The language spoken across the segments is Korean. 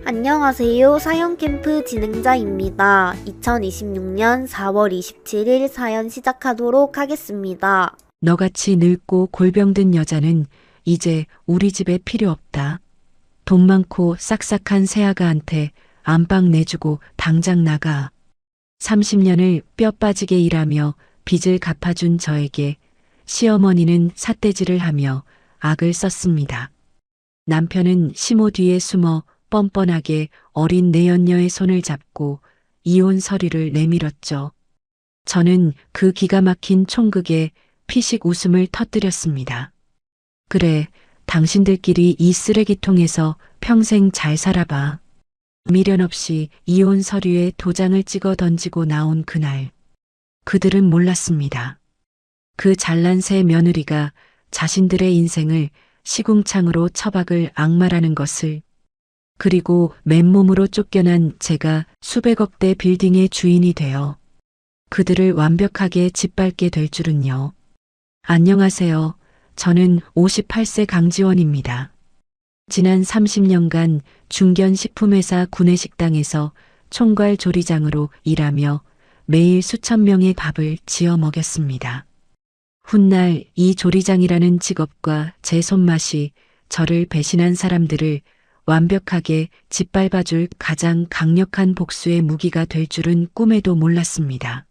안녕하세요. 사연캠프 진행자입니다. 2026년 4월 27일 사연 시작하도록 하겠습니다. 너같이 늙고 골병든 여자는 이제 우리 집에 필요 없다. 돈 많고 싹싹한 새아가한테 안방 내주고 당장 나가. 30년을 뼈 빠지게 일하며 빚을 갚아준 저에게 시어머니는 삿대질을 하며 악을 썼습니다. 남편은 시모 뒤에 숨어 뻔뻔하게 어린 내연녀의 손을 잡고 이혼 서류를 내밀었죠. 저는 그 기가 막힌 총극에 피식 웃음을 터뜨렸습니다. 그래, 당신들끼리 이 쓰레기통에서 평생 잘 살아봐. 미련 없이 이혼 서류에 도장을 찍어 던지고 나온 그날. 그들은 몰랐습니다. 그 잘난 새 며느리가 자신들의 인생을 시궁창으로 처박을 악마라는 것을. 그리고 맨몸으로 쫓겨난 제가 수백억대 빌딩의 주인이 되어 그들을 완벽하게 짓밟게 될 줄은요. 안녕하세요. 저는 58세 강지원입니다. 지난 30년간 중견식품회사 구내식당에서 총괄 조리장으로 일하며 매일 수천 명의 밥을 지어 먹였습니다. 훗날 이 조리장이라는 직업과 제 손맛이 저를 배신한 사람들을 완벽하게 짓밟아줄 가장 강력한 복수의 무기가 될 줄은 꿈에도 몰랐습니다.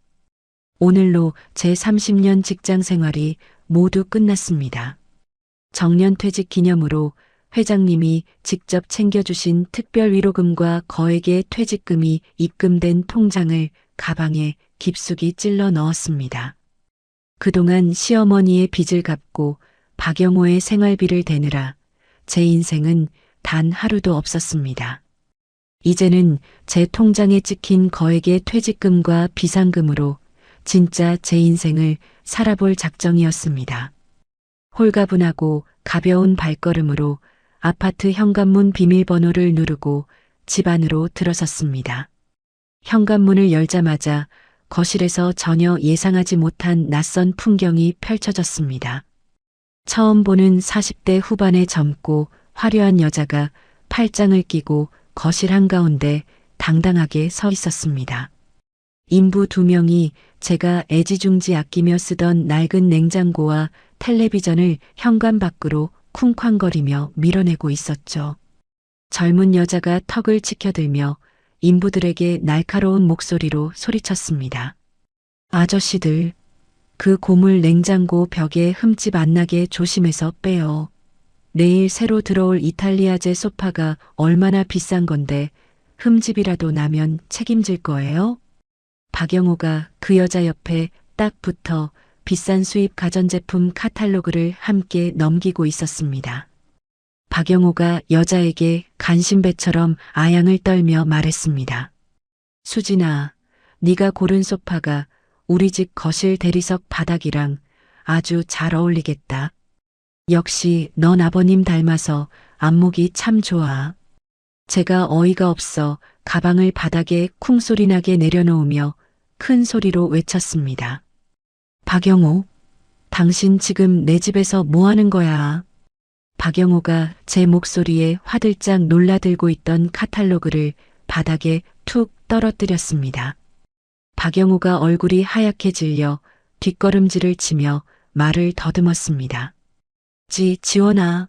오늘로 제 30년 직장 생활이 모두 끝났습니다. 정년퇴직 기념으로 회장님이 직접 챙겨주신 특별 위로금과 거액의 퇴직금이 입금된 통장을 가방에 깊숙이 찔러 넣었습니다. 그동안 시어머니의 빚을 갚고 박영호의 생활비를 대느라 제 인생은 단 하루도 없었습니다. 이제는 제 통장에 찍힌 거액의 퇴직금과 비상금으로 진짜 제 인생을 살아볼 작정이었습니다. 홀가분하고 가벼운 발걸음으로 아파트 현관문 비밀번호를 누르고 집 안으로 들어섰습니다. 현관문을 열자마자 거실에서 전혀 예상하지 못한 낯선 풍경이 펼쳐졌습니다. 처음 보는 40대 후반의 젊고 화려한 여자가 팔짱을 끼고 거실 한가운데 당당하게 서 있었습니다. 인부 2명이 제가 애지중지 아끼며 쓰던 낡은 냉장고와 텔레비전을 현관 밖으로 쿵쾅거리며 밀어내고 있었죠. 젊은 여자가 턱을 치켜들며 인부들에게 날카로운 목소리로 소리쳤습니다. 아저씨들, 그 고물 냉장고 벽에 흠집 안 나게 조심해서 빼요. 내일 새로 들어올 이탈리아제 소파가 얼마나 비싼 건데 흠집이라도 나면 책임질 거예요? 박영호가 그 여자 옆에 딱 붙어 비싼 수입 가전제품 카탈로그를 함께 넘기고 있었습니다. 박영호가 여자에게 간신배처럼 아양을 떨며 말했습니다. 수진아, 네가 고른 소파가 우리 집 거실 대리석 바닥이랑 아주 잘 어울리겠다. 역시 넌 아버님 닮아서 안목이 참 좋아. 제가 어이가 없어 가방을 바닥에 쿵소리 나게 내려놓으며 큰 소리로 외쳤습니다. 박영호, 당신 지금 내 집에서 뭐 하는 거야? 박영호가 제 목소리에 화들짝 놀라들고 있던 카탈로그를 바닥에 툭 떨어뜨렸습니다. 박영호가 얼굴이 하얗게 질려 뒷걸음질을 치며 말을 더듬었습니다. 지원아,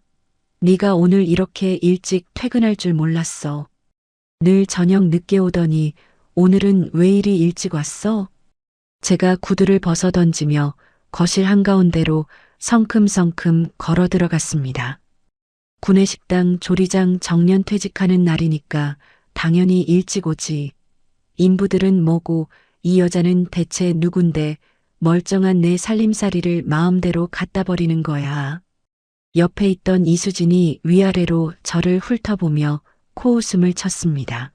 네가 오늘 이렇게 일찍 퇴근할 줄 몰랐어. 늘 저녁 늦게 오더니 오늘은 왜 이리 일찍 왔어? 제가 구두를 벗어 던지며 거실 한가운데로 성큼성큼 걸어 들어갔습니다. 구내식당 조리장 정년퇴직하는 날이니까 당연히 일찍 오지. 인부들은 뭐고 이 여자는 대체 누군데 멀쩡한 내 살림살이를 마음대로 갖다 버리는 거야. 옆에 있던 이수진이 위아래로 저를 훑어보며 코웃음을 쳤습니다.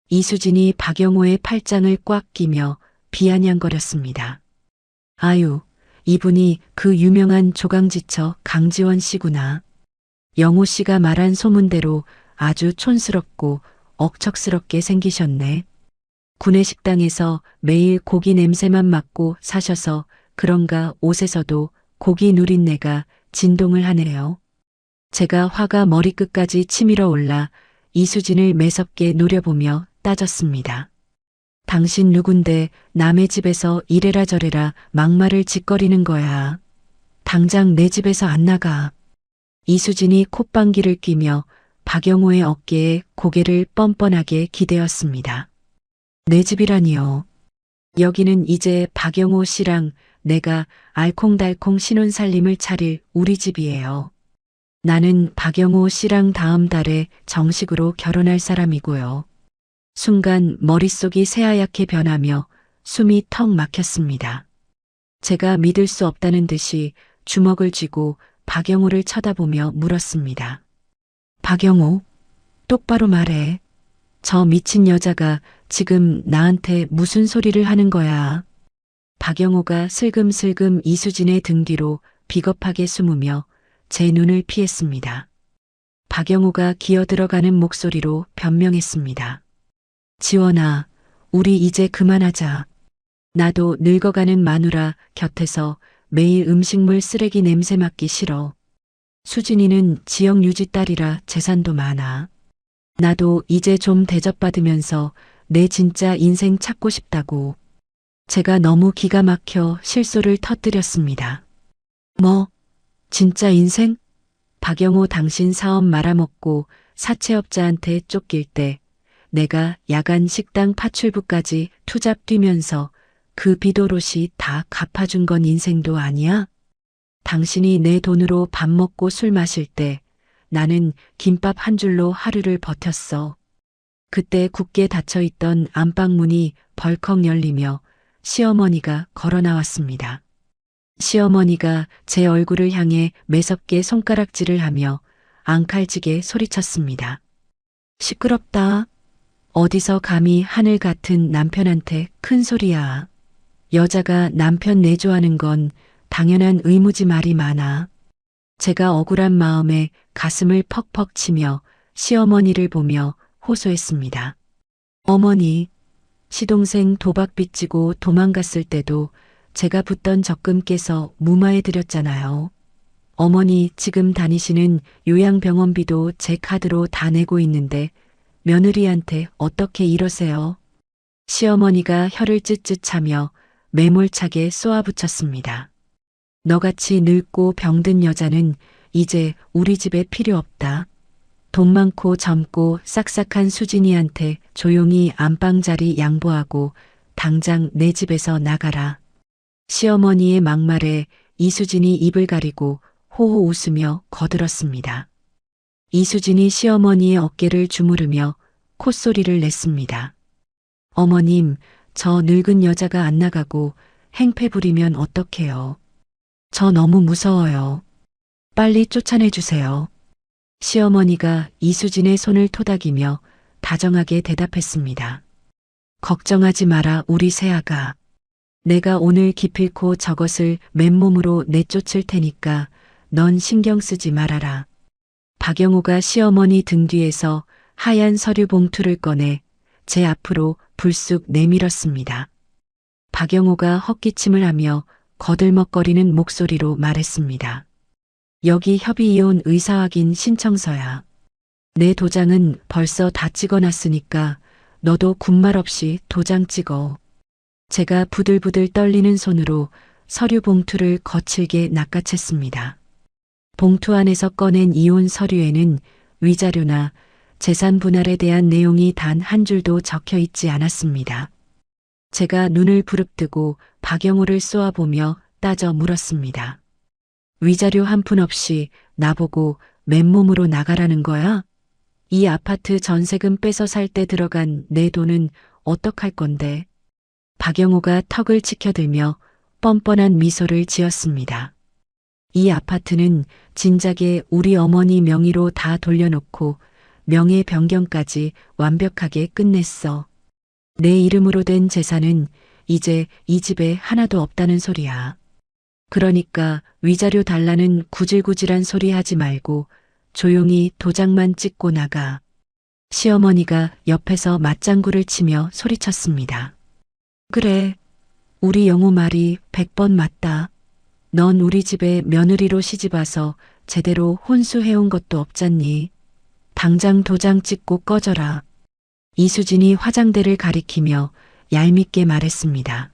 이수진이 박영호의 팔짱을 꽉 끼며 비아냥거렸습니다. 아유, 이분이 그 유명한 조강지처 강지원 씨구나. 영호 씨가 말한 소문대로 아주 촌스럽고 억척스럽게 생기셨네. 구내식당에서 매일 고기 냄새만 맡고 사셔서 그런가 옷에서도 고기 누린내가 진동을 하네요. 제가 화가 머리끝까지 치밀어 올라 이수진을 매섭게 노려보며 따졌습니다. 당신 누군데 남의 집에서 이래라 저래라 막말을 짓거리는 거야. 당장 내 집에서 안 나가. 이수진이 콧방귀를 뀌며 박영호의 어깨에 고개를 뻔뻔하게 기대었습니다. 내 집이라니요. 여기는 이제 박영호 씨랑 내가 알콩달콩 신혼살림을 차릴 우리 집이에요. 나는 박영호 씨랑 다음 달에 정식으로 결혼할 사람이고요. 순간 머릿속이 새하얗게 변하며 숨이 턱 막혔습니다. 제가 믿을 수 없다는 듯이 주먹을 쥐고 박영호를 쳐다보며 물었습니다. 박영호, 똑바로 말해. 저 미친 여자가 지금 나한테 무슨 소리를 하는 거야? 박영호가 슬금슬금 이수진의 등 뒤로 비겁하게 숨으며 제 눈을 피했습니다. 박영호가 기어들어가는 목소리로 변명했습니다. 지원아, 우리 이제 그만하자. 나도 늙어가는 마누라 곁에서 매일 음식물 쓰레기 냄새 맡기 싫어. 수진이는 지역 유지 딸이라 재산도 많아. 나도 이제 좀 대접받으면서 내 진짜 인생 찾고 싶다고. 제가 너무 기가 막혀 실소를 터뜨렸습니다. 뭐? 진짜 인생? 박영호 당신 사업 말아먹고 사채업자한테 쫓길 때 내가 야간 식당 파출부까지 투잡 뛰면서 그 빚도롯이 다 갚아준 건 인생도 아니야? 당신이 내 돈으로 밥 먹고 술 마실 때 나는 김밥 한 줄로 하루를 버텼어. 그때 굳게 닫혀있던 안방 문이 벌컥 열리며 시어머니가 걸어 나왔습니다. 시어머니가 제 얼굴을 향해 매섭게 손가락질을 하며 앙칼지게 소리쳤습니다. 시끄럽다. 어디서 감히 하늘 같은 남편한테 큰 소리야. 여자가 남편 내조하는 건 당연한 의무지 말이 많아. 제가 억울한 마음에 가슴을 퍽퍽 치며 시어머니를 보며 호소했습니다. 어머니, 시동생 도박 빚지고 도망갔을 때도 제가 붙던 적금 깨서 무마해 드렸잖아요. 어머니 지금 다니시는 요양병원비도 제 카드로 다 내고 있는데 며느리한테 어떻게 이러세요? 시어머니가 혀를 찢찢 차며 매몰차게 쏘아붙였습니다. 너같이 늙고 병든 여자는 이제 우리 집에 필요 없다. 돈 많고 젊고 싹싹한 수진이한테 조용히 안방자리 양보하고 당장 내 집에서 나가라. 시어머니의 막말에 이수진이 입을 가리고 호호 웃으며 거들었습니다. 이수진이 시어머니의 어깨를 주무르며 콧소리를 냈습니다. 어머님, 저 늙은 여자가 안 나가고 행패 부리면 어떡해요. 저 너무 무서워요. 빨리 쫓아내주세요. 시어머니가 이수진의 손을 토닥이며 다정하게 대답했습니다. 걱정하지 마라 우리 새아가. 내가 오늘 기필코 저것을 맨몸으로 내쫓을 테니까 넌 신경 쓰지 말아라. 박영호가 시어머니 등 뒤에서 하얀 서류 봉투를 꺼내 제 앞으로 불쑥 내밀었습니다. 박영호가 헛기침을 하며 거들먹거리는 목소리로 말했습니다. 여기 협의이혼 의사확인 신청서야. 내 도장은 벌써 다 찍어놨으니까 너도 군말 없이 도장 찍어. 제가 부들부들 떨리는 손으로 서류 봉투를 거칠게 낚아챘습니다. 봉투 안에서 꺼낸 이혼 서류에는 위자료나 재산 분할에 대한 내용이 단 한 줄도 적혀 있지 않았습니다. 제가 눈을 부릅뜨고 박영호를 쏘아보며 따져 물었습니다. 위자료 한 푼 없이 나보고 맨몸으로 나가라는 거야? 이 아파트 전세금 빼서 살 때 들어간 내 돈은 어떡할 건데? 박영호가 턱을 치켜들며 뻔뻔한 미소를 지었습니다. 이 아파트는 진작에 우리 어머니 명의로 다 돌려놓고 명예 변경까지 완벽하게 끝냈어. 내 이름으로 된 재산은 이제 이 집에 하나도 없다는 소리야. 그러니까 위자료 달라는 구질구질한 소리 하지 말고 조용히 도장만 찍고 나가. 시어머니가 옆에서 맞장구를 치며 소리쳤습니다. 그래, 우리 영호 말이 100번 맞다. 넌 우리 집에 며느리로 시집와서 제대로 혼수해온 것도 없잖니. 당장 도장 찍고 꺼져라. 이수진이 화장대를 가리키며 얄밉게 말했습니다.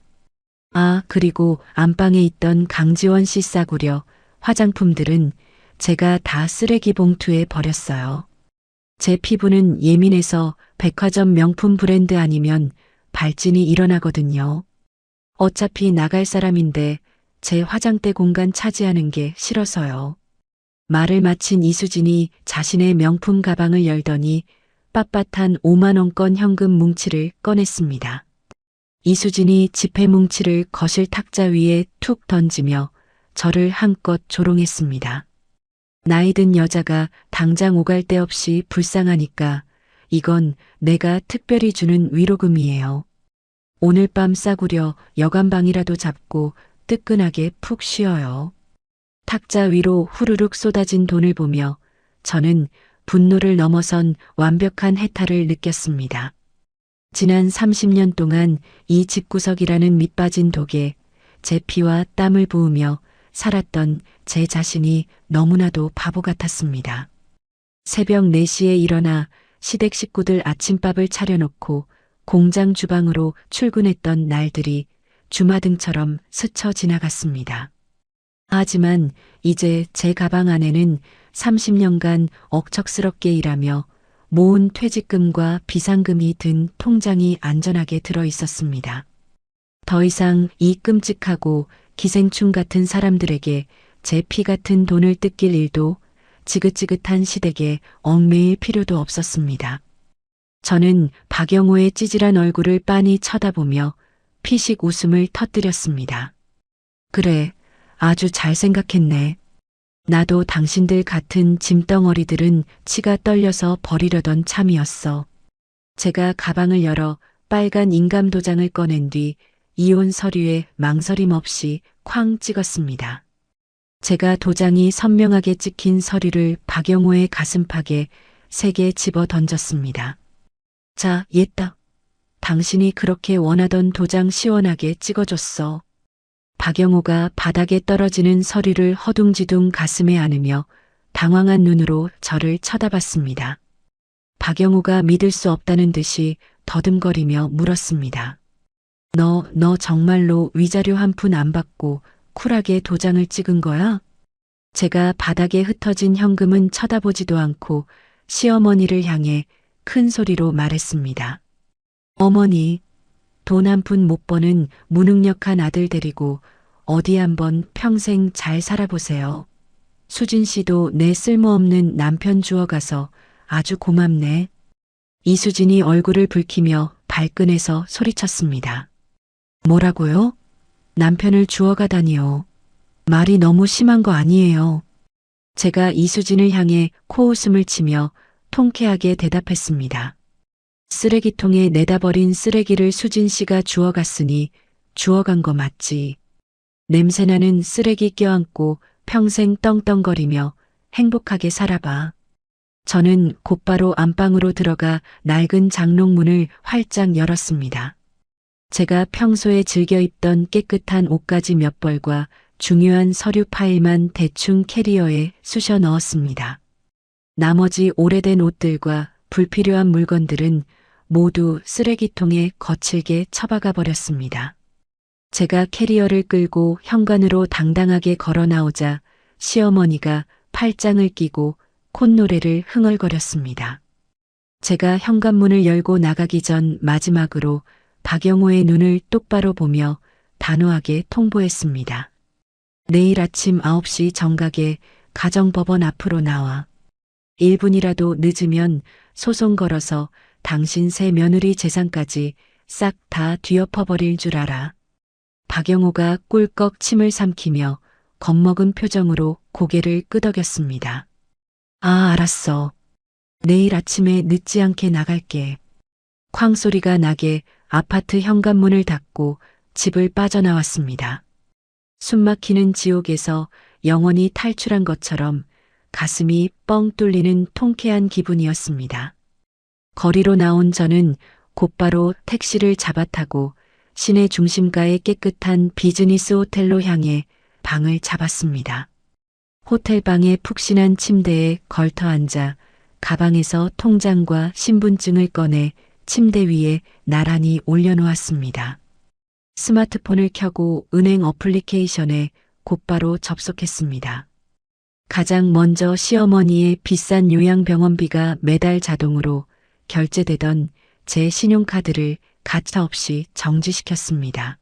아, 그리고 안방에 있던 강지원 씨 싸구려 화장품들은 제가 다 쓰레기 봉투에 버렸어요. 제 피부는 예민해서 백화점 명품 브랜드 아니면 발진이 일어나거든요. 어차피 나갈 사람인데 제 화장대 공간 차지하는 게 싫어서요. 말을 마친 이수진이 자신의 명품 가방을 열더니 빳빳한 5만 원권 현금 뭉치를 꺼냈습니다. 이수진이 지폐 뭉치를 거실 탁자 위에 툭 던지며 저를 한껏 조롱했습니다. 나이든 여자가 당장 오갈 데 없이 불쌍하니까 이건 내가 특별히 주는 위로금이에요. 오늘 밤 싸구려 여간방이라도 잡고 뜨끈하게 푹 쉬어요. 탁자 위로 후루룩 쏟아진 돈을 보며 저는 분노를 넘어선 완벽한 해탈을 느꼈습니다. 지난 30년 동안 이 집구석이라는 밑빠진 독에 제 피와 땀을 부으며 살았던 제 자신이 너무나도 바보 같았습니다. 새벽 4시에 일어나 시댁 식구들 아침밥을 차려놓고 공장 주방으로 출근했던 날들이 주마등처럼 스쳐 지나갔습니다. 하지만 이제 제 가방 안에는 30년간 억척스럽게 일하며 모은 퇴직금과 비상금이 든 통장이 안전하게 들어 있었습니다. 더 이상 이 끔찍하고 기생충 같은 사람들에게 제 피 같은 돈을 뜯길 일도 지긋지긋한 시댁에 얽매일 필요도 없었습니다. 저는 박영호의 찌질한 얼굴을 빤히 쳐다보며 피식 웃음을 터뜨렸습니다. 그래, 아주 잘 생각했네. 나도 당신들 같은 짐덩어리들은 치가 떨려서 버리려던 참이었어. 제가 가방을 열어 빨간 인감 도장을 꺼낸 뒤 이혼 서류에 망설임 없이 쾅 찍었습니다. 제가 도장이 선명하게 찍힌 서류를 박영호의 가슴팍에 3개 집어 던졌습니다. 자, 얘다. 당신이 그렇게 원하던 도장 시원하게 찍어줬어. 박영호가 바닥에 떨어지는 서류를 허둥지둥 가슴에 안으며 당황한 눈으로 저를 쳐다봤습니다. 박영호가 믿을 수 없다는 듯이 더듬거리며 물었습니다. 너 정말로 위자료 한 푼 안 받고 쿨하게 도장을 찍은 거야? 제가 바닥에 흩어진 현금은 쳐다보지도 않고 시어머니를 향해 큰 소리로 말했습니다. 어머니, 돈 한 푼 못 버는 무능력한 아들 데리고 어디 한번 평생 잘 살아보세요. 수진 씨도 내 쓸모없는 남편 주워가서 아주 고맙네. 이수진이 얼굴을 붉히며 발끈해서 소리쳤습니다. 뭐라고요? 남편을 주워가다니요. 말이 너무 심한 거 아니에요. 제가 이수진을 향해 코웃음을 치며 통쾌하게 대답했습니다. 쓰레기통에 내다 버린 쓰레기를 수진 씨가 주워갔으니 주워간 거 맞지. 냄새나는 쓰레기 껴안고 평생 떵떵거리며 행복하게 살아봐. 저는 곧바로 안방으로 들어가 낡은 장롱문을 활짝 열었습니다. 제가 평소에 즐겨 입던 깨끗한 옷가지 몇 벌과 중요한 서류 파일만 대충 캐리어에 쑤셔 넣었습니다. 나머지 오래된 옷들과 불필요한 물건들은 모두 쓰레기통에 거칠게 처박아 버렸습니다. 제가 캐리어를 끌고 현관으로 당당하게 걸어 나오자 시어머니가 팔짱을 끼고 콧노래를 흥얼거렸습니다. 제가 현관문을 열고 나가기 전 마지막으로 박영호의 눈을 똑바로 보며 단호하게 통보했습니다. 내일 아침 9시 정각에 가정법원 앞으로 나와. 1분이라도 늦으면 소송 걸어서 당신 새 며느리 재산까지 싹 다 뒤엎어버릴 줄 알아. 박영호가 꿀꺽 침을 삼키며 겁먹은 표정으로 고개를 끄덕였습니다. 아, 알았어. 내일 아침에 늦지 않게 나갈게. 쾅 소리가 나게 아파트 현관문을 닫고 집을 빠져나왔습니다. 숨막히는 지옥에서 영원히 탈출한 것처럼 가슴이 뻥 뚫리는 통쾌한 기분이었습니다. 거리로 나온 저는 곧바로 택시를 잡아타고 시내 중심가의 깨끗한 비즈니스 호텔로 향해 방을 잡았습니다. 호텔 방의 푹신한 침대에 걸터 앉아 가방에서 통장과 신분증을 꺼내 침대 위에 나란히 올려놓았습니다. 스마트폰을 켜고 은행 어플리케이션에 곧바로 접속했습니다. 가장 먼저 시어머니의 비싼 요양병원비가 매달 자동으로 결제되던 제 신용카드를 가차없이 정지시켰습니다.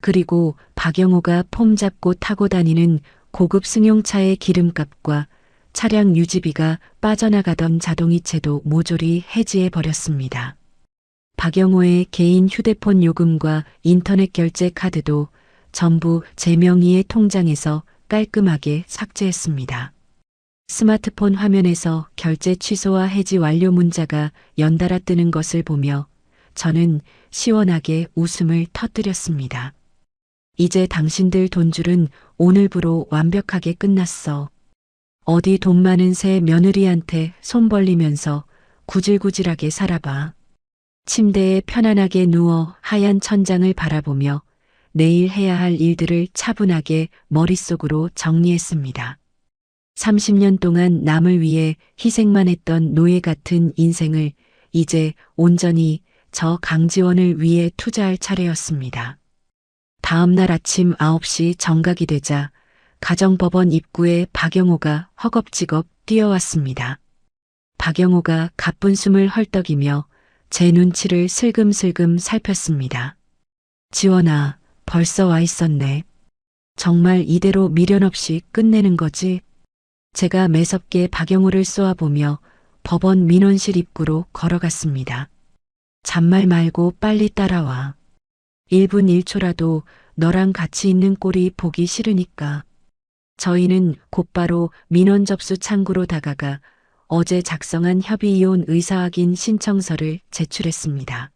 그리고 박영호가 폼 잡고 타고 다니는 고급 승용차의 기름값과 차량 유지비가 빠져나가던 자동이체도 모조리 해지해 버렸습니다. 박영호의 개인 휴대폰 요금과 인터넷 결제 카드도 전부 제 명의의 통장에서 깔끔하게 삭제했습니다. 스마트폰 화면에서 결제 취소와 해지 완료 문자가 연달아 뜨는 것을 보며 저는 시원하게 웃음을 터뜨렸습니다. 이제 당신들 돈줄은 오늘부로 완벽하게 끝났어. 어디 돈 많은 새 며느리한테 손 벌리면서 구질구질하게 살아봐. 침대에 편안하게 누워 하얀 천장을 바라보며 내일 해야 할 일들을 차분하게 머릿속으로 정리했습니다. 30년 동안 남을 위해 희생만 했던 노예 같은 인생을 이제 온전히 저 강지원을 위해 투자할 차례였습니다. 다음 날 아침 9시 정각이 되자 가정법원 입구에 박영호가 허겁지겁 뛰어왔습니다. 박영호가 가쁜 숨을 헐떡이며 제 눈치를 슬금슬금 살폈습니다. 지원아, 벌써 와 있었네. 정말 이대로 미련 없이 끝내는 거지? 제가 매섭게 박영호를 쏘아보며 법원 민원실 입구로 걸어갔습니다. 잔말 말고 빨리 따라와. 1분 1초라도 너랑 같이 있는 꼴이 보기 싫으니까. 저희는 곧바로 민원 접수 창구로 다가가 어제 작성한 협의이혼 의사확인 신청서를 제출했습니다.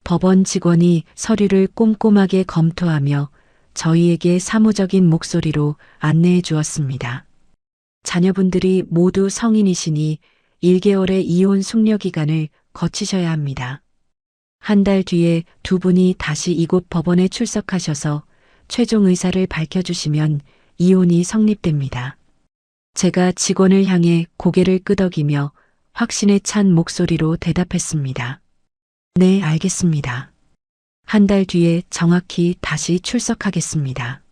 법원 직원이 서류를 꼼꼼하게 검토하며 저희에게 사무적인 목소리로 안내해 주었습니다. 자녀분들이 모두 성인이시니 1개월의 이혼 숙려 기간을 거치셔야 합니다. 한 달 뒤에 두 분이 다시 이곳 법원에 출석하셔서 최종 의사를 밝혀주시면 이혼이 성립됩니다. 제가 직원을 향해 고개를 끄덕이며 확신에 찬 목소리로 대답했습니다. 네, 알겠습니다. 한 달 뒤에 정확히 다시 출석하겠습니다.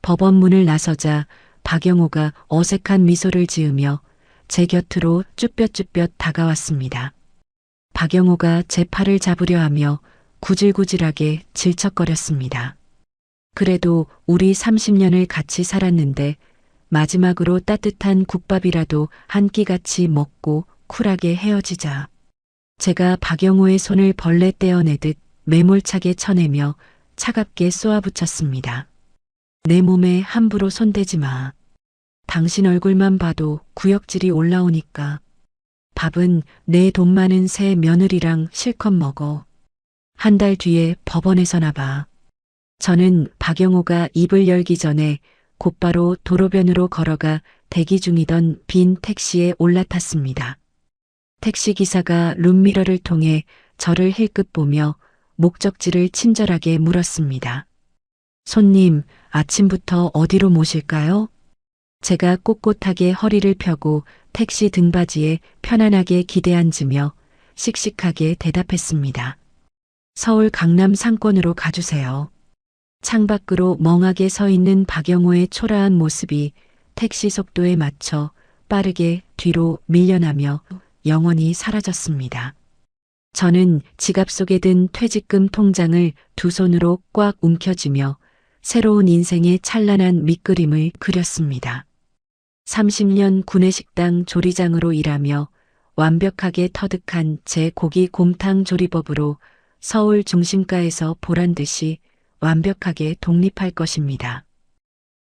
법원 문을 나서자 박영호가 어색한 미소를 지으며 제 곁으로 쭈뼛쭈뼛 다가왔습니다. 박영호가 제 팔을 잡으려 하며 구질구질하게 질척거렸습니다. 그래도 우리 30년을 같이 살았는데 마지막으로 따뜻한 국밥이라도 한 끼 같이 먹고 쿨하게 헤어지자. 제가 박영호의 손을 벌레 떼어내듯 매몰차게 쳐내며 차갑게 쏘아붙였습니다. 내 몸에 함부로 손대지 마. 당신 얼굴만 봐도 구역질이 올라오니까. 밥은 내 돈 많은 새 며느리랑 실컷 먹어. 한 달 뒤에 법원에서 나봐. 저는 박영호가 입을 열기 전에 곧바로 도로변으로 걸어가 대기 중이던 빈 택시에 올라탔습니다. 택시기사가 룸미러를 통해 저를 힐끗 보며 목적지를 친절하게 물었습니다. 손님, 아침부터 어디로 모실까요? 제가 꼿꼿하게 허리를 펴고 택시 등받이에 편안하게 기대앉으며 씩씩하게 대답했습니다. 서울 강남 상권으로 가주세요. 창밖으로 멍하게 서 있는 박영호의 초라한 모습이 택시 속도에 맞춰 빠르게 뒤로 밀려나며 영원히 사라졌습니다. 저는 지갑 속에 든 퇴직금 통장을 두 손으로 꽉 움켜쥐며 새로운 인생의 찬란한 밑그림을 그렸습니다. 30년 구내식당 조리장으로 일하며 완벽하게 터득한 제 고기 곰탕 조리법으로 서울 중심가에서 보란듯이 완벽하게 독립할 것입니다.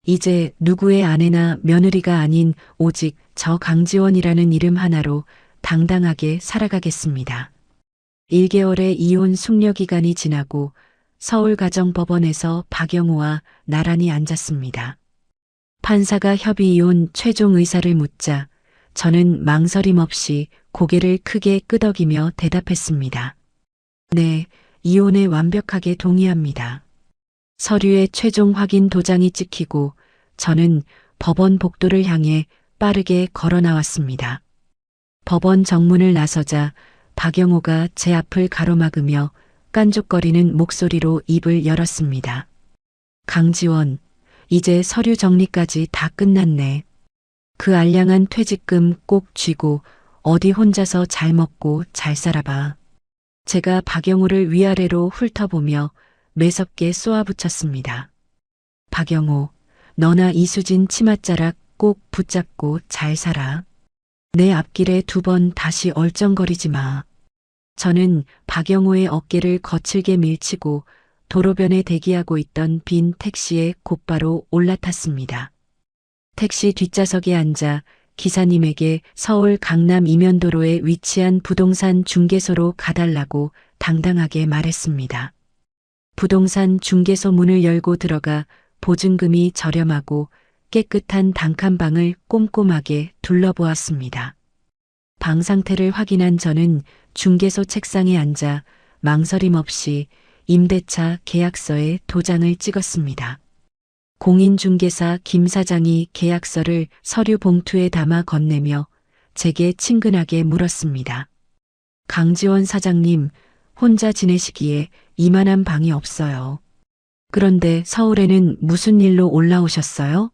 이제 누구의 아내나 며느리가 아닌 오직 저 강지원이라는 이름 하나로 당당하게 살아가겠습니다. 1개월의 이혼 숙려 기간이 지나고 서울가정법원에서 박영호와 나란히 앉았습니다. 판사가 협의이혼 최종 의사를 묻자 저는 망설임 없이 고개를 크게 끄덕이며 대답했습니다. 네, 이혼에 완벽하게 동의합니다. 서류의 최종 확인 도장이 찍히고 저는 법원 복도를 향해 빠르게 걸어 나왔습니다. 법원 정문을 나서자 박영호가 제 앞을 가로막으며 깐족거리는 목소리로 입을 열었습니다. 강지원, 이제 서류 정리까지 다 끝났네. 그 알량한 퇴직금 꼭 쥐고 어디 혼자서 잘 먹고 잘 살아봐. 제가 박영호를 위아래로 훑어보며 매섭게 쏘아붙였습니다. 박영호, 너나 이수진 치맛자락 꼭 붙잡고 잘 살아. 내 앞길에 2번 다시 얼쩡거리지 마. 저는 박영호의 어깨를 거칠게 밀치고 도로변에 대기하고 있던 빈 택시에 곧바로 올라탔습니다. 택시 뒷좌석에 앉아 기사님에게 서울 강남 이면도로에 위치한 부동산 중개소로 가달라고 당당하게 말했습니다. 부동산 중개소 문을 열고 들어가 보증금이 저렴하고 깨끗한 단칸방을 꼼꼼하게 둘러보았습니다. 방 상태를 확인한 저는 중개소 책상에 앉아 망설임 없이 임대차 계약서에 도장을 찍었습니다. 공인중개사 김 사장이 계약서를 서류 봉투에 담아 건네며 제게 친근하게 물었습니다. 강지원 사장님, 혼자 지내시기에 이만한 방이 없어요. 그런데 서울에는 무슨 일로 올라오셨어요?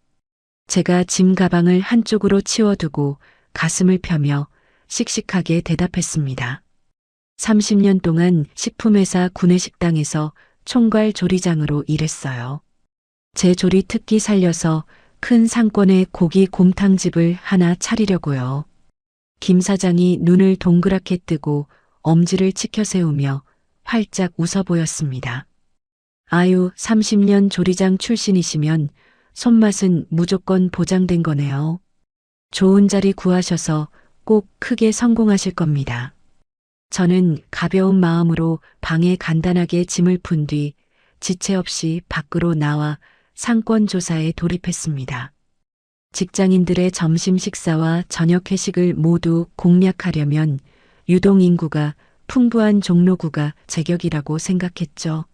제가 짐 가방을 한쪽으로 치워두고 가슴을 펴며 씩씩하게 대답했습니다. 30년 동안 식품회사 구내식당에서 총괄 조리장으로 일했어요. 제 조리 특기 살려서 큰 상권의 고기 곰탕집을 하나 차리려고요. 김 사장이 눈을 동그랗게 뜨고 엄지를 치켜 세우며 활짝 웃어 보였습니다. 아유, 30년 조리장 출신이시면 손맛은 무조건 보장된 거네요. 좋은 자리 구하셔서 꼭 크게 성공하실 겁니다. 저는 가벼운 마음으로 방에 간단하게 짐을 푼 뒤 지체 없이 밖으로 나와 상권 조사에 돌입했습니다. 직장인들의 점심 식사와 저녁 회식을 모두 공략하려면 유동 인구가 풍부한 종로구가 제격이라고 생각했죠.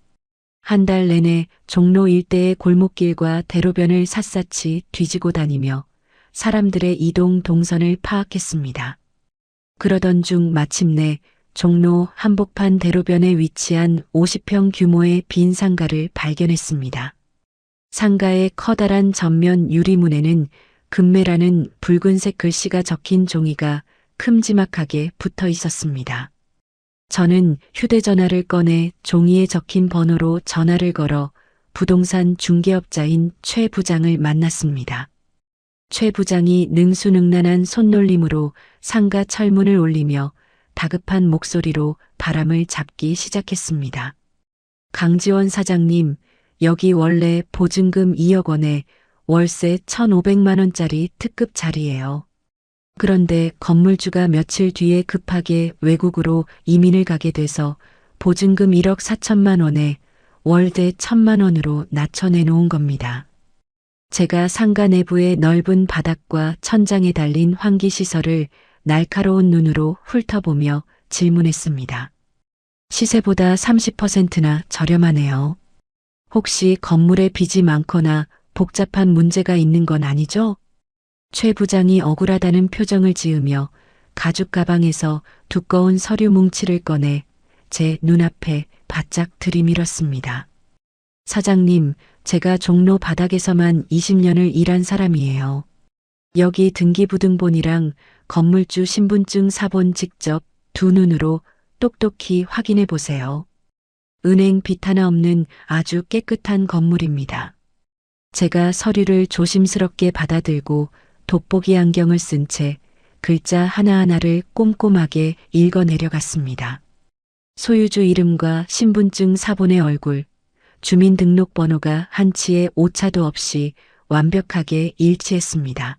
한 달 내내 종로 일대의 골목길과 대로변을 샅샅이 뒤지고 다니며 사람들의 이동 동선을 파악했습니다. 그러던 중 마침내 종로 한복판 대로변에 위치한 50평 규모의 빈 상가를 발견했습니다. 상가의 커다란 전면 유리문에는 금매라는 붉은색 글씨가 적힌 종이가 큼지막하게 붙어 있었습니다. 저는 휴대전화를 꺼내 종이에 적힌 번호로 전화를 걸어 부동산 중개업자인 최 부장을 만났습니다. 최 부장이 능수능란한 손놀림으로 상가 철문을 올리며 다급한 목소리로 바람을 잡기 시작했습니다. 강지원 사장님, 여기 원래 보증금 2억 원에 월세 1,500만 원짜리 특급 자리예요. 그런데 건물주가 며칠 뒤에 급하게 외국으로 이민을 가게 돼서 보증금 1억 4천만 원에 월대 1,000만 원으로 낮춰내놓은 겁니다. 제가 상가 내부의 넓은 바닥과 천장에 달린 환기시설을 날카로운 눈으로 훑어보며 질문했습니다. 시세보다 30%나 저렴하네요. 혹시 건물에 빚이 많거나 복잡한 문제가 있는 건 아니죠? 최 부장이 억울하다는 표정을 지으며 가죽 가방에서 두꺼운 서류 뭉치를 꺼내 제 눈앞에 바짝 들이밀었습니다. 사장님, 제가 종로 바닥에서만 20년을 일한 사람이에요. 여기 등기부등본이랑 건물주 신분증 사본 직접 두 눈으로 똑똑히 확인해 보세요. 은행 빚 하나 없는 아주 깨끗한 건물입니다. 제가 서류를 조심스럽게 받아들고 돋보기 안경을 쓴 채 글자 하나하나를 꼼꼼하게 읽어 내려갔습니다. 소유주 이름과 신분증 사본의 얼굴, 주민등록번호가 한치의 오차도 없이 완벽하게 일치했습니다.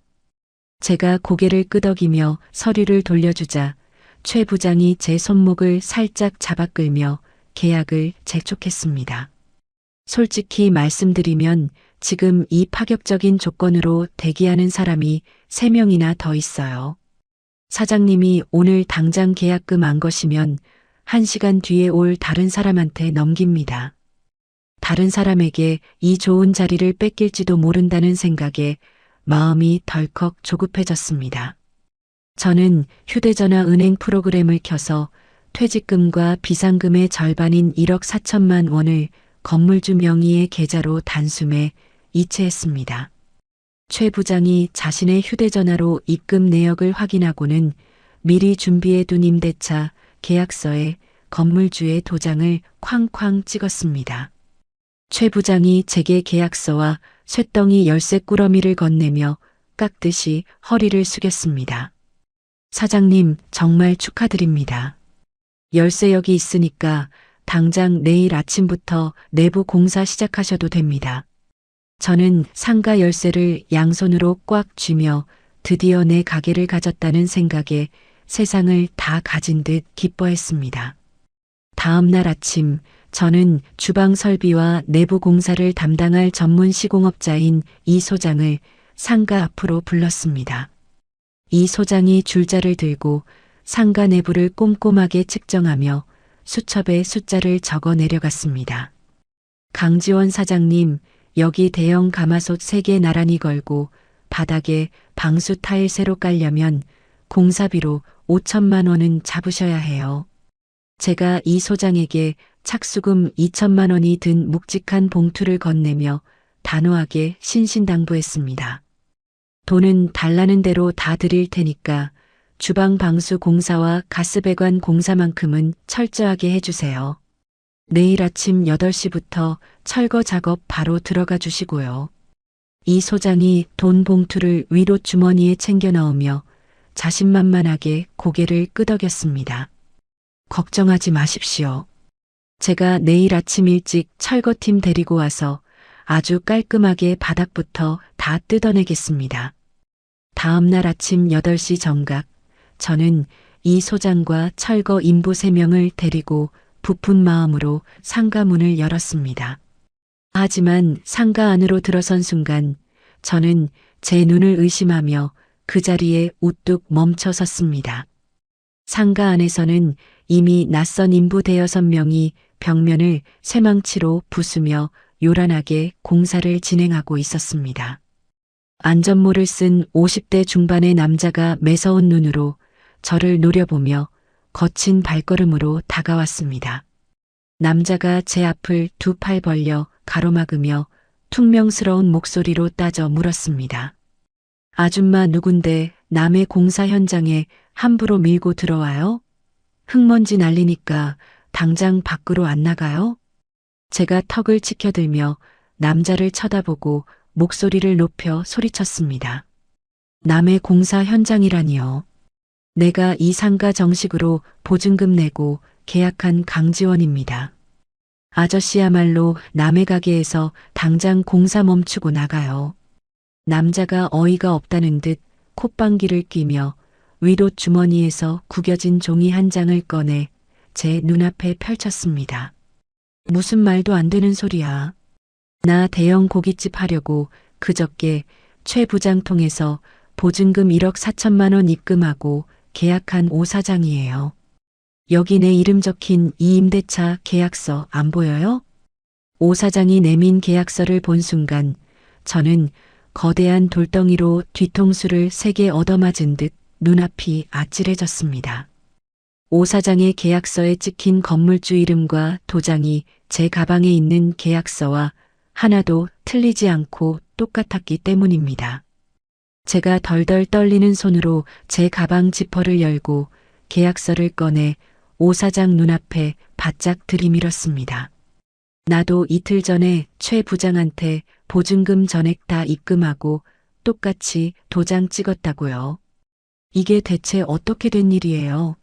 제가 고개를 끄덕이며 서류를 돌려주자 최 부장이 제 손목을 살짝 잡아 끌며 계약을 재촉했습니다. 솔직히 말씀드리면 지금 이 파격적인 조건으로 대기하는 사람이 3명이나 더 있어요. 사장님이 오늘 당장 계약금 안 거시면 1시간 뒤에 올 다른 사람한테 넘깁니다. 다른 사람에게 이 좋은 자리를 뺏길지도 모른다는 생각에 마음이 덜컥 조급해졌습니다. 저는 휴대전화 은행 프로그램을 켜서 퇴직금과 비상금의 절반인 1억 4천만 원을 건물주 명의의 계좌로 단숨에 이체했습니다. 최 부장이 자신의 휴대전화로 입금 내역을 확인하고는 미리 준비해둔 임대차 계약서에 건물주의 도장을 쾅쾅 찍었습니다. 최 부장이 제게 계약서와 쇳덩이 열쇠 꾸러미를 건네며 깎듯이 허리를 숙였습니다. 사장님, 정말 축하드립니다. 열쇠 여기 있으니까 당장 내일 아침부터 내부 공사 시작하셔도 됩니다. 저는 상가 열쇠를 양손으로 꽉 쥐며 드디어 내 가게를 가졌다는 생각에 세상을 다 가진 듯 기뻐했습니다. 다음 날 아침, 저는 주방 설비와 내부 공사를 담당할 전문 시공업자인 이 소장을 상가 앞으로 불렀습니다. 이 소장이 줄자를 들고 상가 내부를 꼼꼼하게 측정하며 수첩에 숫자를 적어 내려갔습니다. 강지원 사장님, 여기 대형 가마솥 3개 나란히 걸고 바닥에 방수 타일 새로 깔려면 공사비로 5천만 원은 잡으셔야 해요. 제가 이 소장에게 착수금 2천만 원이 든 묵직한 봉투를 건네며 단호하게 신신당부했습니다. 돈은 달라는 대로 다 드릴 테니까 주방 방수 공사와 가스배관 공사만큼은 철저하게 해주세요. 내일 아침 8시부터 철거 작업 바로 들어가 주시고요. 이 소장이 돈 봉투를 위로 주머니에 챙겨 넣으며 자신만만하게 고개를 끄덕였습니다. 걱정하지 마십시오. 제가 내일 아침 일찍 철거팀 데리고 와서 아주 깔끔하게 바닥부터 다 뜯어내겠습니다. 다음 날 아침 8시 정각, 저는 이 소장과 철거 인부 3명을 데리고 부푼 마음으로 상가 문을 열었습니다. 하지만 상가 안으로 들어선 순간 저는 제 눈을 의심하며 그 자리에 우뚝 멈춰 섰습니다. 상가 안에서는 이미 낯선 인부 5-6명이 벽면을 쇠망치로 부수며 요란하게 공사를 진행하고 있었습니다. 안전모를 쓴 50대 중반의 남자가 매서운 눈으로 저를 노려보며 거친 발걸음으로 다가왔습니다. 남자가 제 앞을 2팔 벌려 가로막으며 퉁명스러운 목소리로 따져 물었습니다. 아줌마 누군데 남의 공사 현장에 함부로 밀고 들어와요? 흙먼지 날리니까 당장 밖으로 안 나가요? 제가 턱을 치켜들며 남자를 쳐다보고 목소리를 높여 소리쳤습니다. 남의 공사 현장이라니요. 내가 이 상가 정식으로 보증금 내고 계약한 강지원입니다. 아저씨야말로 남의 가게에서 당장 공사 멈추고 나가요. 남자가 어이가 없다는 듯 콧방귀를 뀌며 위로 주머니에서 구겨진 종이 한 장을 꺼내 제 눈앞에 펼쳤습니다. 무슨 말도 안 되는 소리야. 나 대형 고깃집 하려고 그저께 최 부장 통해서 보증금 1억 4천만 원 입금하고 계약한 오 사장이에요. 여기 내 이름 적힌 이 임대차 계약서 안 보여요? 오 사장이 내민 계약서를 본 순간 저는 거대한 돌덩이로 뒤통수를 3개 얻어맞은 듯 눈앞이 아찔해졌습니다. 오 사장의 계약서에 찍힌 건물주 이름과 도장이 제 가방에 있는 계약서와 하나도 틀리지 않고 똑같았기 때문입니다. 제가 덜덜 떨리는 손으로 제 가방 지퍼를 열고 계약서를 꺼내 오 사장 눈앞에 바짝 들이밀었습니다. 나도 이틀 전에 최 부장한테 보증금 전액 다 입금하고 똑같이 도장 찍었다고요. 이게 대체 어떻게 된 일이에요?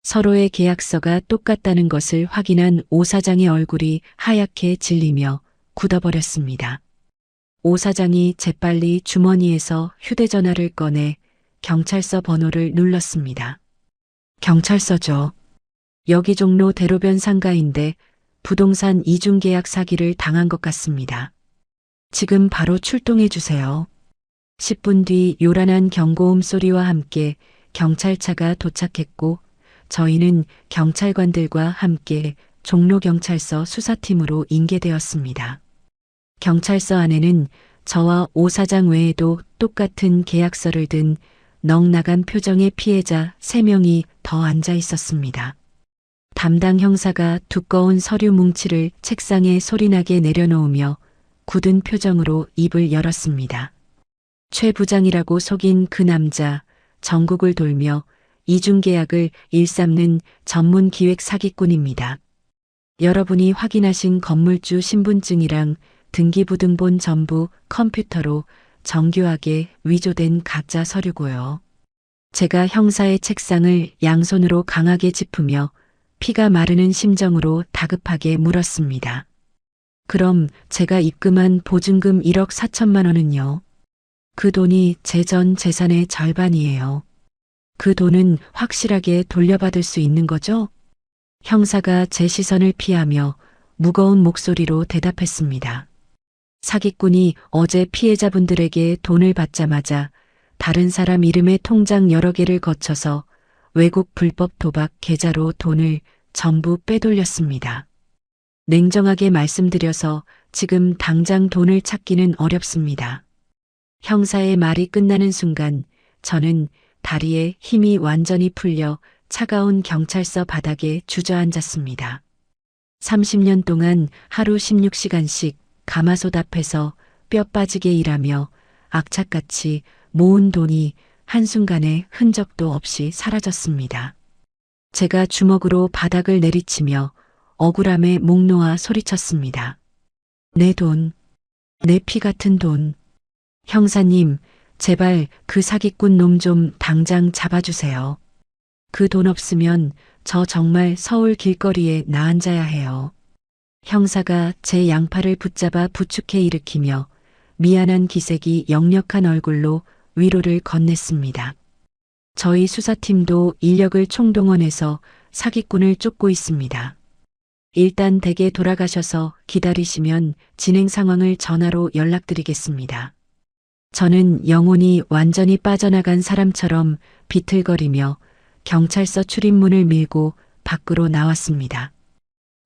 서로의 계약서가 똑같다는 것을 확인한 오 사장의 얼굴이 하얗게 질리며 굳어버렸습니다. 오 사장이 재빨리 주머니에서 휴대전화를 꺼내 경찰서 번호를 눌렀습니다. 경찰서죠. 여기 종로 대로변 상가인데 부동산 이중계약 사기를 당한 것 같습니다. 지금 바로 출동해 주세요. 10분 뒤 요란한 경고음 소리와 함께 경찰차가 도착했고 저희는 경찰관들과 함께 종로경찰서 수사팀으로 인계되었습니다. 경찰서 안에는 저와 오 사장 외에도 똑같은 계약서를 든 넉나간 표정의 피해자 3명이 더 앉아 있었습니다. 담당 형사가 두꺼운 서류 뭉치를 책상에 소리나게 내려놓으며 굳은 표정으로 입을 열었습니다. 최 부장이라고 속인 그 남자, 전국을 돌며 이중계약을 일삼는 전문 기획 사기꾼입니다. 여러분이 확인하신 건물주 신분증이랑 등기부등본 전부 컴퓨터로 정교하게 위조된 가짜 서류고요. 제가 형사의 책상을 양손으로 강하게 짚으며 피가 마르는 심정으로 다급하게 물었습니다. 그럼 제가 입금한 보증금 1억 4천만 원은요? 그 돈이 제 전 재산의 절반이에요. 그 돈은 확실하게 돌려받을 수 있는 거죠? 형사가 제 시선을 피하며 무거운 목소리로 대답했습니다. 사기꾼이 어제 피해자분들에게 돈을 받자마자 다른 사람 이름의 통장 여러 개를 거쳐서 외국 불법 도박 계좌로 돈을 전부 빼돌렸습니다. 냉정하게 말씀드려서 지금 당장 돈을 찾기는 어렵습니다. 형사의 말이 끝나는 순간 저는 다리에 힘이 완전히 풀려 차가운 경찰서 바닥에 주저앉았습니다. 30년 동안 하루 16시간씩 가마솥 앞에서 뼈 빠지게 일하며 악착같이 모은 돈이 한순간에 흔적도 없이 사라졌습니다. 제가 주먹으로 바닥을 내리치며 억울함에 목 놓아 소리쳤습니다. 내 돈, 내 피 같은 돈. 형사님, 제발 그 사기꾼 놈 좀 당장 잡아주세요. 그 돈 없으면 저 정말 서울 길거리에 나앉아야 해요. 형사가 제 양팔을 붙잡아 부축해 일으키며 미안한 기색이 역력한 얼굴로 위로를 건넸습니다. 저희 수사팀도 인력을 총동원해서 사기꾼을 쫓고 있습니다. 일단 댁에 돌아가셔서 기다리시면 진행 상황을 전화로 연락드리겠습니다. 저는 영혼이 완전히 빠져나간 사람처럼 비틀거리며 경찰서 출입문을 밀고 밖으로 나왔습니다.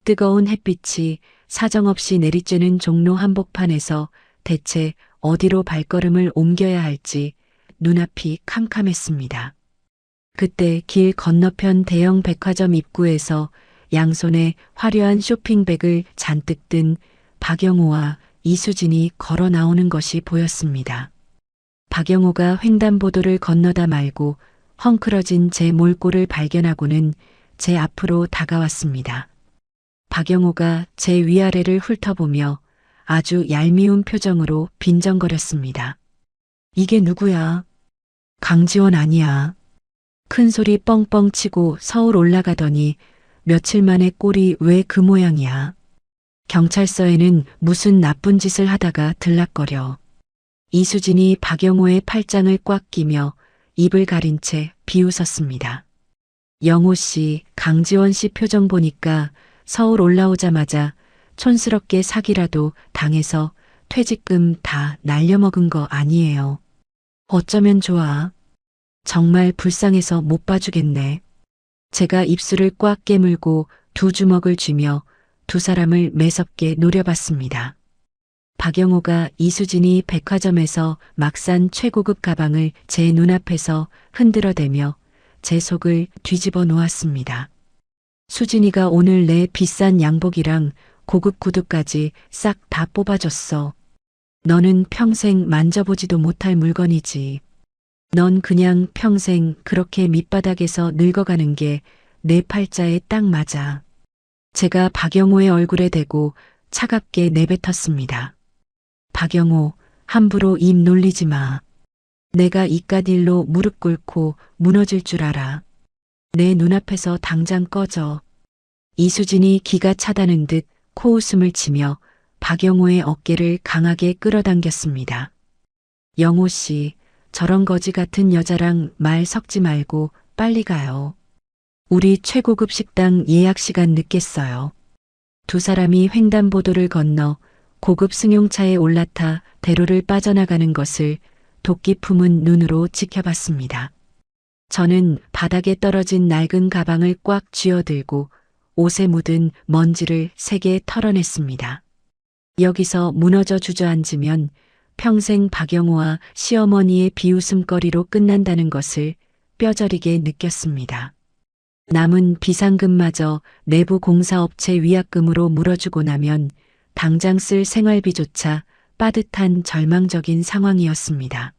뜨거운 햇빛이 사정없이 내리쬐는 종로 한복판에서 대체 어디로 발걸음을 옮겨야 할지 눈앞이 캄캄했습니다. 그때 길 건너편 대형 백화점 입구에서 양손에 화려한 쇼핑백을 잔뜩 든 박영호와 이수진이 걸어 나오는 것이 보였습니다. 박영호가 횡단보도를 건너다 말고 헝클어진 제 몰골을 발견하고는 제 앞으로 다가왔습니다. 박영호가 제 위아래를 훑어보며 아주 얄미운 표정으로 빈정거렸습니다. 이게 누구야? 강지원 아니야. 큰 소리 뻥뻥 치고 서울 올라가더니 며칠 만에 꼴이 왜 그 모양이야. 경찰서에는 무슨 나쁜 짓을 하다가 들락거려. 이수진이 박영호의 팔짱을 꽉 끼며 입을 가린 채 비웃었습니다. 영호 씨, 강지원 씨 표정 보니까 서울 올라오자마자 촌스럽게 사기라도 당해서 퇴직금 다 날려먹은 거 아니에요. 어쩌면 좋아. 정말 불쌍해서 못 봐주겠네. 제가 입술을 꽉 깨물고 두 주먹을 쥐며 두 사람을 매섭게 노려봤습니다. 박영호가 이수진이 백화점에서 막 산 최고급 가방을 제 눈앞에서 흔들어대며 제 속을 뒤집어 놓았습니다. 수진이가 오늘 내 비싼 양복이랑 고급 구두까지 싹 다 뽑아줬어. 너는 평생 만져보지도 못할 물건이지. 넌 그냥 평생 그렇게 밑바닥에서 늙어가는 게 내 팔자에 딱 맞아. 제가 박영호의 얼굴에 대고 차갑게 내뱉었습니다. 박영호, 함부로 입 놀리지 마. 내가 이깟 일로 무릎 꿇고 무너질 줄 알아. 내 눈앞에서 당장 꺼져. 이수진이 기가 차다는 듯 코웃음을 치며 박영호의 어깨를 강하게 끌어당겼습니다. 영호 씨, 저런 거지 같은 여자랑 말 섞지 말고 빨리 가요. 우리 최고급 식당 예약 시간 늦겠어요. 두 사람이 횡단보도를 건너 고급 승용차에 올라타 대로를 빠져나가는 것을 도끼 품은 눈으로 지켜봤습니다. 저는 바닥에 떨어진 낡은 가방을 꽉 쥐어들고 옷에 묻은 먼지를 세게 털어냈습니다. 여기서 무너져 주저앉으면 평생 박영호와 시어머니의 비웃음거리로 끝난다는 것을 뼈저리게 느꼈습니다. 남은 비상금마저 내부 공사업체 위약금으로 물어주고 나면 당장 쓸 생활비조차 빠듯한 절망적인 상황이었습니다.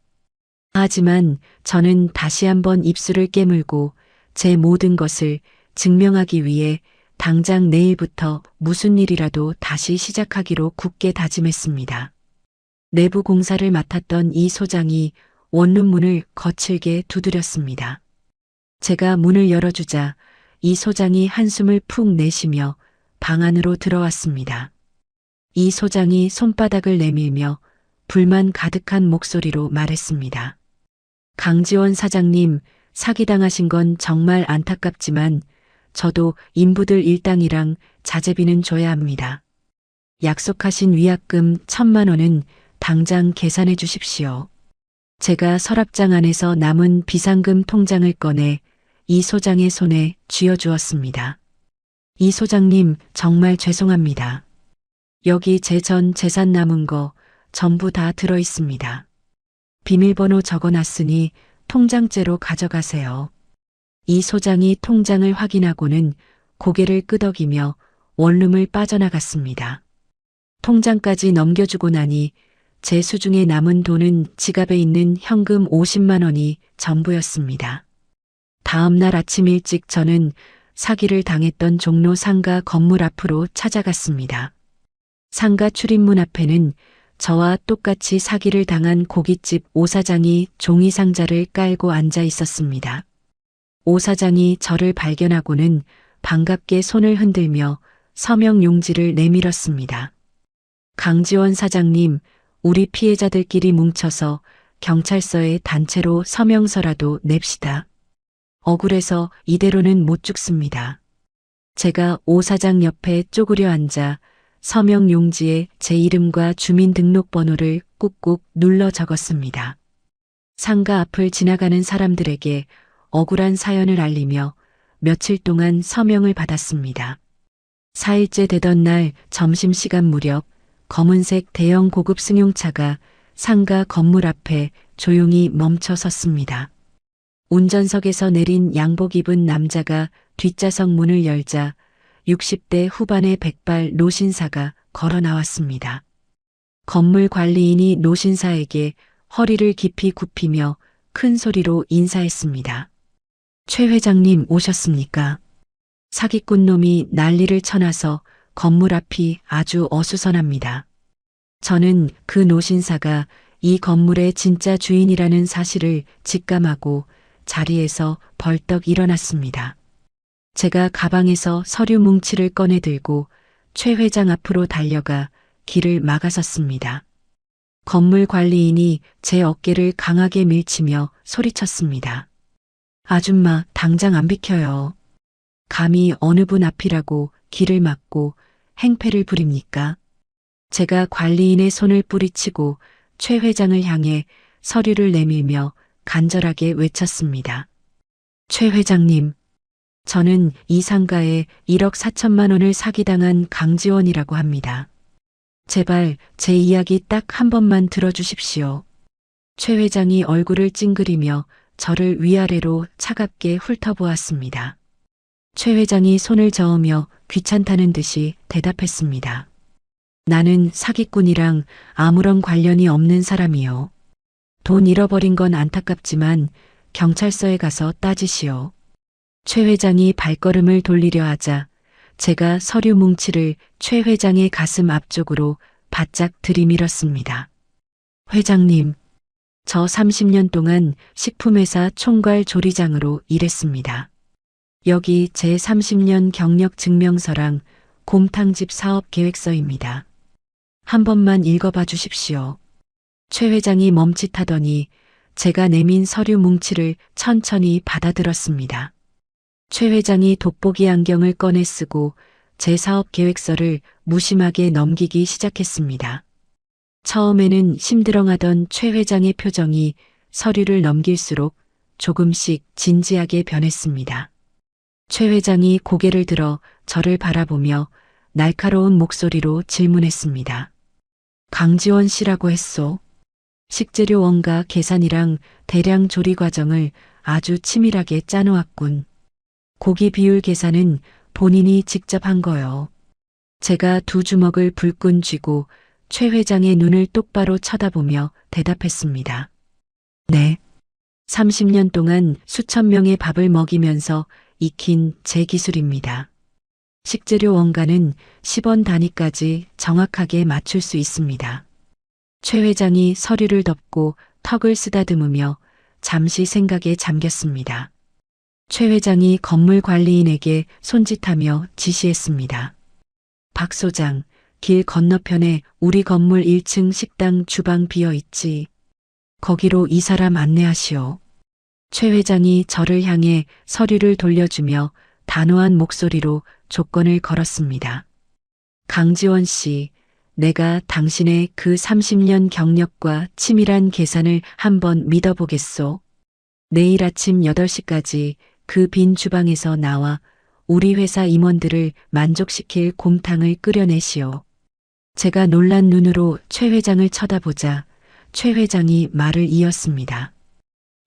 하지만 저는 다시 한번 입술을 깨물고 제 모든 것을 증명하기 위해 당장 내일부터 무슨 일이라도 다시 시작하기로 굳게 다짐했습니다. 내부 공사를 맡았던 이 소장이 원룸문을 거칠게 두드렸습니다. 제가 문을 열어주자 이 소장이 한숨을 푹 내쉬며 방 안으로 들어왔습니다. 이 소장이 손바닥을 내밀며 불만 가득한 목소리로 말했습니다. 강지원 사장님, 사기당하신 건 정말 안타깝지만 저도 인부들 일당이랑 자재비는 줘야 합니다. 약속하신 위약금 1,000만 원은 당장 계산해 주십시오. 제가 서랍장 안에서 남은 비상금 통장을 꺼내 이 소장의 손에 쥐어주었습니다. 이 소장님, 정말 죄송합니다. 여기 제 전 재산 남은 거 전부 다 들어 있습니다. 비밀번호 적어놨으니 통장째로 가져가세요. 이 소장이 통장을 확인하고는 고개를 끄덕이며 원룸을 빠져나갔습니다. 통장까지 넘겨주고 나니 제 수중에 남은 돈은 지갑에 있는 현금 50만 원이 전부였습니다. 다음 날 아침 일찍 저는 사기를 당했던 종로 상가 건물 앞으로 찾아갔습니다. 상가 출입문 앞에는 저와 똑같이 사기를 당한 고깃집 오 사장이 종이 상자를 깔고 앉아 있었습니다. 오 사장이 저를 발견하고는 반갑게 손을 흔들며 서명 용지를 내밀었습니다. 강지원 사장님, 우리 피해자들끼리 뭉쳐서 경찰서에 단체로 서명서라도 냅시다. 억울해서 이대로는 못 죽습니다. 제가 오 사장 옆에 쪼그려 앉아 서명 용지에 제 이름과 주민등록번호를 꾹꾹 눌러 적었습니다. 상가 앞을 지나가는 사람들에게 억울한 사연을 알리며 며칠 동안 서명을 받았습니다. 4일째 되던 날 점심시간 무렵 검은색 대형 고급 승용차가 상가 건물 앞에 조용히 멈춰 섰습니다. 운전석에서 내린 양복 입은 남자가 뒷좌석 문을 열자 60대 후반의 백발 노신사가 걸어 나왔습니다. 건물 관리인이 노신사에게 허리를 깊이 굽히며 큰 소리로 인사했습니다. 최 회장님 오셨습니까? 사기꾼 놈이 난리를 쳐놔서 건물 앞이 아주 어수선합니다. 저는 그 노신사가 이 건물의 진짜 주인이라는 사실을 직감하고 자리에서 벌떡 일어났습니다. 제가 가방에서 서류 뭉치를 꺼내 들고 최 회장 앞으로 달려가 길을 막아섰습니다. 건물 관리인이 제 어깨를 강하게 밀치며 소리쳤습니다. 아줌마, 당장 안 비켜요. 감히 어느 분 앞이라고 길을 막고 행패를 부립니까? 제가 관리인의 손을 뿌리치고 최 회장을 향해 서류를 내밀며 간절하게 외쳤습니다. 최 회장님, 저는 이 상가에 1억 4천만 원을 사기당한 강지원이라고 합니다. 제발 제 이야기 딱 한 번만 들어주십시오. 최 회장이 얼굴을 찡그리며 저를 위아래로 차갑게 훑어보았습니다. 최 회장이 손을 저으며 귀찮다는 듯이 대답했습니다. 나는 사기꾼이랑 아무런 관련이 없는 사람이요. 돈 잃어버린 건 안타깝지만 경찰서에 가서 따지시오. 최 회장이 발걸음을 돌리려 하자 제가 서류 뭉치를 최 회장의 가슴 앞쪽으로 바짝 들이밀었습니다. 회장님, 저 30년 동안 식품회사 총괄 조리장으로 일했습니다. 여기 제 30년 경력 증명서랑 곰탕집 사업 계획서입니다. 한 번만 읽어봐 주십시오. 최 회장이 멈칫하더니 제가 내민 서류 뭉치를 천천히 받아들었습니다. 최 회장이 돋보기 안경을 꺼내 쓰고 제 사업 계획서를 무심하게 넘기기 시작했습니다. 처음에는 심드렁하던 최 회장의 표정이 서류를 넘길수록 조금씩 진지하게 변했습니다. 최 회장이 고개를 들어 저를 바라보며 날카로운 목소리로 질문했습니다. 강지원 씨라고 했소? 식재료원가 계산이랑 대량 조리 과정을 아주 치밀하게 짜놓았군. 고기 비율 계산은 본인이 직접 한 거요. 제가 두 주먹을 불끈 쥐고 최 회장의 눈을 똑바로 쳐다보며 대답했습니다. 네. 30년 동안 수천 명의 밥을 먹이면서 익힌 제 기술입니다. 식재료 원가는 10원 단위까지 정확하게 맞출 수 있습니다. 최 회장이 서류를 덮고 턱을 쓰다듬으며 잠시 생각에 잠겼습니다. 최 회장이 건물 관리인에게 손짓하며 지시했습니다. 박 소장, 길 건너편에 우리 건물 1층 식당 주방 비어 있지. 거기로 이 사람 안내하시오. 최 회장이 저를 향해 서류를 돌려주며 단호한 목소리로 조건을 걸었습니다. 강지원 씨, 내가 당신의 그 30년 경력과 치밀한 계산을 한번 믿어보겠소. 내일 아침 8시까지 그 빈 주방에서 나와 우리 회사 임원들을 만족시킬 곰탕을 끓여내시오. 제가 놀란 눈으로 최 회장을 쳐다보자 최 회장이 말을 이었습니다.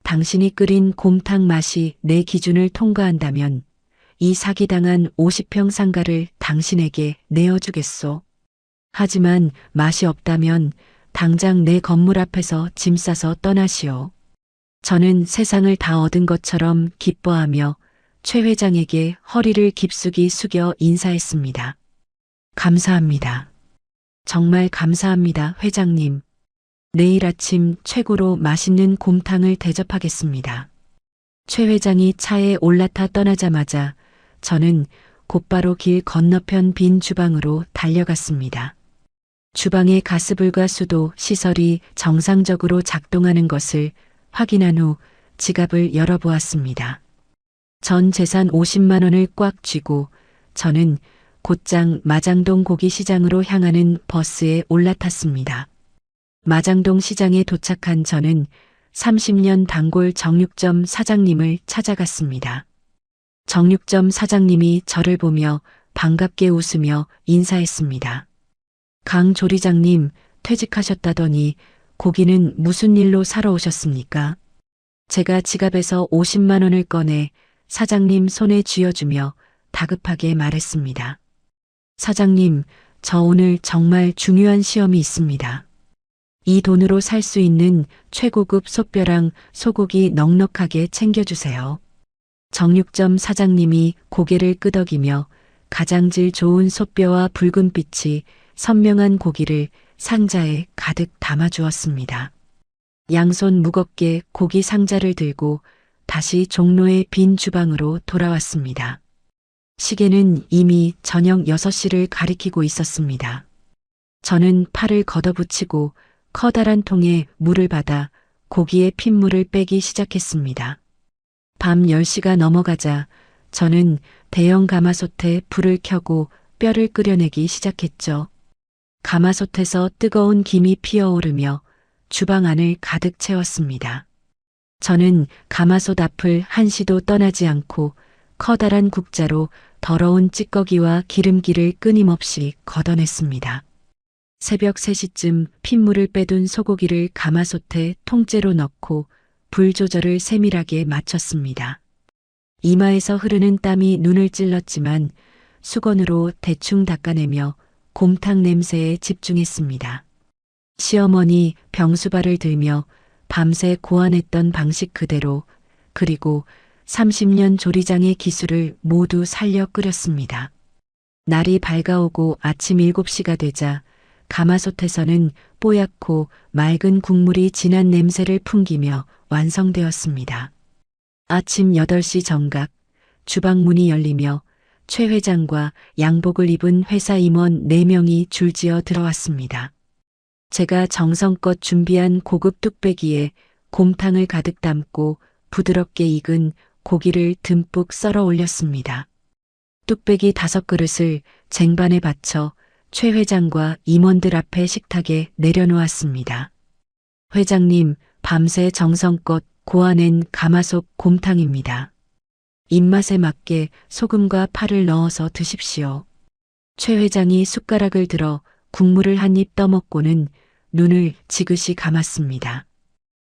당신이 끓인 곰탕 맛이 내 기준을 통과한다면 이 사기당한 50평 상가를 당신에게 내어주겠소. 하지만 맛이 없다면 당장 내 건물 앞에서 짐 싸서 떠나시오. 저는 세상을 다 얻은 것처럼 기뻐하며 최 회장에게 허리를 깊숙이 숙여 인사했습니다. 감사합니다. 정말 감사합니다, 회장님. 내일 아침 최고로 맛있는 곰탕을 대접하겠습니다. 최 회장이 차에 올라타 떠나자마자 저는 곧바로 길 건너편 빈 주방으로 달려갔습니다. 주방의 가스불과 수도 시설이 정상적으로 작동하는 것을 확인한 후 지갑을 열어보았습니다. 전 재산 50만 원을 꽉 쥐고 저는 곧장 마장동 고기시장으로 향하는 버스에 올라탔습니다. 마장동 시장에 도착한 저는 30년 단골 정육점 사장님을 찾아갔습니다. 정육점 사장님이 저를 보며 반갑게 웃으며 인사했습니다. 강 조리장님, 퇴직하셨다더니 고기는 무슨 일로 사러 오셨습니까? 제가 지갑에서 50만 원을 꺼내 사장님 손에 쥐어주며 다급하게 말했습니다. 사장님, 저 오늘 정말 중요한 시험이 있습니다. 이 돈으로 살 수 있는 최고급 소뼈랑 소고기 넉넉하게 챙겨주세요. 정육점 사장님이 고개를 끄덕이며 가장질 좋은 소뼈와 붉은 빛이 선명한 고기를 상자에 가득 담아주었습니다. 양손 무겁게 고기 상자를 들고 다시 종로의 빈 주방으로 돌아왔습니다. 시계는 이미 저녁 6시를 가리키고 있었습니다. 저는 팔을 걷어붙이고 커다란 통에 물을 받아 고기의 핏물을 빼기 시작했습니다. 밤 10시가 넘어가자 저는 대형 가마솥에 불을 켜고 뼈를 끓여내기 시작했죠. 가마솥에서 뜨거운 김이 피어오르며 주방 안을 가득 채웠습니다. 저는 가마솥 앞을 한시도 떠나지 않고 커다란 국자로 더러운 찌꺼기와 기름기를 끊임없이 걷어냈습니다. 새벽 3시쯤 핏물을 빼둔 소고기를 가마솥에 통째로 넣고 불 조절을 세밀하게 마쳤습니다. 이마에서 흐르는 땀이 눈을 찔렀지만 수건으로 대충 닦아내며 곰탕 냄새에 집중했습니다. 시어머니 병수발을 들며 밤새 고안했던 방식 그대로 그리고 30년 조리장의 기술을 모두 살려 끓였습니다. 날이 밝아오고 아침 7시가 되자 가마솥에서는 뽀얗고 맑은 국물이 진한 냄새를 풍기며 완성되었습니다. 아침 8시 정각 주방 문이 열리며 최 회장과 양복을 입은 회사 임원 4명이 줄지어 들어왔습니다. 제가 정성껏 준비한 고급 뚝배기에 곰탕을 가득 담고 부드럽게 익은 고기를 듬뿍 썰어 올렸습니다. 뚝배기 5그릇을 쟁반에 받쳐 최 회장과 임원들 앞에 식탁에 내려놓았습니다. 회장님, 밤새 정성껏 고아낸 가마솥 곰탕입니다. 입맛에 맞게 소금과 파를 넣어서 드십시오. 최 회장이 숟가락을 들어 국물을 한 입 떠먹고는 눈을 지그시 감았습니다.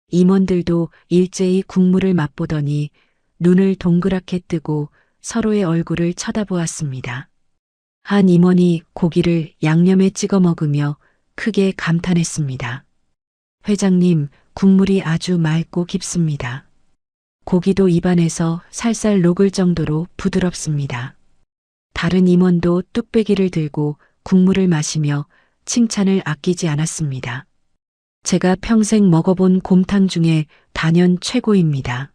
임원들도 일제히 국물을 맛보더니 눈을 동그랗게 뜨고 서로의 얼굴을 쳐다보았습니다. 한 임원이 고기를 양념에 찍어 먹으며 크게 감탄했습니다. 회장님, 국물이 아주 맑고 깊습니다. 고기도 입안에서 살살 녹을 정도로 부드럽습니다. 다른 임원도 뚝배기를 들고 국물을 마시며 칭찬을 아끼지 않았습니다. 제가 평생 먹어본 곰탕 중에 단연 최고입니다.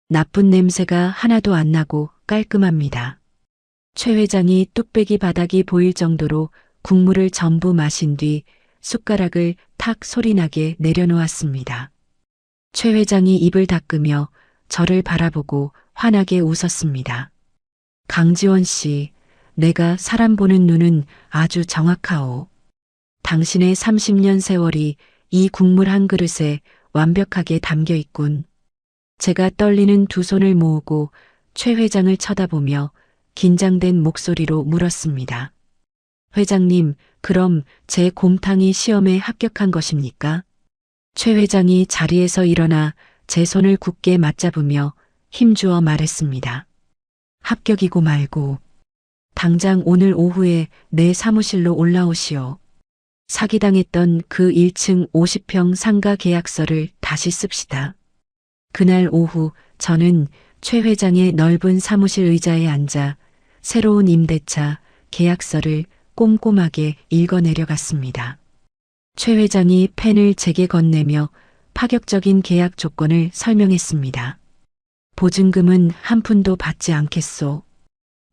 나쁜 냄새가 하나도 안 나고 깔끔합니다. 최 회장이 뚝배기 바닥이 보일 정도로 국물을 전부 마신 뒤 숟가락을 탁 소리나게 내려놓았습니다. 최 회장이 입을 닦으며 저를 바라보고 환하게 웃었습니다. 강지원 씨, 내가 사람 보는 눈은 아주 정확하오. 당신의 30년 세월이 이 국물 한 그릇에 완벽하게 담겨 있군. 제가 떨리는 두 손을 모으고 최 회장을 쳐다보며 긴장된 목소리로 물었습니다. 회장님, 그럼 제 곰탕이 시험에 합격한 것입니까? 최 회장이 자리에서 일어나 제 손을 굳게 맞잡으며 힘주어 말했습니다. 합격이고 말고 당장 오늘 오후에 내 사무실로 올라오시오. 사기당했던 그 1층 50평 상가 계약서를 다시 씁시다. 그날 오후 저는 최 회장의 넓은 사무실 의자에 앉아 새로운 임대차 계약서를 꼼꼼하게 읽어 내려갔습니다. 최 회장이 펜을 제게 건네며 파격적인 계약 조건을 설명했습니다. 보증금은 한 푼도 받지 않겠소.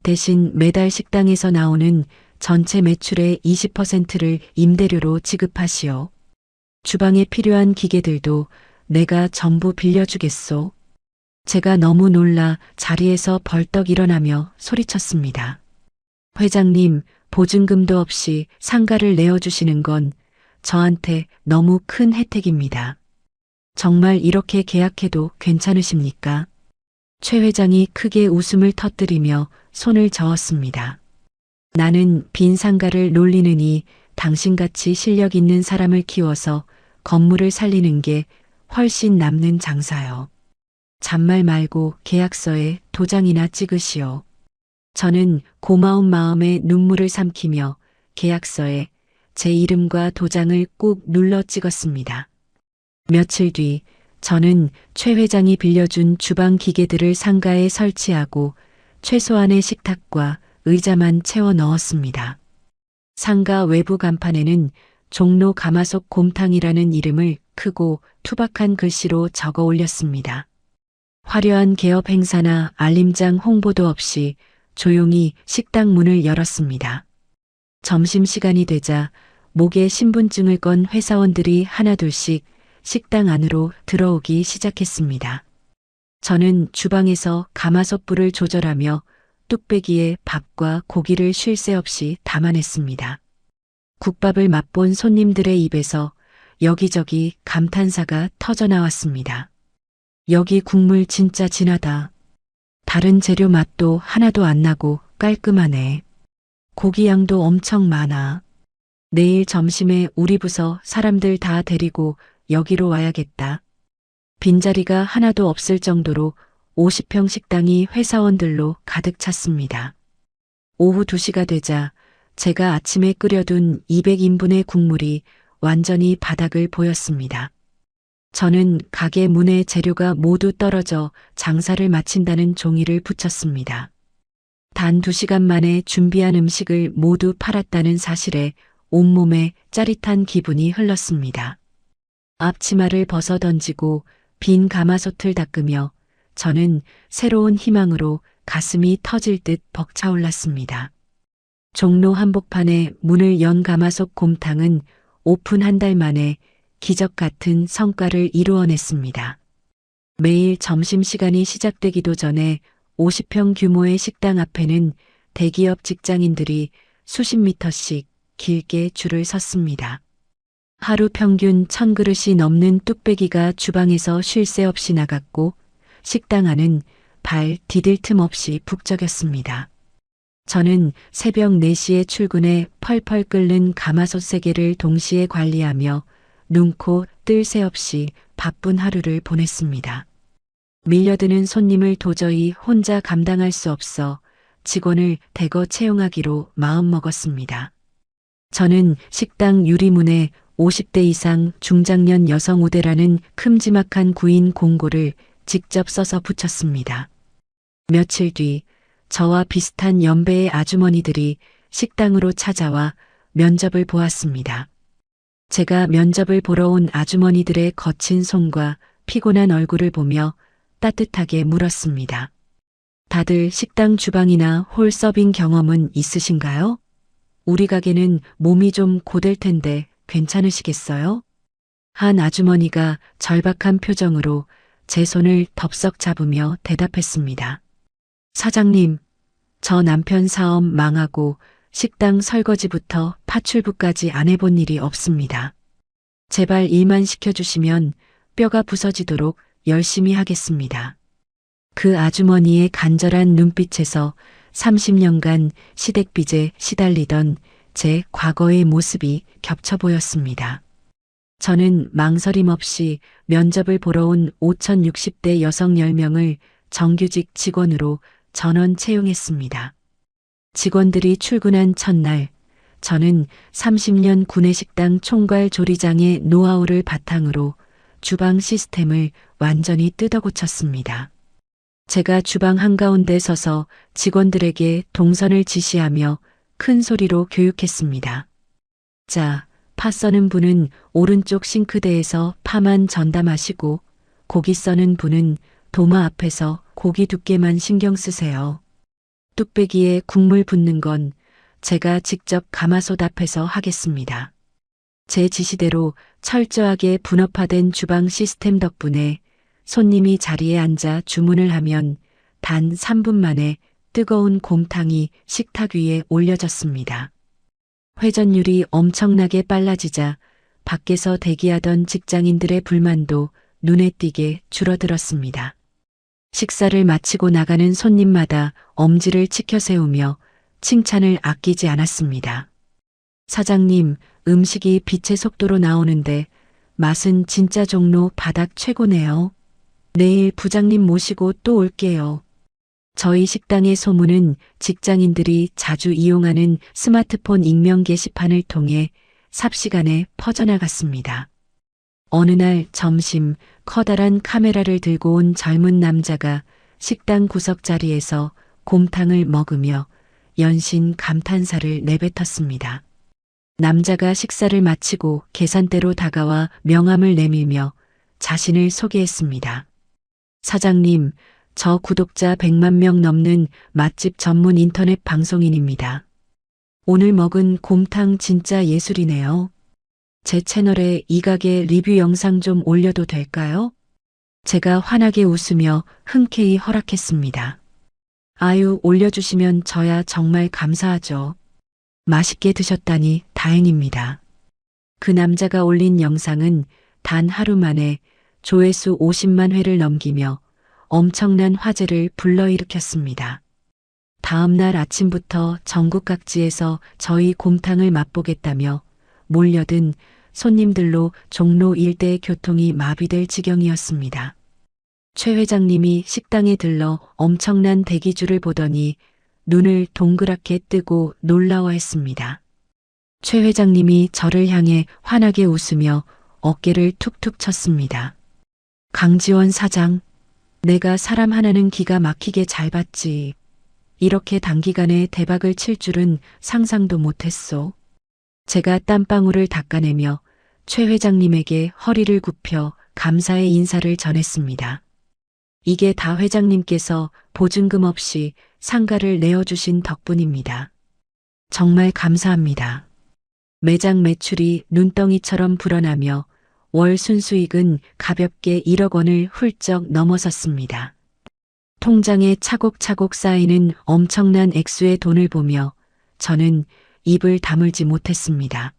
대신 매달 식당에서 나오는 전체 매출의 20%를 임대료로 지급하시오. 주방에 필요한 기계들도 내가 전부 빌려주겠소. 제가 너무 놀라 자리에서 벌떡 일어나며 소리쳤습니다. 회장님, 보증금도 없이 상가를 내어주시는 건 저한테 너무 큰 혜택입니다. 정말 이렇게 계약해도 괜찮으십니까? 최 회장이 크게 웃음을 터뜨리며 손을 저었습니다. 나는 빈 상가를 놀리느니 당신같이 실력 있는 사람을 키워서 건물을 살리는 게 훨씬 남는 장사요. 잔말 말고 계약서에 도장이나 찍으시오. 저는 고마운 마음에 눈물을 삼키며 계약서에 제 이름과 도장을 꾹 눌러 찍었습니다. 며칠 뒤 저는 최 회장이 빌려준 주방 기계들을 상가에 설치하고 최소한의 식탁과 의자만 채워 넣었습니다. 상가 외부 간판에는 종로 가마솥 곰탕이라는 이름을 크고 투박한 글씨로 적어 올렸습니다. 화려한 개업 행사나 알림장 홍보도 없이 조용히 식당 문을 열었습니다. 점심시간이 되자 목에 신분증을 건 회사원들이 하나둘씩 식당 안으로 들어오기 시작했습니다. 저는 주방에서 가마솥 불을 조절하며 뚝배기에 밥과 고기를 쉴 새 없이 담아냈습니다. 국밥을 맛본 손님들의 입에서 여기저기 감탄사가 터져나왔습니다. 여기 국물 진짜 진하다. 다른 재료 맛도 하나도 안 나고 깔끔하네. 고기 양도 엄청 많아. 내일 점심에 우리 부서 사람들 다 데리고 여기로 와야겠다. 빈자리가 하나도 없을 정도로 50평 식당이 회사원들로 가득 찼습니다. 오후 2시가 되자 제가 아침에 끓여둔 200인분의 국물이 완전히 바닥을 보였습니다. 저는 가게 문에 재료가 모두 떨어져 장사를 마친다는 종이를 붙였습니다. 단 2시간 만에 준비한 음식을 모두 팔았다는 사실에 온몸에 짜릿한 기분이 흘렀습니다. 앞치마를 벗어 던지고 빈 가마솥을 닦으며 저는 새로운 희망으로 가슴이 터질 듯 벅차올랐습니다. 종로 한복판에 문을 연 가마솥 곰탕은 오픈 한 달 만에 기적 같은 성과를 이루어냈습니다. 매일 점심시간이 시작되기도 전에 50평 규모의 식당 앞에는 대기업 직장인들이 수십 미터씩 길게 줄을 섰습니다. 하루 평균 1000그릇이 넘는 뚝배기가 주방에서 쉴 새 없이 나갔고 식당 안은 발 디딜 틈 없이 북적였습니다. 저는 새벽 4시에 출근해 펄펄 끓는 가마솥 3개를 동시에 관리하며 눈코 뜰 새 없이 바쁜 하루를 보냈습니다. 밀려드는 손님을 도저히 혼자 감당할 수 없어 직원을 대거 채용하기로 마음먹었습니다. 저는 식당 유리문에 50대 이상 중장년 여성 우대라는 큼지막한 구인 공고를 직접 써서 붙였습니다. 며칠 뒤 저와 비슷한 연배의 아주머니들이 식당으로 찾아와 면접을 보았습니다. 제가 면접을 보러 온 아주머니들의 거친 손과 피곤한 얼굴을 보며 따뜻하게 물었습니다. 다들 식당 주방이나 홀 서빙 경험은 있으신가요? 우리 가게는 몸이 좀 고될 텐데 괜찮으시겠어요? 한 아주머니가 절박한 표정으로 제 손을 덥석 잡으며 대답했습니다. 사장님, 저 남편 사업 망하고 식당 설거지부터 파출부까지 안 해본 일이 없습니다. 제발 일만 시켜주시면 뼈가 부서지도록 열심히 하겠습니다. 그 아주머니의 간절한 눈빛에서 30년간 시댁빚에 시달리던 제 과거의 모습이 겹쳐 보였습니다. 저는 망설임 없이 면접을 보러 온 5,060대 여성 10명을 정규직 직원으로 전원 채용했습니다. 직원들이 출근한 첫날, 저는 30년 구내식당 총괄 조리장의 노하우를 바탕으로 주방 시스템을 완전히 뜯어고쳤습니다. 제가 주방 한가운데 서서 직원들에게 동선을 지시하며 큰 소리로 교육했습니다. 자, 파 써는 분은 오른쪽 싱크대에서 파만 전담하시고 고기 써는 분은 도마 앞에서 고기 두께만 신경 쓰세요. 뚝배기에 국물 붓는 건 제가 직접 가마솥 앞에서 하겠습니다. 제 지시대로 철저하게 분업화된 주방 시스템 덕분에 손님이 자리에 앉아 주문을 하면 단 3분 만에 뜨거운 곰탕이 식탁 위에 올려졌습니다. 회전율이 엄청나게 빨라지자 밖에서 대기하던 직장인들의 불만도 눈에 띄게 줄어들었습니다. 식사를 마치고 나가는 손님마다 엄지를 치켜 세우며 칭찬을 아끼지 않았습니다. 사장님, 음식이 빛의 속도로 나오는데 맛은 진짜 종로 바닥 최고네요. 내일 부장님 모시고 또 올게요. 저희 식당의 소문은 직장인들이 자주 이용하는 스마트폰 익명 게시판을 통해 삽시간에 퍼져나갔습니다. 어느 날 점심 커다란 카메라를 들고 온 젊은 남자가 식당 구석 자리에서 곰탕을 먹으며 연신 감탄사를 내뱉었습니다. 남자가 식사를 마치고 계산대로 다가와 명함을 내밀며 자신을 소개했습니다. 사장님, 저 구독자 100만 명 넘는 맛집 전문 인터넷 방송인입니다. 오늘 먹은 곰탕 진짜 예술이네요. 제 채널에 이 가게 리뷰 영상 좀 올려도 될까요? 제가 환하게 웃으며 흔쾌히 허락했습니다. 아유, 올려주시면 저야 정말 감사하죠. 맛있게 드셨다니 다행입니다. 그 남자가 올린 영상은 단 하루 만에 조회수 50만 회를 넘기며 엄청난 화제를 불러일으켰습니다. 다음 날 아침부터 전국 각지에서 저희 곰탕을 맛보겠다며 몰려든 손님들로 종로 일대의 교통이 마비될 지경이었습니다. 최 회장님이 식당에 들러 엄청난 대기줄을 보더니 눈을 동그랗게 뜨고 놀라워했습니다. 최 회장님이 저를 향해 환하게 웃으며 어깨를 툭툭 쳤습니다. 강지원 사장, 내가 사람 하나는 기가 막히게 잘 봤지. 이렇게 단기간에 대박을 칠 줄은 상상도 못했소. 제가 땀방울을 닦아내며 최 회장님에게 허리를 굽혀 감사의 인사를 전했습니다. 이게 다 회장님께서 보증금 없이 상가를 내어주신 덕분입니다. 정말 감사합니다. 매장 매출이 눈덩이처럼 불어나며 월 순수익은 가볍게 1억 원을 훌쩍 넘어섰습니다. 통장에 차곡차곡 쌓이는 엄청난 액수의 돈을 보며 저는 입을 다물지 못했습니다.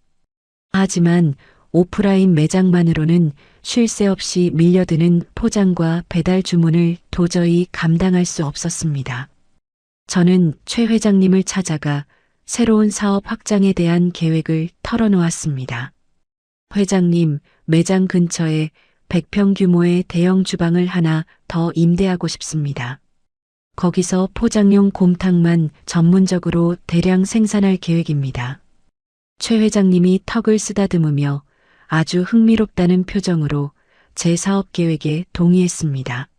하지만 오프라인 매장만으로는 쉴 새 없이 밀려드는 포장과 배달 주문을 도저히 감당할 수 없었습니다. 저는 최 회장님을 찾아가 새로운 사업 확장에 대한 계획을 털어놓았습니다. 회장님, 매장 근처에 100평 규모의 대형 주방을 하나 더 임대하고 싶습니다. 거기서 포장용 곰탕만 전문적으로 대량 생산할 계획입니다. 최 회장님이 턱을 쓰다듬으며 아주 흥미롭다는 표정으로 제 사업 계획에 동의했습니다.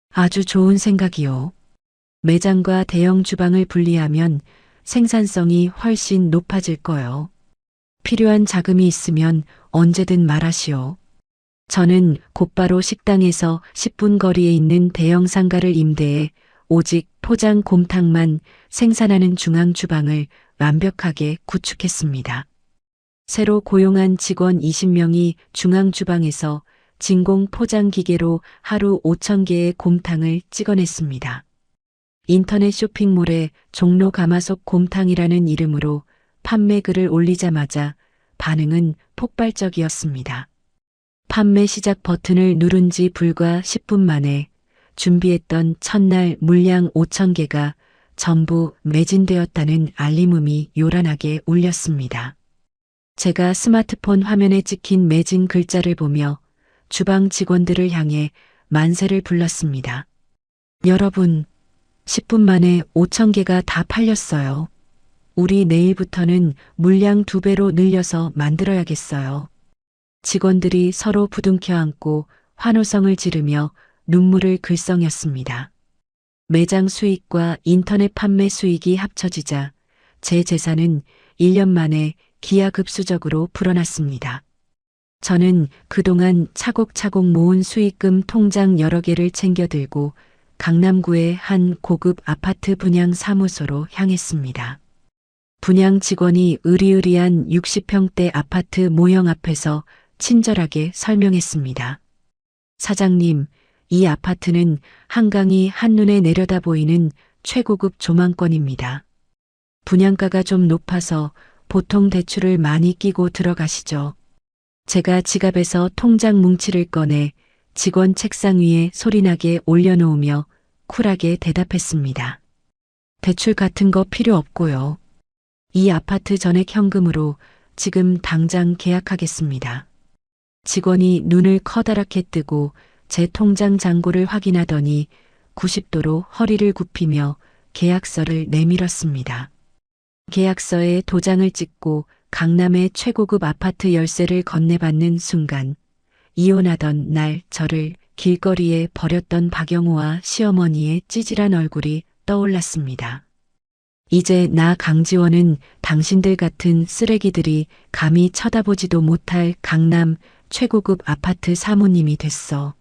아주 좋은 생각이요. 매장과 대형 주방을 분리하면 생산성이 훨씬 높아질 거요. 필요한 자금이 있으면 언제든 말하시오. 저는 곧바로 식당에서 10분 거리에 있는 대형 상가를 임대해 오직 포장 곰탕만 생산하는 중앙 주방을 완벽하게 구축했습니다. 새로 고용한 직원 20명이 중앙 주방에서 진공 포장 기계로 하루 5,000개의 곰탕을 찍어냈습니다. 인터넷 쇼핑몰에 종로 가마솥 곰탕이라는 이름으로 판매 글을 올리자마자 반응은 폭발적이었습니다. 판매 시작 버튼을 누른 지 불과 10분 만에 준비했던 첫날 물량 5,000개가 전부 매진되었다는 알림음이 요란하게 울렸습니다. 제가 스마트폰 화면에 찍힌 매진 글자를 보며 주방 직원들을 향해 만세를 불렀습니다. 여러분, 10분 만에 5,000개가 다 팔렸어요. 우리 내일부터는 물량 2배로 늘려서 만들어야겠어요. 직원들이 서로 부둥켜 안고 환호성을 지르며 눈물을 글썽였습니다. 매장 수익과 인터넷 판매 수익이 합쳐지자 제 재산은 1년 만에 기하급수적으로 불어났습니다. 저는 그동안 차곡차곡 모은 수익금 통장 여러 개를 챙겨 들고 강남구의 한 고급 아파트 분양 사무소로 향했습니다. 분양 직원이 으리으리한 60평대 아파트 모형 앞에서 친절하게 설명했습니다. 사장님, 이 아파트는 한강이 한눈에 내려다 보이는 최고급 조망권입니다. 분양가가 좀 높아서 보통 대출을 많이 끼고 들어가시죠. 제가 지갑에서 통장 뭉치를 꺼내 직원 책상 위에 소리나게 올려놓으며 쿨하게 대답했습니다. 대출 같은 거 필요 없고요. 이 아파트 전액 현금으로 지금 당장 계약하겠습니다. 직원이 눈을 커다랗게 뜨고 제 통장 잔고를 확인하더니 90도로 허리를 굽히며 계약서를 내밀었습니다. 계약서에 도장을 찍고 강남의 최고급 아파트 열쇠를 건네받는 순간 이혼하던 날 저를 길거리에 버렸던 박영호와 시어머니의 찌질한 얼굴이 떠올랐습니다. 이제 나 강지원은 당신들 같은 쓰레기들이 감히 쳐다보지도 못할 강남 최고급 아파트 사모님이 됐어.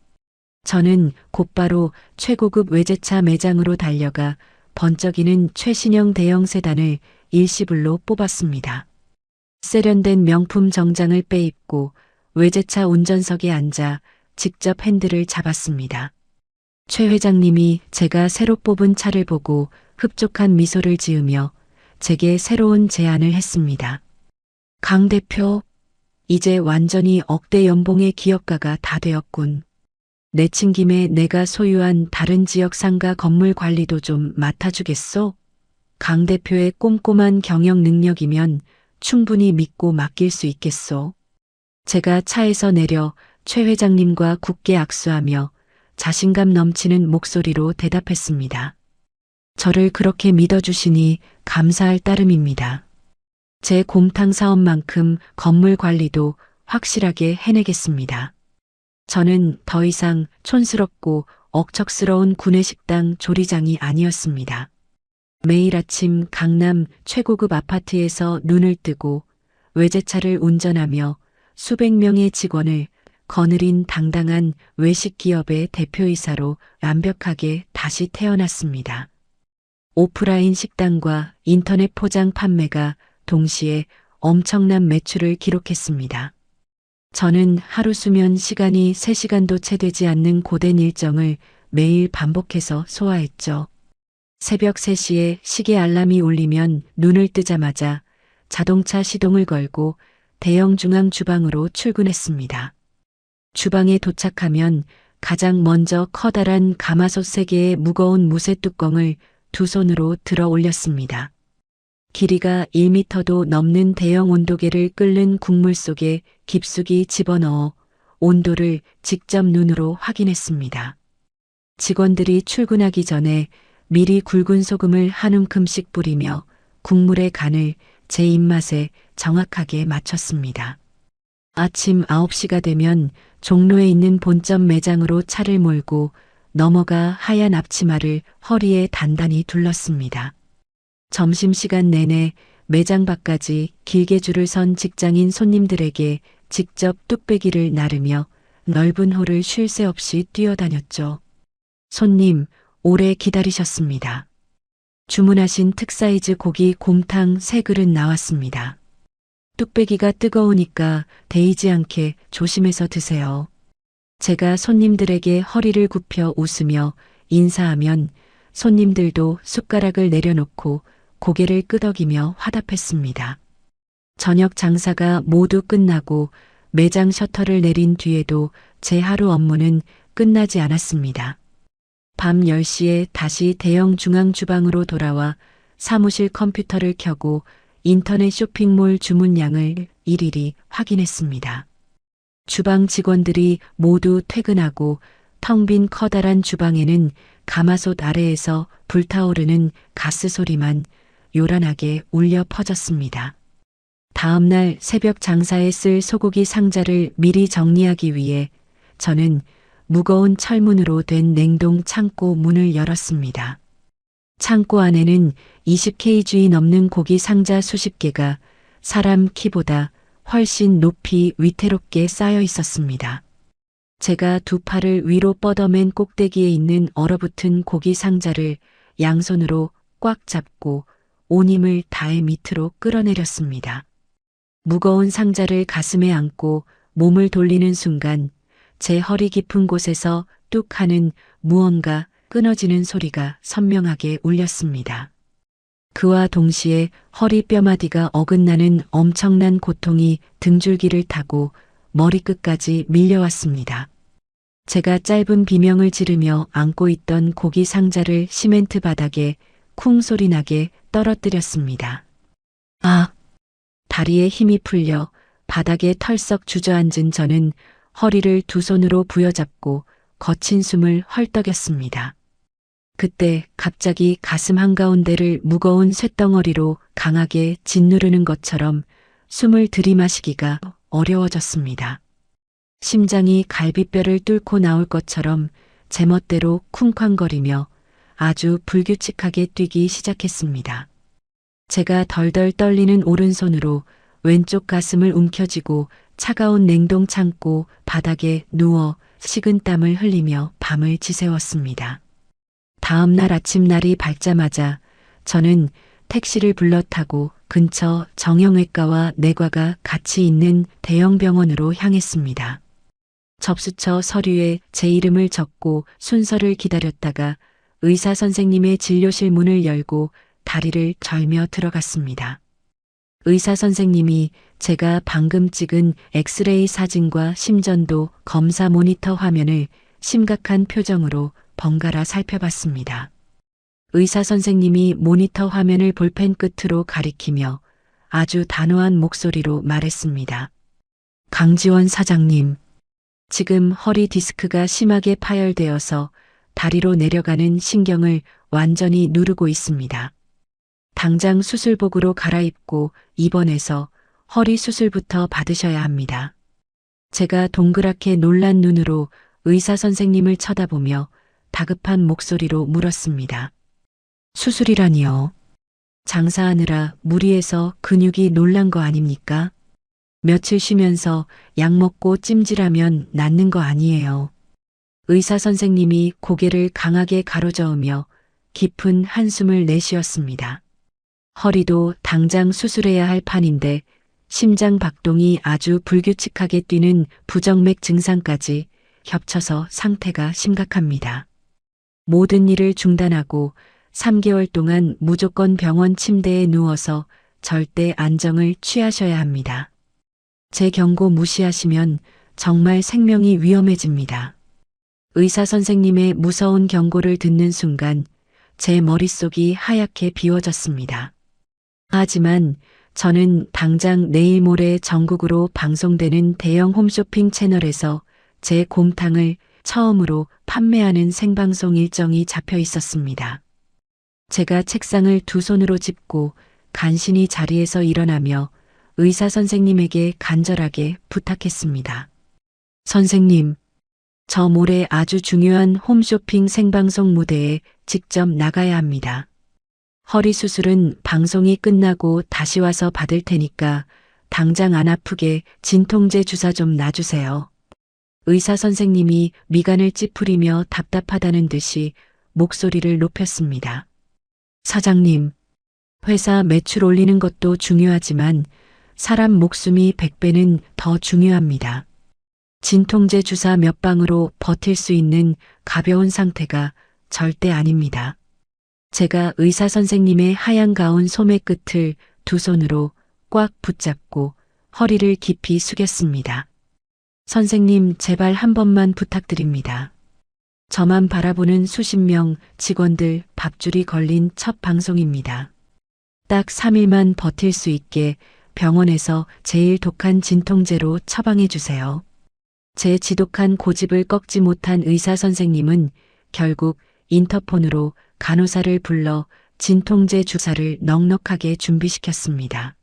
저는 곧바로 최고급 외제차 매장으로 달려가 번쩍이는 최신형 대형 세단을 일시불로 뽑았습니다. 세련된 명품 정장을 빼입고 외제차 운전석에 앉아 직접 핸들을 잡았습니다. 최 회장님이 제가 새로 뽑은 차를 보고 흡족한 미소를 지으며 제게 새로운 제안을 했습니다. 강 대표, 이제 완전히 억대 연봉의 기업가가 다 되었군. 내친 김에 내가 소유한 다른 지역 상가 건물 관리도 좀 맡아주겠소? 강 대표의 꼼꼼한 경영 능력이면 충분히 믿고 맡길 수 있겠소. 제가 차에서 내려 최 회장님과 굳게 악수하며 자신감 넘치는 목소리로 대답했습니다. 저를 그렇게 믿어주시니 감사할 따름입니다. 제 곰탕 사업만큼 건물 관리도 확실하게 해내겠습니다. 저는 더 이상 촌스럽고 억척스러운 구내식당 조리장이 아니었습니다. 매일 아침 강남 최고급 아파트에서 눈을 뜨고 외제차를 운전하며 수백 명의 직원을 거느린 당당한 외식 기업의 대표이사로 완벽하게 다시 태어났습니다. 오프라인 식당과 인터넷 포장 판매가 동시에 엄청난 매출을 기록했습니다. 저는 하루 수면 시간이 3시간도 채 되지 않는 고된 일정을 매일 반복해서 소화했죠. 새벽 3시에 시계 알람이 울리면 눈을 뜨자마자 자동차 시동을 걸고 대형 중앙 주방으로 출근했습니다. 주방에 도착하면 가장 먼저 커다란 가마솥 3개의 무거운 무쇠 뚜껑을 두 손으로 들어 올렸습니다. 길이가 1미터도 넘는 대형 온도계를 끓는 국물 속에 깊숙이 집어넣어 온도를 직접 눈으로 확인했습니다. 직원들이 출근하기 전에 미리 굵은 소금을 한 움큼씩 뿌리며 국물의 간을 제 입맛에 정확하게 맞췄습니다. 아침 9시가 되면 종로에 있는 본점 매장으로 차를 몰고 넘어가 하얀 앞치마를 허리에 단단히 둘렀습니다. 점심시간 내내 매장 밖까지 길게 줄을 선 직장인 손님들에게 직접 뚝배기를 나르며 넓은 홀을 쉴 새 없이 뛰어다녔죠. 손님, 오래 기다리셨습니다. 주문하신 특사이즈 고기 곰탕 3그릇 나왔습니다. 뚝배기가 뜨거우니까 데이지 않게 조심해서 드세요. 제가 손님들에게 허리를 굽혀 웃으며 인사하면 손님들도 숟가락을 내려놓고 고개를 끄덕이며 화답했습니다. 저녁 장사가 모두 끝나고 매장 셔터를 내린 뒤에도 제 하루 업무는 끝나지 않았습니다. 밤 10시에 다시 대형 중앙 주방으로 돌아와 사무실 컴퓨터를 켜고 인터넷 쇼핑몰 주문량을 일일이 확인했습니다. 주방 직원들이 모두 퇴근하고 텅 빈 커다란 주방에는 가마솥 아래에서 불타오르는 가스 소리만 요란하게 울려 퍼졌습니다. 다음 날 새벽 장사에 쓸 소고기 상자를 미리 정리하기 위해 저는 무거운 철문으로 된 냉동 창고 문을 열었습니다. 창고 안에는 20kg 넘는 고기 상자 수십 개가 사람 키보다 훨씬 높이 위태롭게 쌓여 있었습니다. 제가 두 팔을 위로 뻗어맨 꼭대기에 있는 얼어붙은 고기 상자를 양손으로 꽉 잡고 온 힘을 다해 밑으로 끌어내렸습니다. 무거운 상자를 가슴에 안고 몸을 돌리는 순간 제 허리 깊은 곳에서 뚝 하는 무언가 끊어지는 소리가 선명하게 울렸습니다. 그와 동시에 허리 뼈마디가 어긋나는 엄청난 고통이 등줄기를 타고 머리끝까지 밀려왔습니다. 제가 짧은 비명을 지르며 안고 있던 고기 상자를 시멘트 바닥에 쿵 소리 나게 떨어뜨렸습니다. 아! 다리에 힘이 풀려 바닥에 털썩 주저앉은 저는 허리를 두 손으로 부여잡고 거친 숨을 헐떡였습니다. 그때 갑자기 가슴 한가운데를 무거운 쇳덩어리로 강하게 짓누르는 것처럼 숨을 들이마시기가 어려워졌습니다. 심장이 갈비뼈를 뚫고 나올 것처럼 제멋대로 쿵쾅거리며 아주 불규칙하게 뛰기 시작했습니다. 제가 덜덜 떨리는 오른손으로 왼쪽 가슴을 움켜쥐고 차가운 냉동 창고 바닥에 누워 식은땀을 흘리며 밤을 지새웠습니다. 다음 날 아침 날이 밝자마자 저는 택시를 불러 타고 근처 정형외과와 내과가 같이 있는 대형 병원으로 향했습니다. 접수처 서류에 제 이름을 적고 순서를 기다렸다가 의사 선생님의 진료실 문을 열고 다리를 절며 들어갔습니다. 의사 선생님이 제가 방금 찍은 엑스레이 사진과 심전도 검사 모니터 화면을 심각한 표정으로 번갈아 살펴봤습니다. 의사 선생님이 모니터 화면을 볼펜 끝으로 가리키며 아주 단호한 목소리로 말했습니다. 강지원 사장님, 지금 허리 디스크가 심하게 파열되어서 다리로 내려가는 신경을 완전히 누르고 있습니다. 당장 수술복으로 갈아입고 입원해서 허리 수술부터 받으셔야 합니다. 제가 동그랗게 놀란 눈으로 의사 선생님을 쳐다보며 다급한 목소리로 물었습니다. 수술이라니요? 장사하느라 무리해서 근육이 놀란 거 아닙니까? 며칠 쉬면서 약 먹고 찜질하면 낫는 거 아니에요. 의사 선생님이 고개를 강하게 가로저으며 깊은 한숨을 내쉬었습니다. 허리도 당장 수술해야 할 판인데 심장 박동이 아주 불규칙하게 뛰는 부정맥 증상까지 겹쳐서 상태가 심각합니다. 모든 일을 중단하고 3개월 동안 무조건 병원 침대에 누워서 절대 안정을 취하셔야 합니다. 제 경고 무시하시면 정말 생명이 위험해집니다. 의사 선생님의 무서운 경고를 듣는 순간 제 머릿속이 하얗게 비워졌습니다. 하지만 저는 당장 내일 모레 전국으로 방송되는 대형 홈쇼핑 채널에서 제 곰탕을 처음으로 판매하는 생방송 일정이 잡혀 있었습니다. 제가 책상을 두 손으로 짚고 간신히 자리에서 일어나며 의사 선생님에게 간절하게 부탁했습니다. 선생님, 저 모레 아주 중요한 홈쇼핑 생방송 무대에 직접 나가야 합니다. 허리 수술은 방송이 끝나고 다시 와서 받을 테니까 당장 안 아프게 진통제 주사 좀 놔주세요. 의사 선생님이 미간을 찌푸리며 답답하다는 듯이 목소리를 높였습니다. 사장님, 회사 매출 올리는 것도 중요하지만 사람 목숨이 100배는 더 중요합니다. 진통제 주사 몇 방으로 버틸 수 있는 가벼운 상태가 절대 아닙니다. 제가 의사 선생님의 하얀 가운 소매 끝을 두 손으로 꽉 붙잡고 허리를 깊이 숙였습니다. 선생님, 제발 한 번만 부탁드립니다. 저만 바라보는 수십 명 직원들 밥줄이 걸린 첫 방송입니다. 딱 3일만 버틸 수 있게 병원에서 제일 독한 진통제로 처방해 주세요. 제 지독한 고집을 꺾지 못한 의사 선생님은 결국 인터폰으로 간호사를 불러 진통제 주사를 넉넉하게 준비시켰습니다.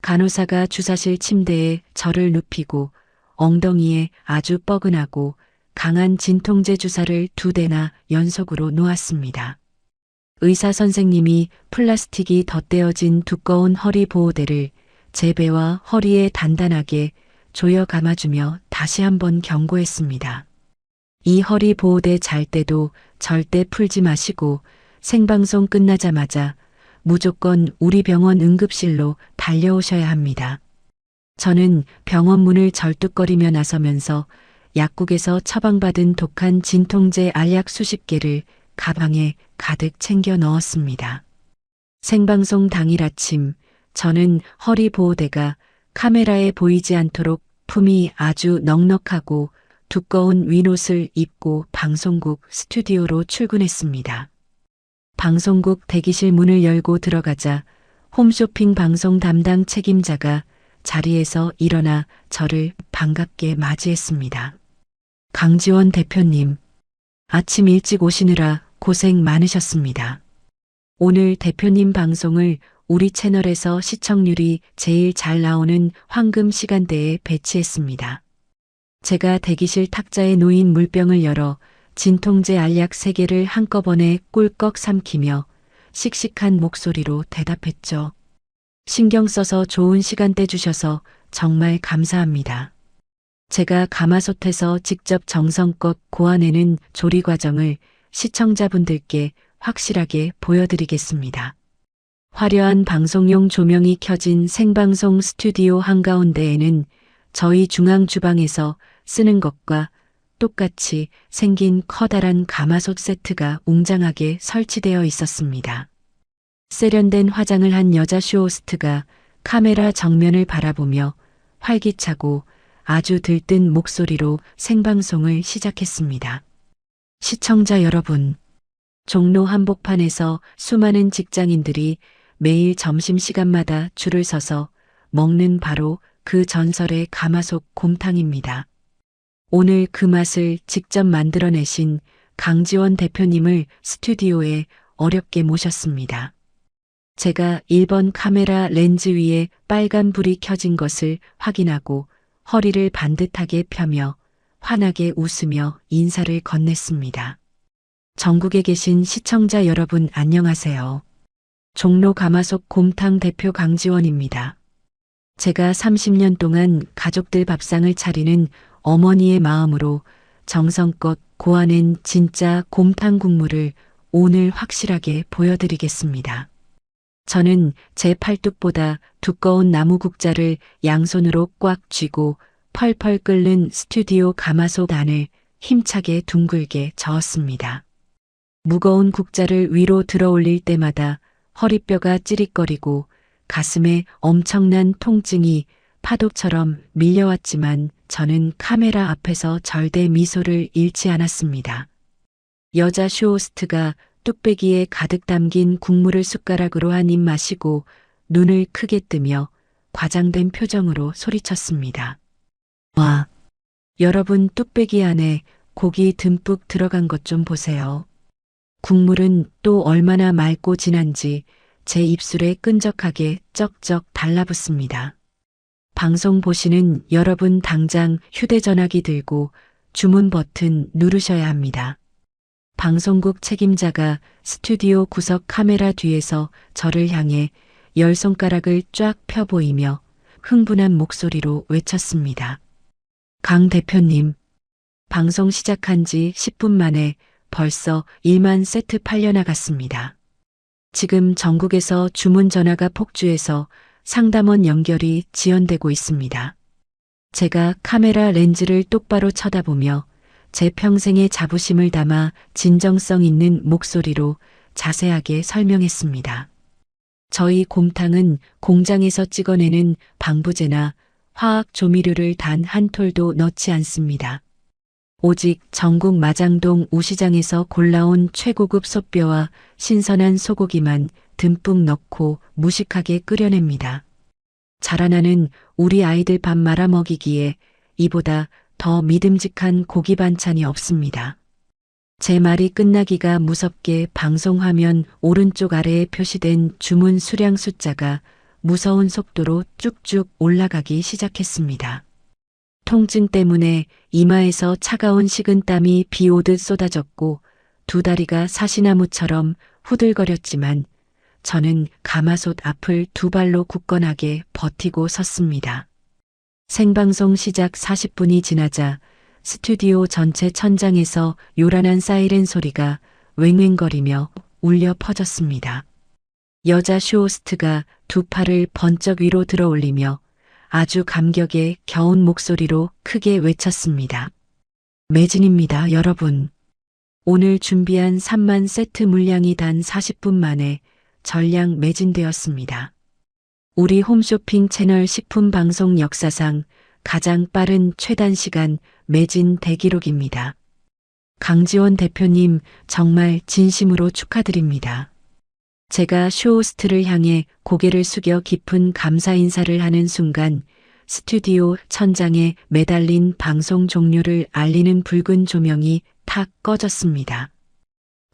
간호사가 주사실 침대에 저를 눕히고 엉덩이에 아주 뻐근하고 강한 진통제 주사를 2대나 연속으로 놓았습니다. 의사 선생님이 플라스틱이 덧대어진 두꺼운 허리 보호대를 제 배와 허리에 단단하게 조여 감아주며 다시 한번 경고했습니다. 이 허리 보호대 잘 때도 절대 풀지 마시고 생방송 끝나자마자 무조건 우리 병원 응급실로 달려오셔야 합니다. 저는 병원 문을 절뚝거리며 나서면서 약국에서 처방받은 독한 진통제 알약 수십 개를 가방에 가득 챙겨 넣었습니다. 생방송 당일 아침, 저는 허리 보호대가 카메라에 보이지 않도록 품이 아주 넉넉하고 두꺼운 윈옷을 입고 방송국 스튜디오로 출근했습니다. 방송국 대기실 문을 열고 들어가자 홈쇼핑 방송 담당 책임자가 자리에서 일어나 저를 반갑게 맞이했습니다. 강지원 대표님, 아침 일찍 오시느라 고생 많으셨습니다. 오늘 대표님 방송을 우리 채널에서 시청률이 제일 잘 나오는 황금 시간대에 배치했습니다. 제가 대기실 탁자에 놓인 물병을 열어 진통제 알약 3개를 한꺼번에 꿀꺽 삼키며 씩씩한 목소리로 대답했죠. 신경 써서 좋은 시간대 주셔서 정말 감사합니다. 제가 가마솥에서 직접 정성껏 고아내는 조리 과정을 시청자분들께 확실하게 보여드리겠습니다. 화려한 방송용 조명이 켜진 생방송 스튜디오 한가운데에는 저희 중앙 주방에서 쓰는 것과 똑같이 생긴 커다란 가마솥 세트가 웅장하게 설치되어 있었습니다. 세련된 화장을 한 여자 쇼호스트가 카메라 정면을 바라보며 활기차고 아주 들뜬 목소리로 생방송을 시작했습니다. 시청자 여러분, 종로 한복판에서 수많은 직장인들이 매일 점심시간마다 줄을 서서 먹는 바로 그 전설의 가마솥 곰탕입니다. 오늘 그 맛을 직접 만들어내신 강지원 대표님을 스튜디오에 어렵게 모셨습니다. 제가 1번 카메라 렌즈 위에 빨간 불이 켜진 것을 확인하고 허리를 반듯하게 펴며 환하게 웃으며 인사를 건넸습니다. 전국에 계신 시청자 여러분 안녕하세요. 종로 가마솥 곰탕 대표 강지원입니다. 제가 30년 동안 가족들 밥상을 차리는 어머니의 마음으로 정성껏 고아낸 진짜 곰탕 국물을 오늘 확실하게 보여드리겠습니다. 저는 제 팔뚝보다 두꺼운 나무 국자를 양손으로 꽉 쥐고 펄펄 끓는 스튜디오 가마솥 안을 힘차게 둥글게 저었습니다. 무거운 국자를 위로 들어 올릴 때마다 허리뼈가 찌릿거리고 가슴에 엄청난 통증이 파도처럼 밀려왔지만 저는 카메라 앞에서 절대 미소를 잃지 않았습니다. 여자 쇼호스트가 뚝배기에 가득 담긴 국물을 숟가락으로 한 입 마시고 눈을 크게 뜨며 과장된 표정으로 소리쳤습니다. 와, 여러분 뚝배기 안에 고기 듬뿍 들어간 것 좀 보세요. 국물은 또 얼마나 맑고 진한지 제 입술에 끈적하게 쩍쩍 달라붙습니다. 방송 보시는 여러분 당장 휴대전화기 들고 주문 버튼 누르셔야 합니다. 방송국 책임자가 스튜디오 구석 카메라 뒤에서 저를 향해 10손가락을 쫙 펴 보이며 흥분한 목소리로 외쳤습니다. 강 대표님, 방송 시작한 지 10분 만에 벌써 1만 세트 팔려나갔습니다. 지금 전국에서 주문 전화가 폭주해서 상담원 연결이 지연되고 있습니다. 제가 카메라 렌즈를 똑바로 쳐다보며 제 평생의 자부심을 담아 진정성 있는 목소리로 자세하게 설명했습니다. 저희 곰탕은 공장에서 찍어내는 방부제나 화학 조미료를 단 한 톨도 넣지 않습니다. 오직 전국 마장동 우시장에서 골라온 최고급 솥뼈와 신선한 소고기만 듬뿍 넣고 무식하게 끓여냅니다. 자라나는 우리 아이들 밥 말아 먹이기에 이보다 더 믿음직한 고기 반찬이 없습니다. 제 말이 끝나기가 무섭게 방송화면 오른쪽 아래에 표시된 주문 수량 숫자가 무서운 속도로 쭉쭉 올라가기 시작했습니다. 통증 때문에 이마에서 차가운 식은땀이 비 오듯 쏟아졌고 두 다리가 사시나무처럼 후들거렸지만 저는 가마솥 앞을 두 발로 굳건하게 버티고 섰습니다. 생방송 시작 40분이 지나자 스튜디오 전체 천장에서 요란한 사이렌 소리가 왱왱거리며 울려 퍼졌습니다. 여자 쇼호스트가 두 팔을 번쩍 위로 들어 올리며 아주 감격에 겨운 목소리로 크게 외쳤습니다. 매진입니다, 여러분. 오늘 준비한 3만 세트 물량이 단 40분 만에 전량 매진되었습니다. 우리 홈쇼핑 채널 식품 방송 역사상 가장 빠른 최단 시간 매진 대기록입니다. 강지원 대표님 정말 진심으로 축하드립니다. 제가 쇼호스트를 향해 고개를 숙여 깊은 감사 인사를 하는 순간 스튜디오 천장에 매달린 방송 종료를 알리는 붉은 조명이 탁 꺼졌습니다.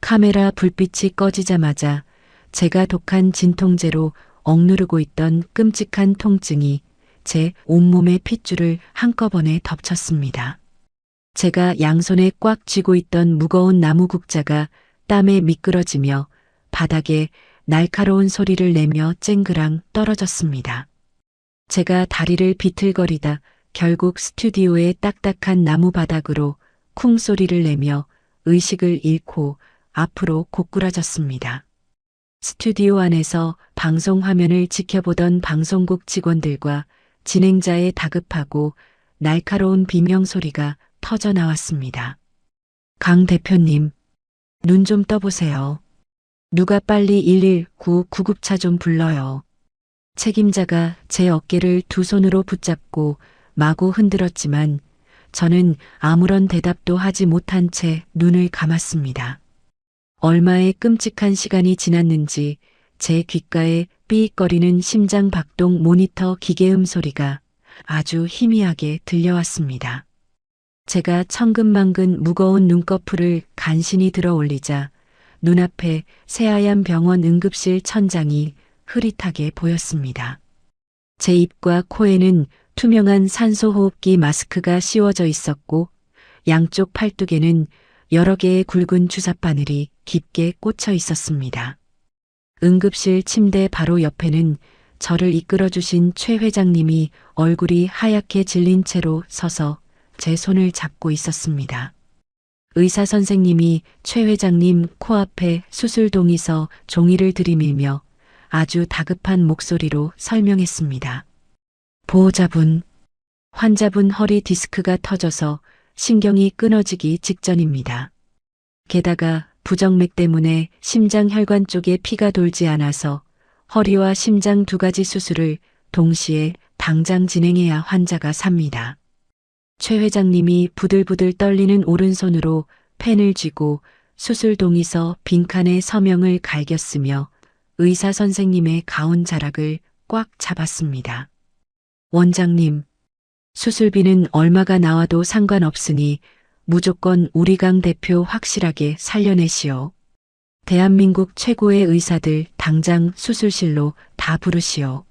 카메라 불빛이 꺼지자마자 제가 독한 진통제로 억누르고 있던 끔찍한 통증이 제 온몸의 핏줄을 한꺼번에 덮쳤습니다. 제가 양손에 꽉 쥐고 있던 무거운 나무 국자가 땀에 미끄러지며 바닥에 날카로운 소리를 내며 쨍그랑 떨어졌습니다. 제가 다리를 비틀거리다 결국 스튜디오의 딱딱한 나무 바닥으로 쿵 소리를 내며 의식을 잃고 앞으로 고꾸라졌습니다. 스튜디오 안에서 방송 화면을 지켜보던 방송국 직원들과 진행자의 다급하고 날카로운 비명소리가 터져 나왔습니다. 강 대표님, 눈 좀 떠보세요. 누가 빨리 119 구급차 좀 불러요. 책임자가 제 어깨를 두 손으로 붙잡고 마구 흔들었지만 저는 아무런 대답도 하지 못한 채 눈을 감았습니다. 얼마의 끔찍한 시간이 지났는지 제 귓가에 삐익거리는 심장 박동 모니터 기계음 소리가 아주 희미하게 들려왔습니다. 제가 천근만근 무거운 눈꺼풀을 간신히 들어 올리자 눈앞에 새하얀 병원 응급실 천장이 흐릿하게 보였습니다. 제 입과 코에는 투명한 산소호흡기 마스크가 씌워져 있었고 양쪽 팔뚝에는 여러 개의 굵은 주사바늘이 깊게 꽂혀 있었습니다. 응급실 침대 바로 옆에는 저를 이끌어주신 최 회장님이 얼굴이 하얗게 질린 채로 서서 제 손을 잡고 있었습니다. 의사 선생님이 최 회장님 코앞에 수술동에서 종이를 들이밀며 아주 다급한 목소리로 설명했습니다. 보호자분, 환자분 허리 디스크가 터져서 신경이 끊어지기 직전입니다. 게다가 부정맥 때문에 심장 혈관 쪽에 피가 돌지 않아서 허리와 심장 두 가지 수술을 동시에 당장 진행해야 환자가 삽니다. 최 회장님이 부들부들 떨리는 오른손으로 펜을 쥐고 수술동에서 빈칸에 서명을 갈겼으며 의사 선생님의 가운 자락을 꽉 잡았습니다. 원장님, 수술비는 얼마가 나와도 상관없으니 무조건 우리 강 대표 확실하게 살려내시오. 대한민국 최고의 의사들 당장 수술실로 다 부르시오.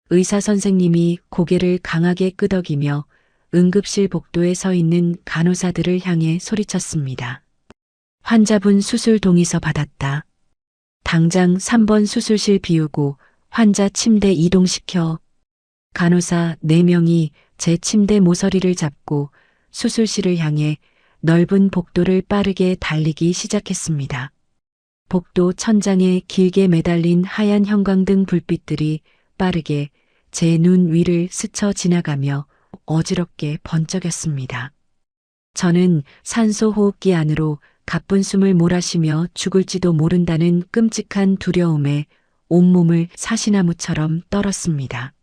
의사 선생님이 고개를 강하게 끄덕이며 응급실 복도에 서 있는 간호사들을 향해 소리쳤습니다. 환자분 수술 동의서 받았다. 당장 3번 수술실 비우고 환자 침대 이동시켜. 간호사 4명이 제 침대 모서리를 잡고 수술실을 향해 넓은 복도를 빠르게 달리기 시작했습니다. 복도 천장에 길게 매달린 하얀 형광등 불빛들이 빠르게 제 눈 위를 스쳐 지나가며 어지럽게 번쩍였습니다. 저는 산소 호흡기 안으로 가쁜 숨을 몰아쉬며 죽을지도 모른다는 끔찍한 두려움에 온몸을 사시나무처럼 떨었습니다.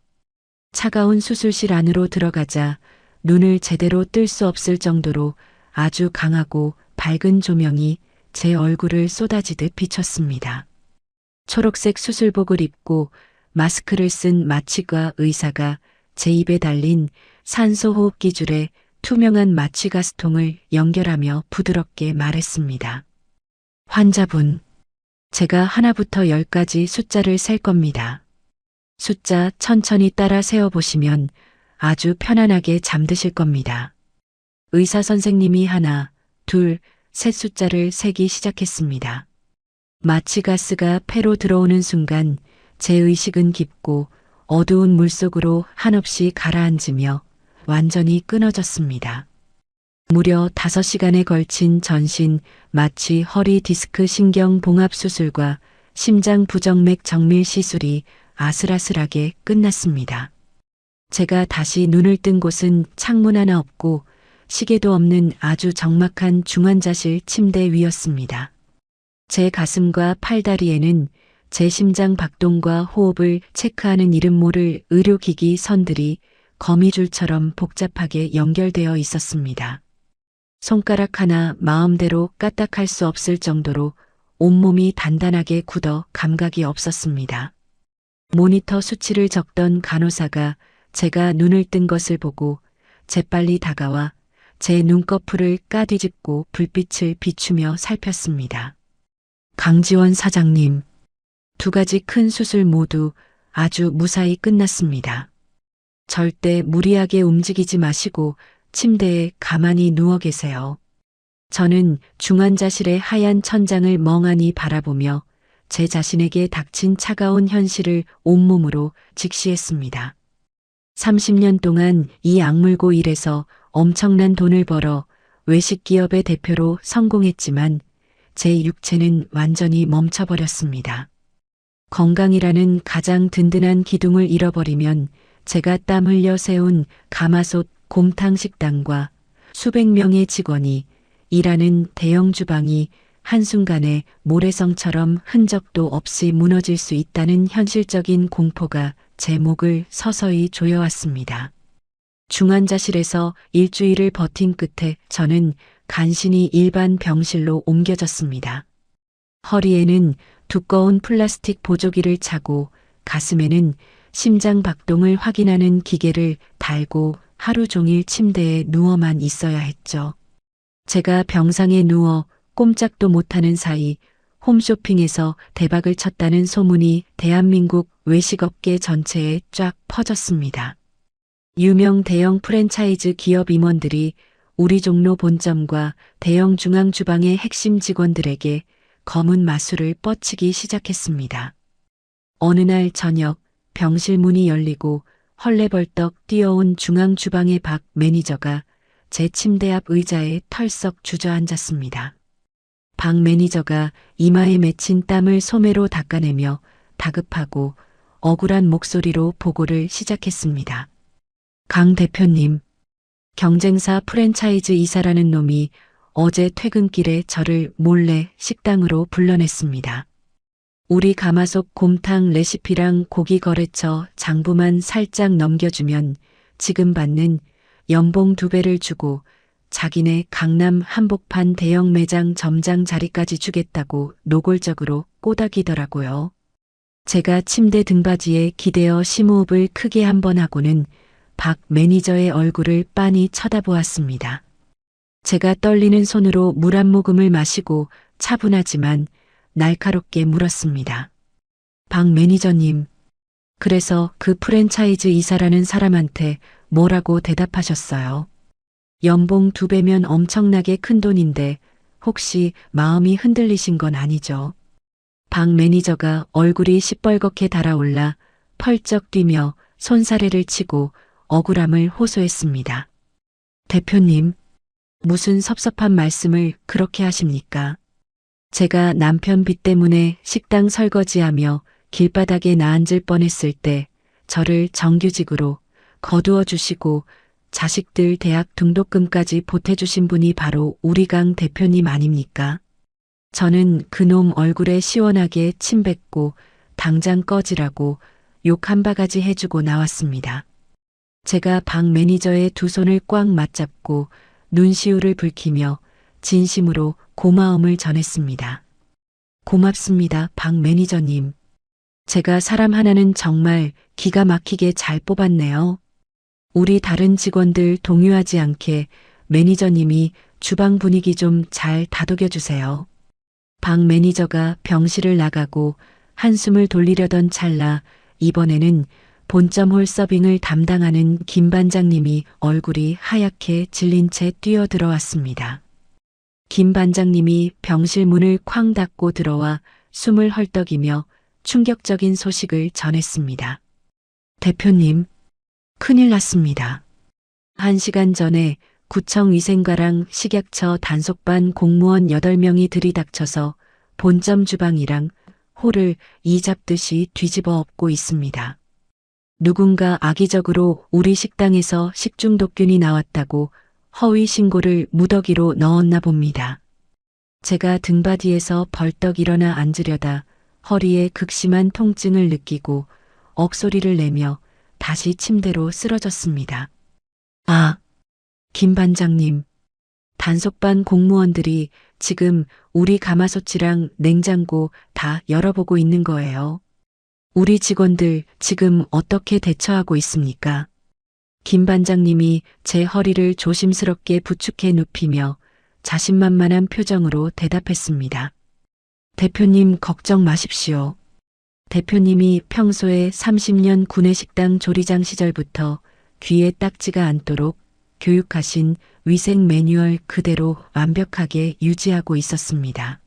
차가운 수술실 안으로 들어가자 눈을 제대로 뜰 수 없을 정도로 아주 강하고 밝은 조명이 제 얼굴을 쏟아지듯 비췄습니다. 초록색 수술복을 입고 마스크를 쓴 마취과 의사가 제 입에 달린 산소호흡기 줄에 투명한 마취가스통을 연결하며 부드럽게 말했습니다. 환자분, 제가 하나부터 10까지 숫자를 셀 겁니다. 숫자 천천히 따라 세어보시면 아주 편안하게 잠드실 겁니다. 의사 선생님이 하나, 둘, 셋 숫자를 세기 시작했습니다. 마취가스가 폐로 들어오는 순간 제 의식은 깊고 어두운 물속으로 한없이 가라앉으며 완전히 끊어졌습니다. 무려 5시간에 걸친 전신 마취 허리 디스크 신경 봉합 수술과 심장 부정맥 정밀 시술이 아슬아슬하게 끝났습니다. 제가 다시 눈을 뜬 곳은 창문 하나 없고 시계도 없는 아주 적막한 중환자실 침대 위였습니다. 제 가슴과 팔다리에는 제 심장 박동과 호흡을 체크하는 이름 모를 의료기기 선들이 거미줄처럼 복잡하게 연결되어 있었습니다. 손가락 하나 마음대로 까딱할 수 없을 정도로 온몸이 단단하게 굳어 감각이 없었습니다. 모니터 수치를 적던 간호사가 제가 눈을 뜬 것을 보고 재빨리 다가와 제 눈꺼풀을 까뒤집고 불빛을 비추며 살폈습니다. 강지원 사장님, 2가지 큰 수술 모두 아주 무사히 끝났습니다. 절대 무리하게 움직이지 마시고 침대에 가만히 누워 계세요. 저는 중환자실의 하얀 천장을 멍하니 바라보며 제 자신에게 닥친 차가운 현실을 온몸으로 직시했습니다. 30년 동안 이 악물고 일해서 엄청난 돈을 벌어 외식 기업의 대표로 성공했지만 제 육체는 완전히 멈춰버렸습니다. 건강이라는 가장 든든한 기둥을 잃어버리면 제가 땀 흘려 세운 가마솥 곰탕 식당과 수백 명의 직원이 일하는 대형 주방이 한순간에 모래성처럼 흔적도 없이 무너질 수 있다는 현실적인 공포가 제 목을 서서히 조여왔습니다. 중환자실에서 일주일을 버틴 끝에 저는 간신히 일반 병실로 옮겨졌습니다. 허리에는 두꺼운 플라스틱 보조기를 차고 가슴에는 심장 박동을 확인하는 기계를 달고 하루 종일 침대에 누워만 있어야 했죠. 제가 병상에 누워 꼼짝도 못하는 사이 홈쇼핑에서 대박을 쳤다는 소문이 대한민국 외식업계 전체에 쫙 퍼졌습니다. 유명 대형 프랜차이즈 기업 임원들이 우리 종로 본점과 대형 중앙 주방의 핵심 직원들에게 검은 마술을 뻗치기 시작했습니다. 어느 날 저녁 병실 문이 열리고 헐레벌떡 뛰어온 중앙 주방의 박 매니저가 제 침대 앞 의자에 털썩 주저앉았습니다. 박 매니저가 이마에 맺힌 땀을 소매로 닦아내며 다급하고 억울한 목소리로 보고를 시작했습니다. 강 대표님, 경쟁사 프랜차이즈 이사라는 놈이 어제 퇴근길에 저를 몰래 식당으로 불러냈습니다. 우리 가마솥 곰탕 레시피랑 고기 거래처 장부만 살짝 넘겨주면 지금 받는 연봉 2배를 주고 자기네 강남 한복판 대형 매장 점장 자리까지 주겠다고 노골적으로 꼬닥이더라고요. 제가 침대 등받이에 기대어 심호흡을 크게 한 번 하고는 박 매니저의 얼굴을 빤히 쳐다보았습니다. 제가 떨리는 손으로 물 한 모금을 마시고 차분하지만 날카롭게 물었습니다. 박 매니저님, 그래서 그 프랜차이즈 이사라는 사람한테 뭐라고 대답하셨어요? 연봉 2배면 엄청나게 큰 돈인데 혹시 마음이 흔들리신 건 아니죠? 박 매니저가 얼굴이 시뻘겋게 달아올라 펄쩍 뛰며 손사래를 치고 억울함을 호소했습니다. 대표님, 무슨 섭섭한 말씀을 그렇게 하십니까? 제가 남편 빚 때문에 식당 설거지하며 길바닥에 나앉을 뻔했을 때 저를 정규직으로 거두어 주시고 자식들 대학 등록금까지 보태주신 분이 바로 우리강 대표님 아닙니까? 저는 그놈 얼굴에 시원하게 침 뱉고 당장 꺼지라고 욕 한 바가지 해주고 나왔습니다. 제가 박 매니저의 두 손을 꽉 맞잡고 눈시울을 붉히며 진심으로 고마움을 전했습니다. 고맙습니다, 박 매니저님. 제가 사람 하나는 정말 기가 막히게 잘 뽑았네요. 우리 다른 직원들 동요하지 않게 매니저님이 주방 분위기 좀 잘 다독여 주세요. 박 매니저가 병실을 나가고 한숨을 돌리려던 찰나 이번에는 본점홀 서빙을 담당하는 김 반장님이 얼굴이 하얗게 질린 채 뛰어들어왔습니다. 김 반장님이 병실 문을 쾅 닫고 들어와 숨을 헐떡이며 충격적인 소식을 전했습니다. 대표님, 큰일 났습니다. 1시간 전에 구청 위생과랑 식약처 단속반 공무원 8명이 들이닥쳐서 본점 주방이랑 홀을 이 잡듯이 뒤집어 엎고 있습니다. 누군가 악의적으로 우리 식당에서 식중독균이 나왔다고 허위 신고를 무더기로 넣었나 봅니다. 제가 등받이에서 벌떡 일어나 앉으려다 허리에 극심한 통증을 느끼고 억소리를 내며 다시 침대로 쓰러졌습니다. 아, 김 반장님, 단속반 공무원들이 지금 우리 가마솥이랑 냉장고 다 열어보고 있는 거예요. 우리 직원들 지금 어떻게 대처하고 있습니까? 김 반장님이 제 허리를 조심스럽게 부축해 눕히며 자신만만한 표정으로 대답했습니다. 대표님 걱정 마십시오. 대표님이 평소에 30년 구내식당 조리장 시절부터 귀에 딱지가 않도록 교육하신 위생 매뉴얼 그대로 완벽하게 유지하고 있었습니다.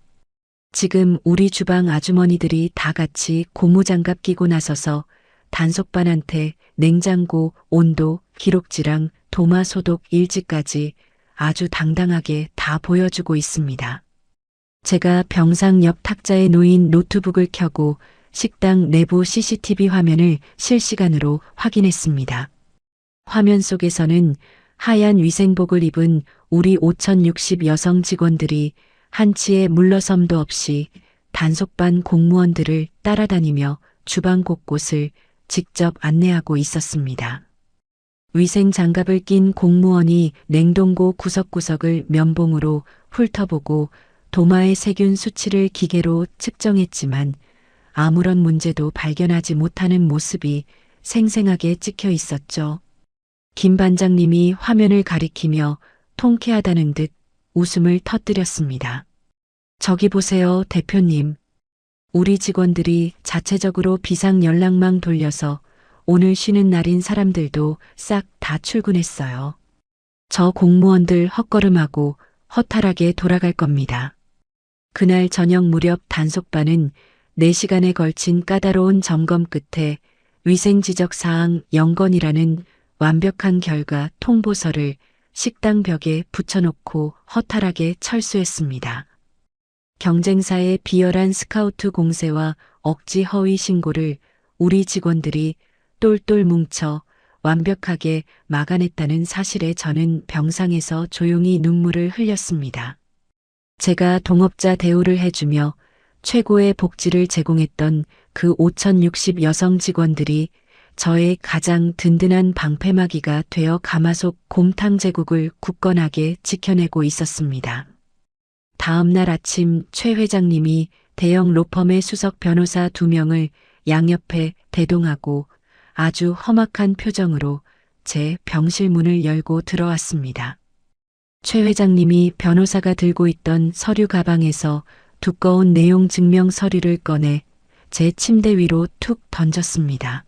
지금 우리 주방 아주머니들이 다 같이 고무장갑 끼고 나서서 단속반한테 냉장고 온도, 기록지랑 도마 소독 일지까지 아주 당당하게 다 보여주고 있습니다. 제가 병상 옆 탁자에 놓인 노트북을 켜고 식당 내부 CCTV 화면을 실시간으로 확인했습니다. 화면 속에서는 하얀 위생복을 입은 우리 5060 여성 직원들이 한치의 물러섬도 없이 단속반 공무원들을 따라다니며 주방 곳곳을 직접 안내하고 있었습니다. 위생 장갑을 낀 공무원이 냉동고 구석구석을 면봉으로 훑어보고 도마의 세균 수치를 기계로 측정했지만 아무런 문제도 발견하지 못하는 모습이 생생하게 찍혀 있었죠. 김 반장님이 화면을 가리키며 통쾌하다는 듯 웃음을 터뜨렸습니다. 저기 보세요, 대표님. 우리 직원들이 자체적으로 비상 연락망 돌려서 오늘 쉬는 날인 사람들도 싹 다 출근했어요. 저 공무원들 헛걸음하고 허탈하게 돌아갈 겁니다. 그날 저녁 무렵 단속반은 4시간에 걸친 까다로운 점검 끝에 위생지적사항 0건이라는 완벽한 결과 통보서를 식당 벽에 붙여놓고 허탈하게 철수했습니다. 경쟁사의 비열한 스카우트 공세와 억지 허위 신고를 우리 직원들이 똘똘 뭉쳐 완벽하게 막아냈다는 사실에 저는 병상에서 조용히 눈물을 흘렸습니다. 제가 동업자 대우를 해주며 최고의 복지를 제공했던 그 5060 여성 직원들이 저의 가장 든든한 방패막이가 되어 가마솥 곰탕 제국을 굳건하게 지켜내고 있었습니다. 다음 날 아침 최 회장님이 대형 로펌의 수석 변호사 2명을 양옆에 대동하고 아주 험악한 표정으로 제 병실 문을 열고 들어왔습니다. 최 회장님이 변호사가 들고 있던 서류 가방에서 두꺼운 내용 증명 서류를 꺼내 제 침대 위로 툭 던졌습니다.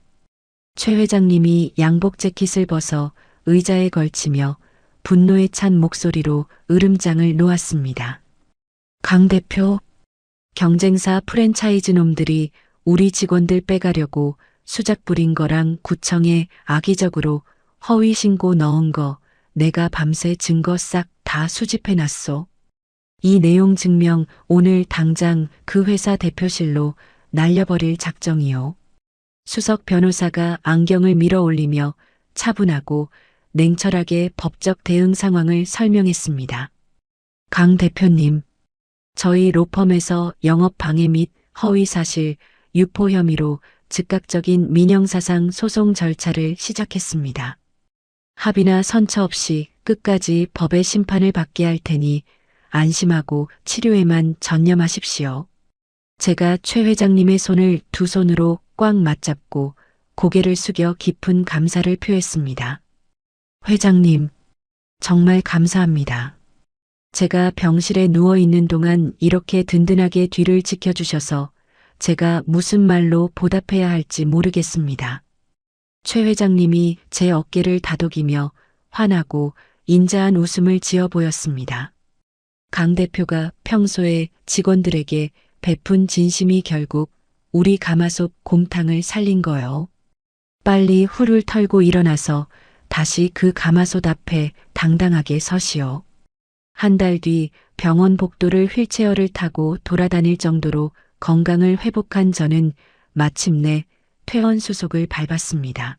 최 회장님이 양복 재킷을 벗어 의자에 걸치며 분노에 찬 목소리로 으름장을 놓았습니다. 강 대표, 경쟁사 프랜차이즈 놈들이 우리 직원들 빼가려고 수작 부린 거랑 구청에 악의적으로 허위 신고 넣은 거 내가 밤새 증거 싹 다 수집해놨소. 이 내용 증명 오늘 당장 그 회사 대표실로 날려버릴 작정이요. 수석 변호사가 안경을 밀어 올리며 차분하고 냉철하게 법적 대응 상황을 설명했습니다. 강 대표님, 저희 로펌에서 영업 방해 및 허위 사실, 유포 혐의로 즉각적인 민형사상 소송 절차를 시작했습니다. 합의나 선처 없이 끝까지 법의 심판을 받게 할 테니 안심하고 치료에만 전념하십시오. 제가 최 회장님의 손을 두 손으로 꽉 맞잡고 고개를 숙여 깊은 감사를 표했습니다. 회장님, 정말 감사합니다. 제가 병실에 누워 있는 동안 이렇게 든든하게 뒤를 지켜주셔서 제가 무슨 말로 보답해야 할지 모르겠습니다. 최 회장님이 제 어깨를 다독이며 환하고 인자한 웃음을 지어 보였습니다. 강 대표가 평소에 직원들에게 베푼 진심이 결국 우리 가마솥 곰탕을 살린 거요. 빨리 훌훌 털고 일어나서 다시 그 가마솥 앞에 당당하게 서시오. 한 달 뒤 병원 복도를 휠체어를 타고 돌아다닐 정도로 건강을 회복한 저는 마침내 퇴원 수속을 밟았습니다.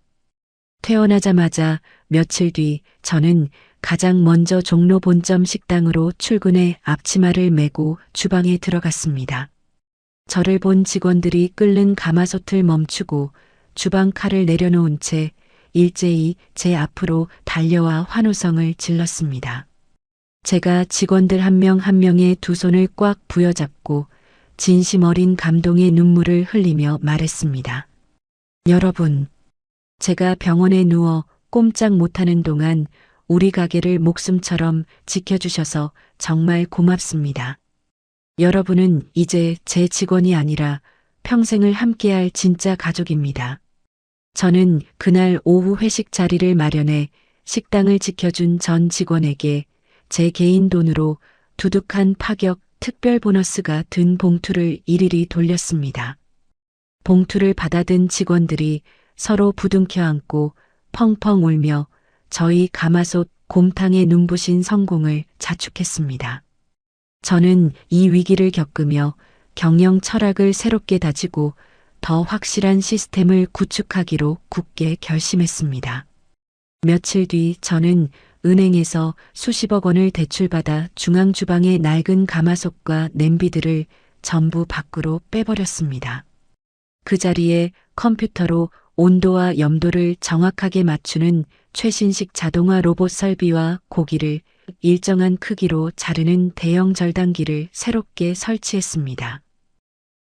퇴원하자마자 며칠 뒤 저는 가장 먼저 종로 본점 식당으로 출근해 앞치마를 메고 주방에 들어갔습니다. 저를 본 직원들이 끓는 가마솥을 멈추고 주방 칼을 내려놓은 채 일제히 제 앞으로 달려와 환호성을 질렀습니다. 제가 직원들 한 명 한 명의 두 손을 꽉 부여잡고 진심 어린 감동의 눈물을 흘리며 말했습니다. 여러분, 제가 병원에 누워 꼼짝 못하는 동안 우리 가게를 목숨처럼 지켜주셔서 정말 고맙습니다. 여러분은 이제 제 직원이 아니라 평생을 함께할 진짜 가족입니다. 저는 그날 오후 회식 자리를 마련해 식당을 지켜준 전 직원에게 제 개인 돈으로 두둑한 파격 특별 보너스가 든 봉투를 일일이 돌렸습니다. 봉투를 받아든 직원들이 서로 부둥켜 안고 펑펑 울며 저희 가마솥 곰탕의 눈부신 성공을 자축했습니다. 저는 이 위기를 겪으며 경영 철학을 새롭게 다지고 더 확실한 시스템을 구축하기로 굳게 결심했습니다. 며칠 뒤 저는 은행에서 수십억 원을 대출받아 중앙주방의 낡은 가마솥과 냄비들을 전부 밖으로 빼버렸습니다. 그 자리에 컴퓨터로 온도와 염도를 정확하게 맞추는 최신식 자동화 로봇 설비와 고기를 일정한 크기로 자르는 대형 절단기를 새롭게 설치했습니다.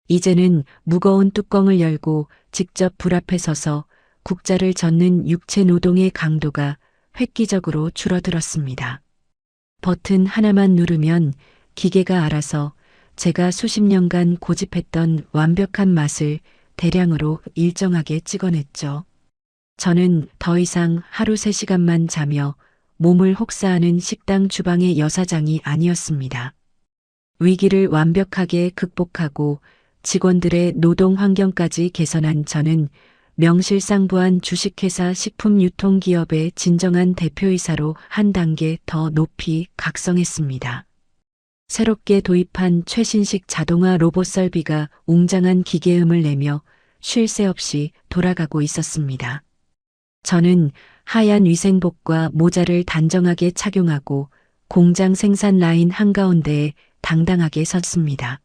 이제는 무거운 뚜껑을 열고 직접 불 앞에 서서 국자를 젓는 육체 노동의 강도가 획기적으로 줄어들었습니다. 버튼 하나만 누르면 기계가 알아서 제가 수십 년간 고집했던 완벽한 맛을 대량으로 일정하게 찍어냈죠. 저는 더 이상 하루 3시간만 자며 몸을 혹사하는 식당 주방의 여사장이 아니었습니다. 위기를 완벽하게 극복하고 직원들의 노동 환경까지 개선한 저는 명실상부한 주식회사 식품유통기업의 진정한 대표이사로 한 단계 더 높이 각성했습니다. 새롭게 도입한 최신식 자동화 로봇 설비가 웅장한 기계음을 내며 쉴 새 없이 돌아가고 있었습니다. 저는 하얀 위생복과 모자를 단정하게 착용하고 공장 생산 라인 한가운데에 당당하게 섰습니다.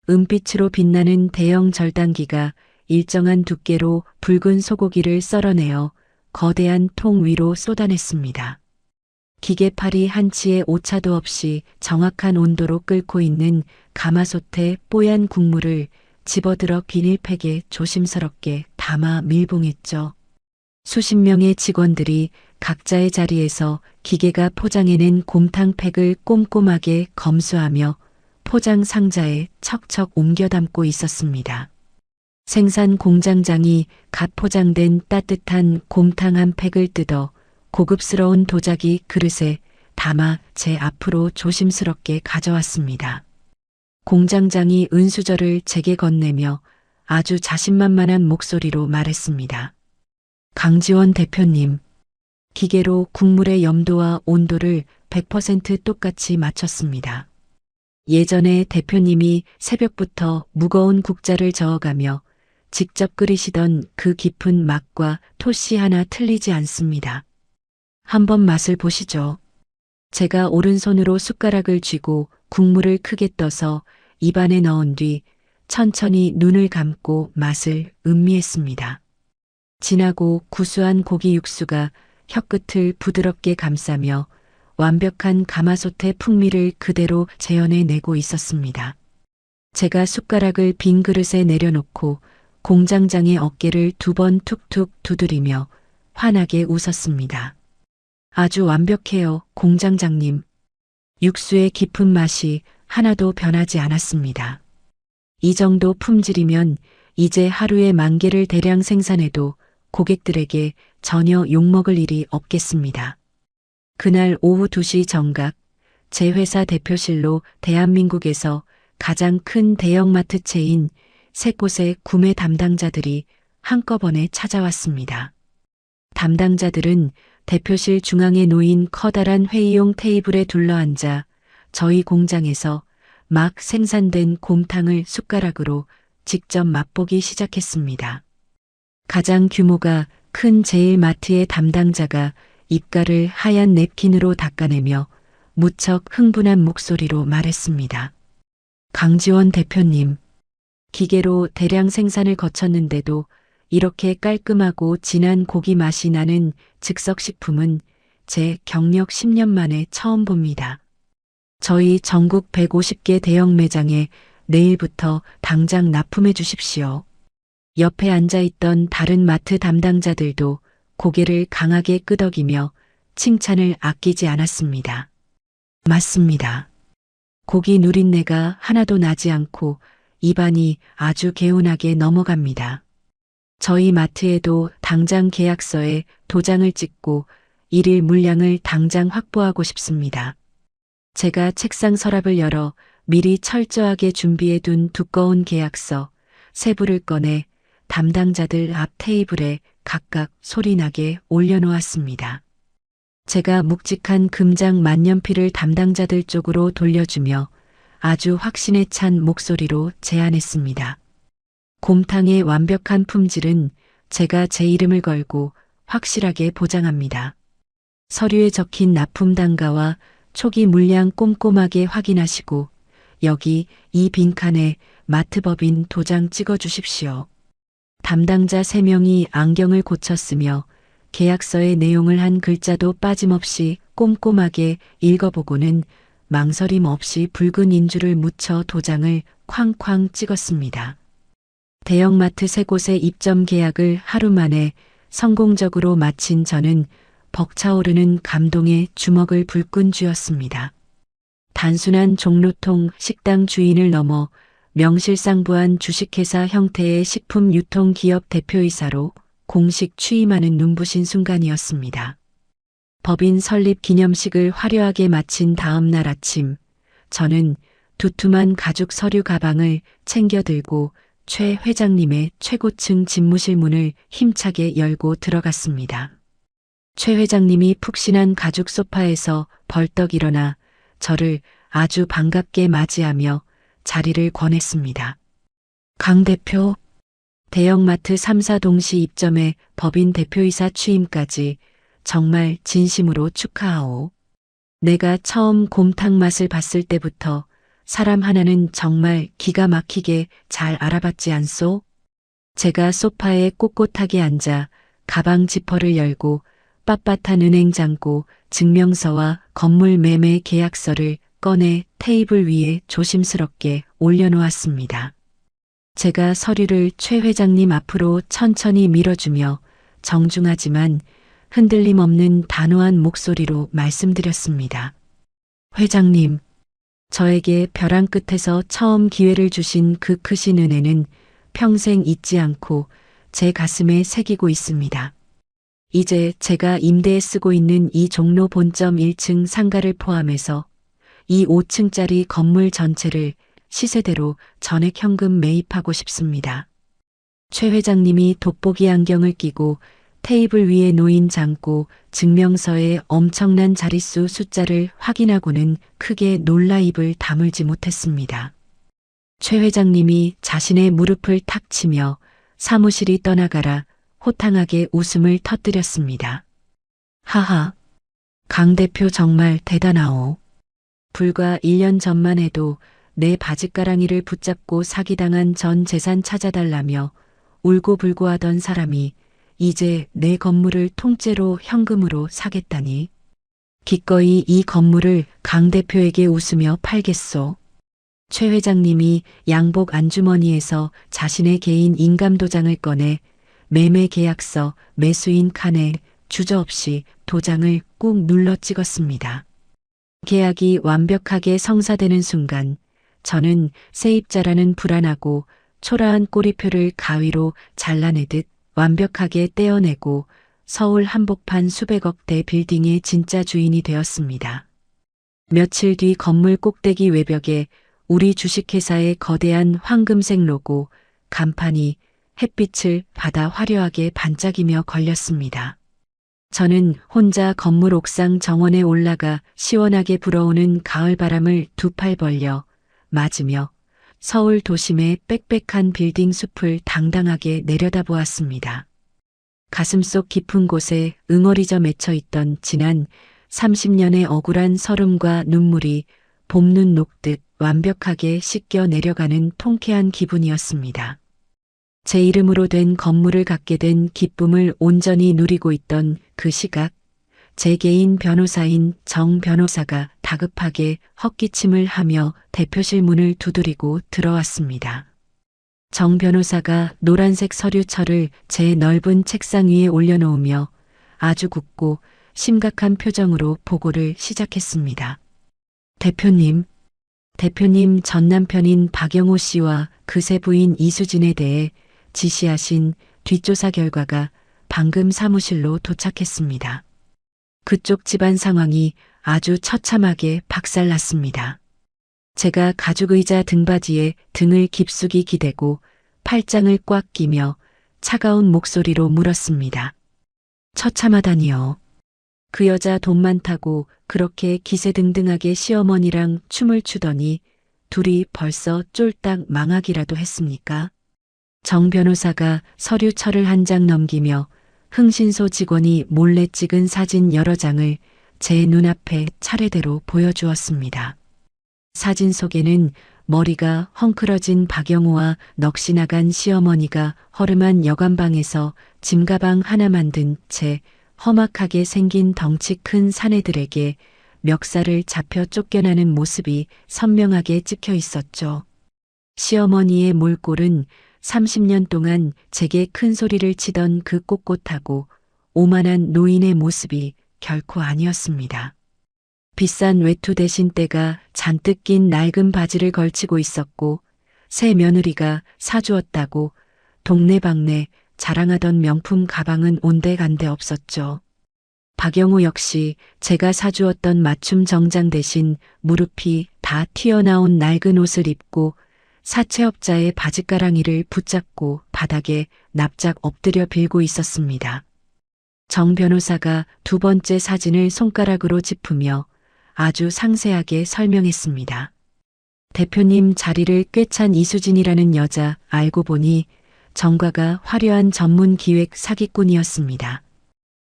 은빛으로 빛나는 대형 절단기가 일정한 두께로 붉은 소고기를 썰어내어 거대한 통 위로 쏟아냈습니다. 기계팔이 한치의 오차도 없이 정확한 온도로 끓고 있는 가마솥의 뽀얀 국물을 집어들어 비닐팩에 조심스럽게 담아 밀봉했죠. 수십 명의 직원들이 각자의 자리에서 기계가 포장해낸 곰탕팩을 꼼꼼하게 검수하며 포장 상자에 척척 옮겨 담고 있었습니다. 생산 공장장이 갓 포장된 따뜻한 곰탕 한 팩을 뜯어 고급스러운 도자기 그릇에 담아 제 앞으로 조심스럽게 가져왔습니다. 공장장이 은수저를 제게 건네며 아주 자신만만한 목소리로 말했습니다. 강지원 대표님, 기계로 국물의 염도와 온도를 100% 똑같이 맞췄습니다. 예전에 대표님이 새벽부터 무거운 국자를 저어가며 직접 끓이시던 그 깊은 맛과 토씨 하나 틀리지 않습니다. 한번 맛을 보시죠. 제가 오른손으로 숟가락을 쥐고 국물을 크게 떠서 입안에 넣은 뒤 천천히 눈을 감고 맛을 음미했습니다. 진하고 구수한 고기 육수가 혀끝을 부드럽게 감싸며 완벽한 가마솥의 풍미를 그대로 재현해내고 있었습니다. 제가 숟가락을 빈 그릇에 내려놓고 공장장의 어깨를 2번 툭툭 두드리며 환하게 웃었습니다. 아주 완벽해요, 공장장님. 육수의 깊은 맛이 하나도 변하지 않았습니다. 이 정도 품질이면 이제 하루에 10,000개를 대량 생산해도 고객들에게 전혀 욕먹을 일이 없겠습니다. 그날 오후 2시 정각, 제 회사 대표실로 대한민국에서 가장 큰 대형마트 체인 3곳의 구매 담당자들이 한꺼번에 찾아왔습니다. 담당자들은 대표실 중앙에 놓인 커다란 회의용 테이블에 둘러앉아 저희 공장에서 막 생산된 곰탕을 숟가락으로 직접 맛보기 시작했습니다. 가장 규모가 큰 제일마트의 담당자가 입가를 하얀 냅킨으로 닦아내며 무척 흥분한 목소리로 말했습니다. 강지원 대표님, 기계로 대량 생산을 거쳤는데도 이렇게 깔끔하고 진한 고기 맛이 나는 즉석식품은 제 경력 10년 만에 처음 봅니다. 저희 전국 150개 대형 매장에 내일부터 당장 납품해 주십시오. 옆에 앉아있던 다른 마트 담당자들도 고개를 강하게 끄덕이며 칭찬을 아끼지 않았습니다. 맞습니다. 고기 누린내가 하나도 나지 않고 입안이 아주 개운하게 넘어갑니다. 저희 마트에도 당장 계약서에 도장을 찍고 일일 물량을 당장 확보하고 싶습니다. 제가 책상 서랍을 열어 미리 철저하게 준비해둔 두꺼운 계약서 3부를 꺼내 담당자들 앞 테이블에 각각 소리나게 올려놓았습니다. 제가 묵직한 금장 만년필을 담당자들 쪽으로 돌려주며 아주 확신에 찬 목소리로 제안했습니다. 곰탕의 완벽한 품질은 제가 제 이름을 걸고 확실하게 보장합니다. 서류에 적힌 납품 단가와 초기 물량 꼼꼼하게 확인하시고 여기 이 빈칸에 마트법인 도장 찍어 주십시오. 담당자 3명이 안경을 고쳤으며 계약서의 내용을 한 글자도 빠짐없이 꼼꼼하게 읽어보고는 망설임 없이 붉은 인주를 묻혀 도장을 쾅쾅 찍었습니다. 대형마트 3곳의 입점 계약을 하루 만에 성공적으로 마친 저는 벅차오르는 감동의 주먹을 불끈 쥐었습니다. 단순한 종로통 식당 주인을 넘어 명실상부한 주식회사 형태의 식품 유통기업 대표이사로 공식 취임하는 눈부신 순간이었습니다. 법인 설립 기념식을 화려하게 마친 다음 날 아침, 저는 두툼한 가죽 서류 가방을 챙겨 들고 최 회장님의 최고층 집무실 문을 힘차게 열고 들어갔습니다. 최 회장님이 푹신한 가죽 소파에서 벌떡 일어나 저를 아주 반갑게 맞이하며 자리를 권했습니다. 강 대표, 대형마트 3사 동시 입점에 법인 대표이사 취임까지 정말 진심으로 축하하오. 내가 처음 곰탕 맛을 봤을 때부터 사람 하나는 정말 기가 막히게 잘 알아봤지 않소? 제가 소파에 꼿꼿하게 앉아 가방 지퍼를 열고 빳빳한 은행 잔고 증명서와 건물 매매 계약서를 꺼내 테이블 위에 조심스럽게 올려놓았습니다. 제가 서류를 최 회장님 앞으로 천천히 밀어주며 정중하지만 흔들림 없는 단호한 목소리로 말씀드렸습니다. 회장님, 저에게 벼랑 끝에서 처음 기회를 주신 그 크신 은혜는 평생 잊지 않고 제 가슴에 새기고 있습니다. 이제 제가 임대에 쓰고 있는 이 종로 본점 1층 상가를 포함해서 이 5층짜리 건물 전체를 시세대로 전액 현금 매입하고 싶습니다. 최 회장님이 돋보기 안경을 끼고 테이블 위에 놓인 장고 증명서의 엄청난 자릿수 숫자를 확인하고는 크게 놀라 입을 다물지 못했습니다. 최 회장님이 자신의 무릎을 탁 치며 사무실이 떠나가라 호탕하게 웃음을 터뜨렸습니다. 하하, 강 대표 정말 대단하오. 불과 1년 전만 해도 내 바짓가랑이를 붙잡고 사기당한 전 재산 찾아달라며 울고불고 하던 사람이 이제 내 건물을 통째로 현금으로 사겠다니. 기꺼이 이 건물을 강 대표에게 웃으며 팔겠소. 최 회장님이 양복 안주머니에서 자신의 개인 인감도장을 꺼내 매매 계약서 매수인 칸에 주저없이 도장을 꾹 눌러 찍었습니다. 계약이 완벽하게 성사되는 순간 저는 세입자라는 불안하고 초라한 꼬리표를 가위로 잘라내듯 완벽하게 떼어내고 서울 한복판 수백억대 빌딩의 진짜 주인이 되었습니다. 며칠 뒤 건물 꼭대기 외벽에 우리 주식회사의 거대한 황금색 로고 간판이 햇빛을 받아 화려하게 반짝이며 걸렸습니다. 저는 혼자 건물 옥상 정원에 올라가 시원하게 불어오는 가을바람을 두 팔 벌려 맞으며 서울 도심의 빽빽한 빌딩 숲을 당당하게 내려다보았습니다. 가슴속 깊은 곳에 응어리져 맺혀 있던 지난 30년의 억울한 서름과 눈물이 봄눈 녹듯 완벽하게 씻겨 내려가는 통쾌한 기분이었습니다. 제 이름으로 된 건물을 갖게 된 기쁨을 온전히 누리고 있던 그 시각, 제 개인 변호사인 정 변호사가 다급하게 헛기침을 하며 대표실 문을 두드리고 들어왔습니다. 정 변호사가 노란색 서류철을 제 넓은 책상 위에 올려놓으며 아주 굳고 심각한 표정으로 보고를 시작했습니다. 대표님 전 남편인 박영호 씨와 그새 부인 이수진에 대해 지시하신 뒷조사 결과가 방금 사무실로 도착했습니다. 그쪽 집안 상황이 아주 처참하게 박살났습니다. 제가 가죽의자 등받이에 등을 깊숙이 기대고 팔짱을 꽉 끼며 차가운 목소리로 물었습니다. 처참하다니요. 그 여자 돈 많다고 그렇게 기세등등하게 시어머니랑 춤을 추더니 둘이 벌써 쫄딱 망하기라도 했습니까? 정 변호사가 서류철을 한 장 넘기며 흥신소 직원이 몰래 찍은 사진 여러 장을 제 눈앞에 차례대로 보여주었습니다. 사진 속에는 머리가 헝클어진 박영호와 넋이 나간 시어머니가 허름한 여관방에서 짐가방 하나만 든 채 험악하게 생긴 덩치 큰 사내들에게 멱살을 잡혀 쫓겨나는 모습이 선명하게 찍혀 있었죠. 시어머니의 몰골은 30년 동안 제게 큰 소리를 치던 그 꼿꼿하고 오만한 노인의 모습이 결코 아니었습니다. 비싼 외투 대신 때가 잔뜩 낀 낡은 바지를 걸치고 있었고 새 며느리가 사주었다고 동네방네 자랑하던 명품 가방은 온데간데 없었죠. 박영호 역시 제가 사주었던 맞춤 정장 대신 무릎이 다 튀어나온 낡은 옷을 입고 사채업자의 바짓가랑이를 붙잡고 바닥에 납작 엎드려 빌고 있었습니다. 정 변호사가 두 번째 사진을 손가락으로 짚으며 아주 상세하게 설명했습니다. 대표님 자리를 꿰찬 이수진이라는 여자 알고 보니 정과가 화려한 전문 기획 사기꾼이었습니다.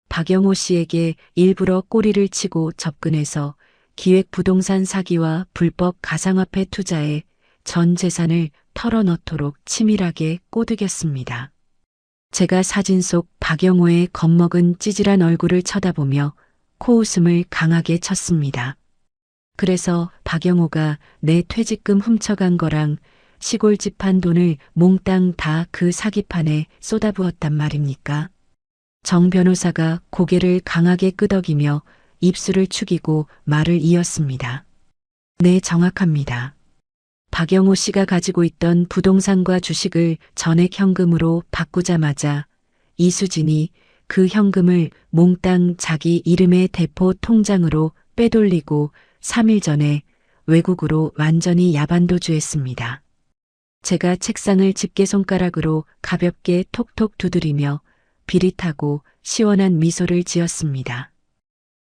박영호 씨에게 일부러 꼬리를 치고 접근해서 기획 부동산 사기와 불법 가상화폐 투자에 전 재산을 털어넣도록 치밀하게 꼬드겼습니다. 제가 사진 속 박영호의 겁먹은 찌질한 얼굴을 쳐다보며 코웃음을 강하게 쳤습니다. 그래서 박영호가 내 퇴직금 훔쳐간 거랑 시골집 판 돈을 몽땅 다 그 사기판에 쏟아부었단 말입니까? 정 변호사가 고개를 강하게 끄덕이며 입술을 축이고 말을 이었습니다. 네, 정확합니다. 박영호 씨가 가지고 있던 부동산과 주식을 전액 현금으로 바꾸자마자 이수진이 그 현금을 몽땅 자기 이름의 대포 통장으로 빼돌리고 3일 전에 외국으로 완전히 야반도주했습니다. 제가 책상을 집게손가락으로 가볍게 톡톡 두드리며 비릿하고 시원한 미소를 지었습니다.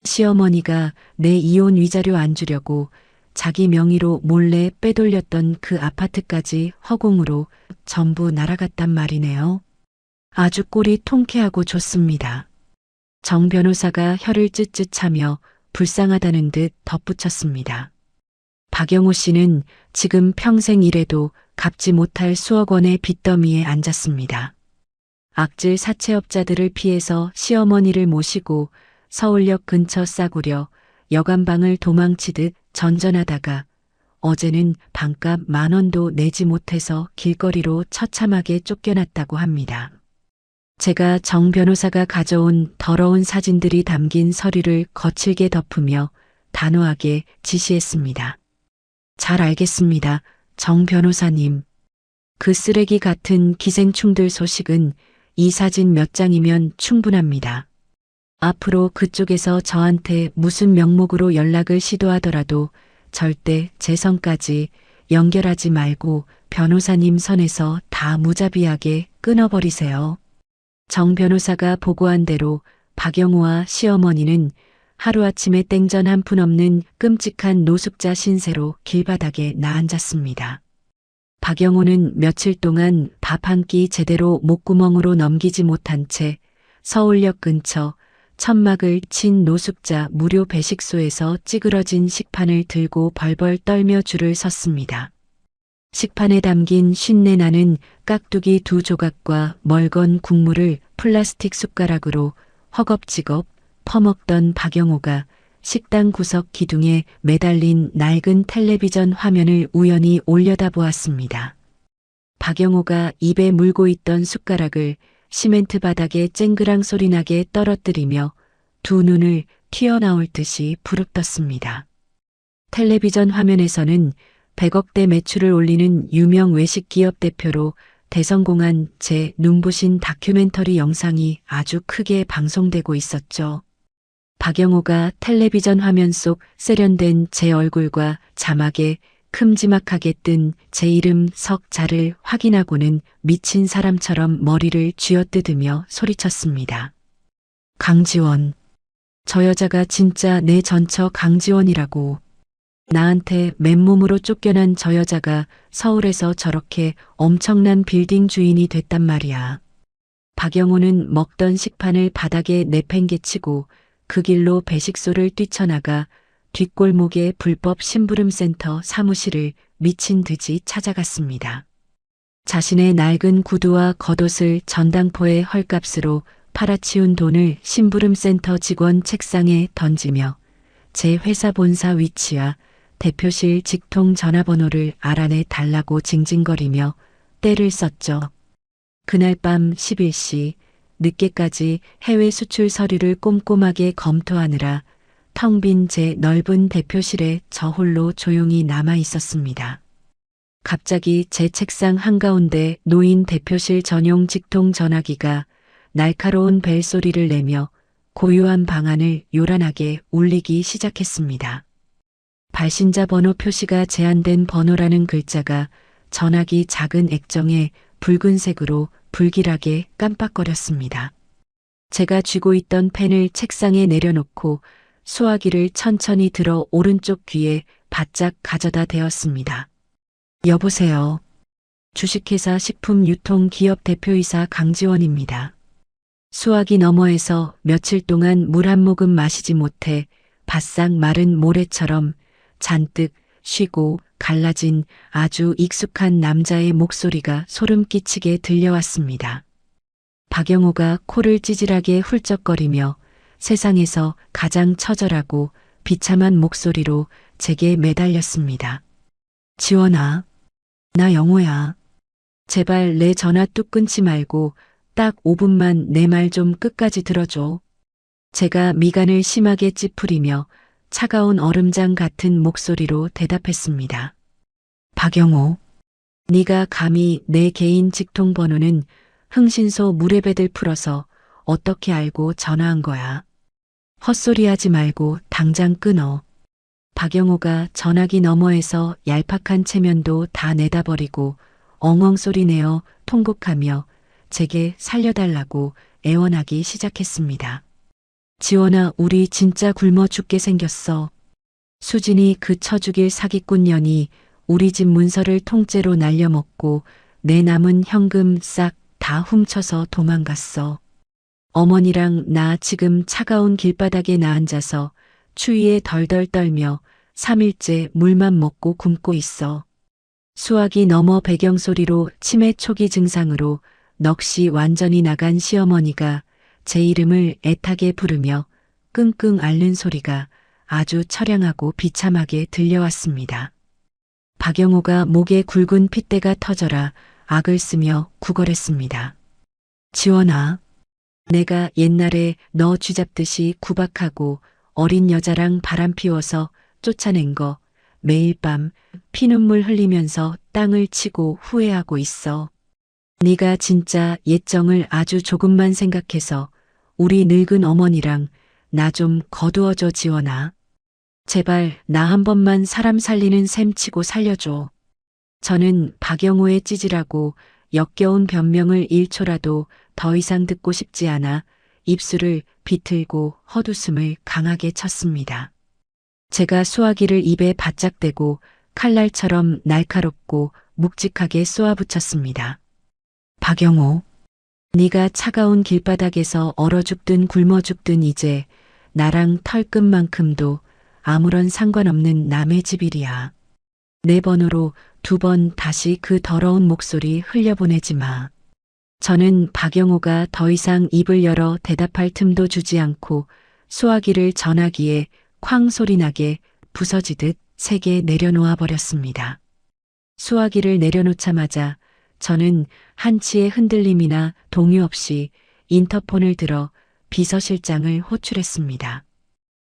시어머니가 내 이혼 위자료 안 주려고 자기 명의로 몰래 빼돌렸던 그 아파트까지 허공으로 전부 날아갔단 말이네요. 아주 꼴이 통쾌하고 좋습니다. 정 변호사가 혀를 쯧쯧 차며 불쌍하다는 듯 덧붙였습니다. 박영호 씨는 지금 평생 일해도 갚지 못할 수억 원의 빚더미에 앉았습니다. 악질 사채업자들을 피해서 시어머니를 모시고 서울역 근처 싸구려 여관방을 도망치듯 전전하다가 어제는 반값 10,000원도 내지 못해서 길거리로 처참하게 쫓겨났다고 합니다. 제가 정 변호사가 가져온 더러운 사진들이 담긴 서류를 거칠게 덮으며 단호하게 지시했습니다. 잘 알겠습니다. 정 변호사님. 그 쓰레기 같은 기생충들 소식은 이 사진 몇 장이면 충분합니다. 앞으로 그쪽에서 저한테 무슨 명목으로 연락을 시도하더라도 절대 제 선까지 연결하지 말고 변호사님 선에서 다 무자비하게 끊어버리세요. 정 변호사가 보고한 대로 박영호와 시어머니는 하루아침에 땡전 한 푼 없는 끔찍한 노숙자 신세로 길바닥에 나앉았습니다. 박영호는 며칠 동안 밥 한 끼 제대로 목구멍으로 넘기지 못한 채 서울역 근처 천막을 친 노숙자 무료 배식소에서 찌그러진 식판을 들고 벌벌 떨며 줄을 섰습니다. 식판에 담긴 쉰내 나는 깍두기 2조각과 멀건 국물을 플라스틱 숟가락으로 허겁지겁 퍼먹던 박영호가 식당 구석 기둥에 매달린 낡은 텔레비전 화면을 우연히 올려다보았습니다. 박영호가 입에 물고 있던 숟가락을 시멘트 바닥에 쨍그랑 소리나게 떨어뜨리며 두 눈을 튀어나올 듯이 부릅떴습니다. 텔레비전 화면에서는 100억대 매출을 올리는 유명 외식 기업 대표로 대성공한 제 눈부신 다큐멘터리 영상이 아주 크게 방송되고 있었죠. 박영호가 텔레비전 화면 속 세련된 제 얼굴과 자막에 큼지막하게 뜬 제 이름 석자를 확인하고는 미친 사람처럼 머리를 쥐어뜯으며 소리쳤습니다. 강지원. 저 여자가 진짜 내 전처 강지원이라고. 나한테 맨몸으로 쫓겨난 저 여자가 서울에서 저렇게 엄청난 빌딩 주인이 됐단 말이야. 박영호는 먹던 식판을 바닥에 내팽개치고 그 길로 배식소를 뛰쳐나가 뒷골목의 불법 심부름센터 사무실을 미친 듯이 찾아갔습니다. 자신의 낡은 구두와 겉옷을 전당포의 헐값으로 팔아치운 돈을 심부름센터 직원 책상에 던지며 제 회사 본사 위치와 대표실 직통 전화번호를 알아내 달라고 징징거리며 떼를 썼죠. 그날 밤 11시 늦게까지 해외 수출 서류를 꼼꼼하게 검토하느라 텅 빈 제 넓은 대표실에 저 홀로 조용히 남아 있었습니다. 갑자기 제 책상 한가운데 놓인 대표실 전용 직통 전화기가 날카로운 벨소리를 내며 고유한 방안을 요란하게 울리기 시작했습니다. 발신자 번호 표시가 제한된 번호라는 글자가 전화기 작은 액정에 붉은색으로 불길하게 깜빡거렸습니다. 제가 쥐고 있던 펜을 책상에 내려놓고 수화기를 천천히 들어 오른쪽 귀에 바짝 가져다 대었습니다. 여보세요. 주식회사 식품유통기업 대표이사 강지원입니다. 수화기 너머에서 며칠 동안 물 한 모금 마시지 못해 바싹 마른 모래처럼 잔뜩 쉬고 갈라진 아주 익숙한 남자의 목소리가 소름 끼치게 들려왔습니다. 박영호가 코를 찌질하게 훌쩍거리며 세상에서 가장 처절하고 비참한 목소리로 제게 매달렸습니다. 지원아, 나 영호야. 제발 내 전화 뚝 끊지 말고 딱 5분만 내 말 좀 끝까지 들어줘. 제가 미간을 심하게 찌푸리며 차가운 얼음장 같은 목소리로 대답했습니다. 박영호, 네가 감히 내 개인 직통 번호는 흥신소 무례배들 풀어서 어떻게 알고 전화한 거야? 헛소리하지 말고 당장 끊어. 박영호가 전화기 너머에서 얄팍한 체면도 다 내다버리고 엉엉 소리 내어 통곡하며 제게 살려달라고 애원하기 시작했습니다. 지원아, 우리 진짜 굶어 죽게 생겼어. 수진이 그 쳐죽일 사기꾼 년이 우리 집 문서를 통째로 날려먹고 내 남은 현금 싹 다 훔쳐서 도망갔어. 어머니랑 나 지금 차가운 길바닥에 나앉아서 추위에 덜덜 떨며 3일째 물만 먹고 굶고 있어. 수화기 너머 배경소리로 치매 초기 증상으로 넋이 완전히 나간 시어머니가 제 이름을 애타게 부르며 끙끙 앓는 소리가 아주 처량하고 비참하게 들려왔습니다. 박영호가 목에 굵은 핏대가 터져라 악을 쓰며 구걸했습니다. 지원아, 내가 옛날에 너 쥐잡듯이 구박하고 어린 여자랑 바람 피워서 쫓아낸 거 매일 밤 피눈물 흘리면서 땅을 치고 후회하고 있어. 네가 진짜 옛정을 아주 조금만 생각해서 우리 늙은 어머니랑 나 좀 거두어줘 지원아. 제발 나 한 번만 사람 살리는 셈 치고 살려줘. 저는 박영호의 찌질하고 역겨운 변명을 1초라도 더 이상 듣고 싶지 않아 입술을 비틀고 헛웃음을 강하게 쳤습니다. 제가 수화기를 입에 바짝 대고 칼날처럼 날카롭고 묵직하게 쏘아붙였습니다. 박영호, 네가 차가운 길바닥에서 얼어 죽든 굶어 죽든 이제 나랑 털끝만큼도 아무런 상관없는 남의 집일이야. 내 번호로 2번 다시 그 더러운 목소리 흘려보내지 마. 저는 박영호가 더 이상 입을 열어 대답할 틈도 주지 않고 수화기를 전화기에 쾅 소리나게 부서지듯 세게 내려놓아 버렸습니다. 수화기를 내려놓자마자 저는 한치의 흔들림이나 동요 없이 인터폰을 들어 비서실장을 호출했습니다.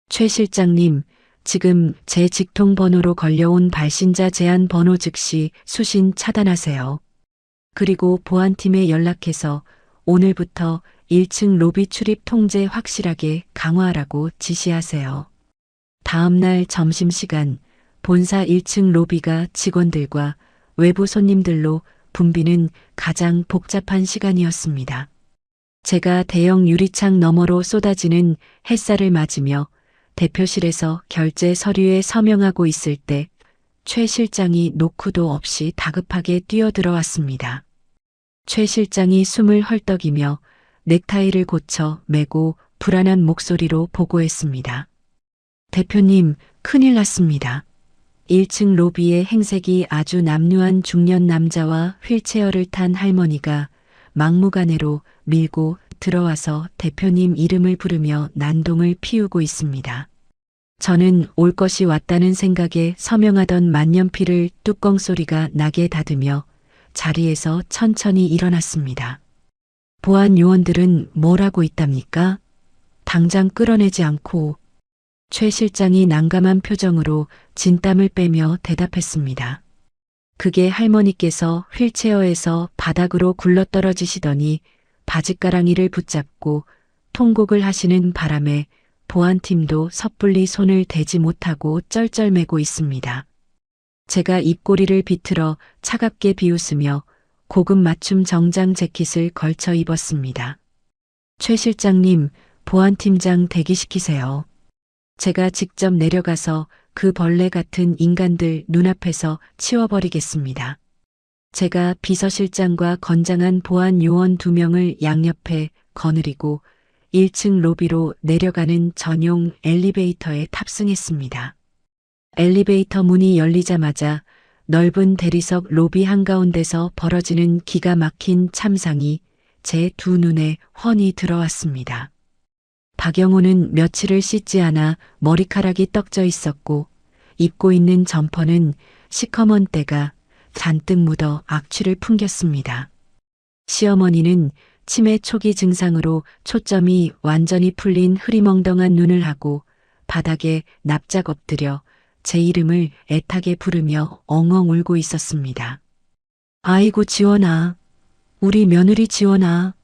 최 실장님, 지금 제 직통 번호로 걸려온 발신자 제한 번호 즉시 수신 차단하세요. 그리고 보안팀에 연락해서 오늘부터 1층 로비 출입 통제 확실하게 강화하라고 지시하세요. 다음 날 점심시간 본사 1층 로비가 직원들과 외부 손님들로 붐비는 가장 복잡한 시간이었습니다. 제가 대형 유리창 너머로 쏟아지는 햇살을 맞으며 대표실에서 결제 서류에 서명하고 있을 때 최 실장이 노크도 없이 다급하게 뛰어들어왔습니다. 최 실장이 숨을 헐떡이며 넥타이를 고쳐 매고 불안한 목소리로 보고했습니다. 대표님, 큰일 났습니다. 1층 로비의 행색이 아주 남루한 중년 남자와 휠체어를 탄 할머니가 막무가내로 밀고 들어와서 대표님 이름을 부르며 난동을 피우고 있습니다. 저는 올 것이 왔다는 생각에 서명하던 만년필을 뚜껑 소리가 나게 닫으며 자리에서 천천히 일어났습니다. 보안 요원들은 뭘 하고 있답니까? 당장 끌어내지 않고. 최 실장이 난감한 표정으로 진땀을 빼며 대답했습니다. 그게 할머니께서 휠체어에서 바닥으로 굴러떨어지시더니 바짓가랑이를 붙잡고 통곡을 하시는 바람에 보안팀도 섣불리 손을 대지 못하고 쩔쩔매고 있습니다. 제가 입꼬리를 비틀어 차갑게 비웃으며 고급 맞춤 정장 재킷을 걸쳐 입었습니다. 최 실장님, 보안팀장 대기시키세요. 제가 직접 내려가서 그 벌레 같은 인간들 눈앞에서 치워버리겠습니다. 제가 비서실장과 건장한 보안 요원 2명을 양옆에 거느리고 1층 로비로 내려가는 전용 엘리베이터에 탑승했습니다. 엘리베이터 문이 열리자마자 넓은 대리석 로비 한가운데서 벌어지는 기가 막힌 참상이 제 2 눈에 훤히 들어왔습니다. 박영호는 며칠을 씻지 않아 머리카락이 떡져 있었고 입고 있는 점퍼는 시커먼 때가 잔뜩 묻어 악취를 풍겼습니다. 시어머니는 치매 초기 증상으로 초점이 완전히 풀린 흐리멍덩한 눈을 하고 바닥에 납작 엎드려 제 이름을 애타게 부르며 엉엉 울고 있었습니다. 아이고 지원아, 우리 며느리 지원아,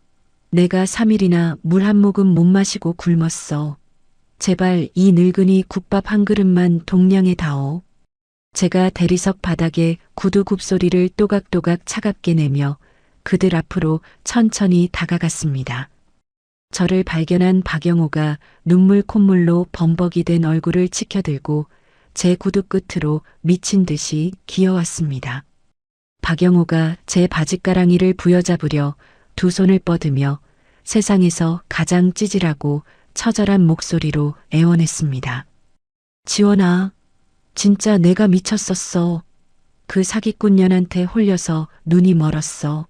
내가 3일이나 물 한 모금 못 마시고 굶었어. 제발 이 늙은이 국밥 한 그릇만 동량해 다오. 제가 대리석 바닥에 구두 굽소리를 또각또각 차갑게 내며 그들 앞으로 천천히 다가갔습니다. 저를 발견한 박영호가 눈물 콧물로 범벅이 된 얼굴을 치켜들고 제 구두 끝으로 미친 듯이 기어왔습니다. 박영호가 제 바짓가랑이를 부여잡으려 두 손을 뻗으며 세상에서 가장 찌질하고 처절한 목소리로 애원했습니다. 지원아, 진짜 내가 미쳤었어. 그 사기꾼 년한테 홀려서 눈이 멀었어.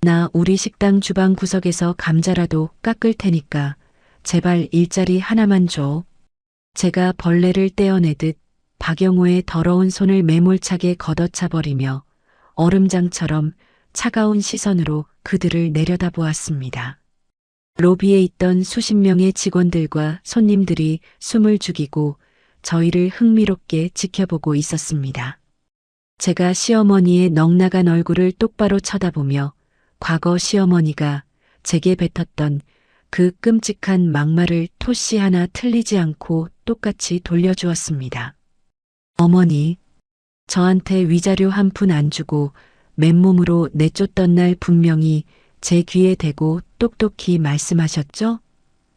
나 우리 식당 주방 구석에서 감자라도 깎을 테니까 제발 일자리 하나만 줘. 제가 벌레를 떼어내듯 박영호의 더러운 손을 매몰차게 걷어차버리며 얼음장처럼 차가운 시선으로 그들을 내려다보았습니다. 로비에 있던 수십 명의 직원들과 손님들이 숨을 죽이고 저희를 흥미롭게 지켜보고 있었습니다. 제가 시어머니의 넉나간 얼굴을 똑바로 쳐다보며 과거 시어머니가 제게 뱉었던 그 끔찍한 막말을 토씨 하나 틀리지 않고 똑같이 돌려주었습니다. 어머니, 저한테 위자료 한 푼 안 주고 맨몸으로 내쫓던 날 분명히 제 귀에 대고 똑똑히 말씀하셨죠?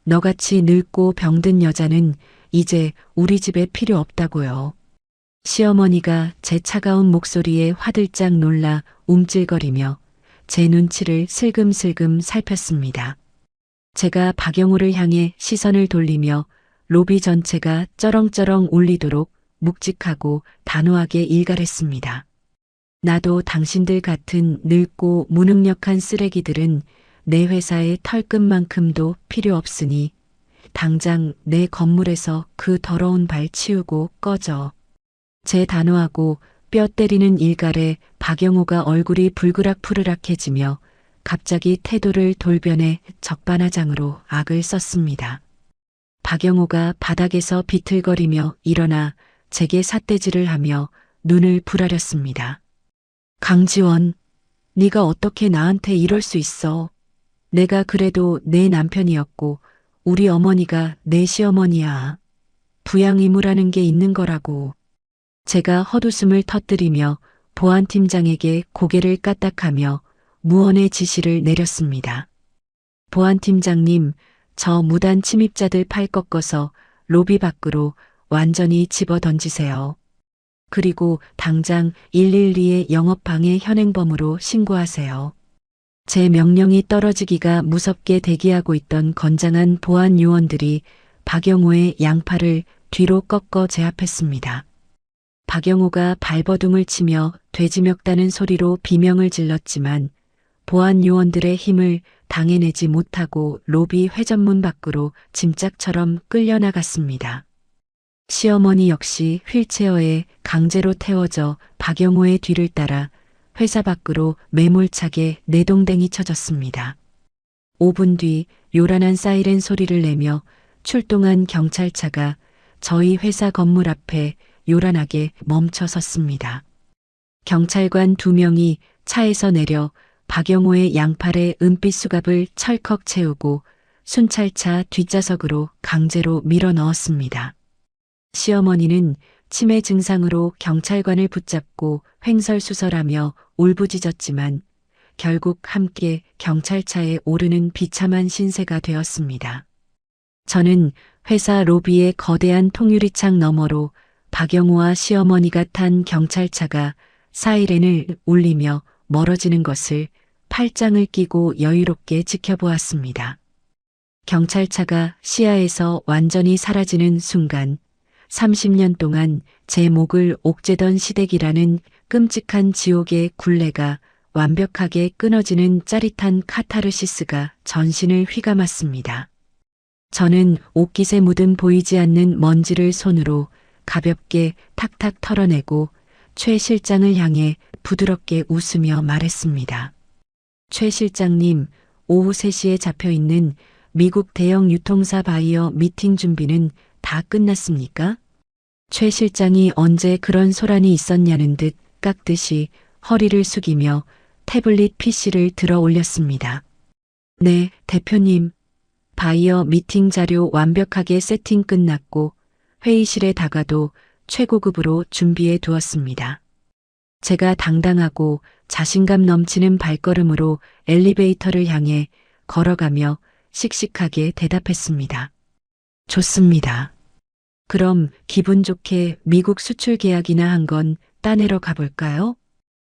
너같이 늙고 병든 여자는 이제 우리 집에 필요 없다고요. 시어머니가 제 차가운 목소리에 화들짝 놀라 움찔거리며 제 눈치를 슬금슬금 살폈습니다. 제가 박영호를 향해 시선을 돌리며 로비 전체가 쩌렁쩌렁 울리도록 묵직하고 단호하게 일갈했습니다. 나도 당신들 같은 늙고 무능력한 쓰레기들은 내 회사의 털끝만큼도 필요 없으니 당장 내 건물에서 그 더러운 발 치우고 꺼져. 제 단호하고 뼈 때리는 일갈에 박영호가 얼굴이 불그락푸르락해지며 갑자기 태도를 돌변해 적반하장으로 악을 썼습니다. 박영호가 바닥에서 비틀거리며 일어나 제게 삿대질을 하며 눈을 부라렸습니다. 강지원, 네가 어떻게 나한테 이럴 수 있어. 내가 그래도 내 남편이었고 우리 어머니가 내 시어머니야. 부양의무라는 게 있는 거라고. 제가 헛웃음을 터뜨리며 보안팀장에게 고개를 까딱하며 무언의 지시를 내렸습니다. 보안팀장님, 저 무단 침입자들 팔 꺾어서 로비 밖으로 완전히 집어 던지세요. 그리고 당장 112에 영업방해 현행범으로 신고하세요. 제 명령이 떨어지기가 무섭게 대기하고 있던 건장한 보안 요원들이 박영호의 양팔을 뒤로 꺾어 제압했습니다. 박영호가 발버둥을 치며 돼지멱다는 소리로 비명을 질렀지만 보안 요원들의 힘을 당해내지 못하고 로비 회전문 밖으로 짐짝처럼 끌려나갔습니다. 시어머니 역시 휠체어에 강제로 태워져 박영호의 뒤를 따라 회사 밖으로 매몰차게 내동댕이 쳐졌습니다. 5분 뒤 요란한 사이렌 소리를 내며 출동한 경찰차가 저희 회사 건물 앞에 요란하게 멈춰 섰습니다. 경찰관 2명이 차에서 내려 박영호의 양팔에 은빛 수갑을 철컥 채우고 순찰차 뒷좌석으로 강제로 밀어 넣었습니다. 시어머니는 치매 증상으로 경찰관을 붙잡고 횡설수설하며 울부짖었지만 결국 함께 경찰차에 오르는 비참한 신세가 되었습니다. 저는 회사 로비의 거대한 통유리창 너머로 박영호와 시어머니가 탄 경찰차가 사이렌을 울리며 멀어지는 것을 팔짱을 끼고 여유롭게 지켜보았습니다. 경찰차가 시야에서 완전히 사라지는 순간 30년 동안 제 목을 옥죄던 시댁이라는 끔찍한 지옥의 굴레가 완벽하게 끊어지는 짜릿한 카타르시스가 전신을 휘감았습니다. 저는 옷깃에 묻은 보이지 않는 먼지를 손으로 가볍게 탁탁 털어내고 최 실장을 향해 부드럽게 웃으며 말했습니다. 최 실장님, 오후 3시에 잡혀 있는 미국 대형 유통사 바이어 미팅 준비는 다 끝났습니까? 최 실장이 언제 그런 소란이 있었냐는 듯 깍듯이 허리를 숙이며 태블릿 PC를 들어 올렸습니다. 네, 대표님. 바이어 미팅 자료 완벽하게 세팅 끝났고 회의실에 다가도 최고급으로 준비해 두었습니다. 제가 당당하고 자신감 넘치는 발걸음으로 엘리베이터를 향해 걸어가며 씩씩하게 대답했습니다. 좋습니다. 그럼 기분 좋게 미국 수출 계약이나 한 건 따내러 가볼까요?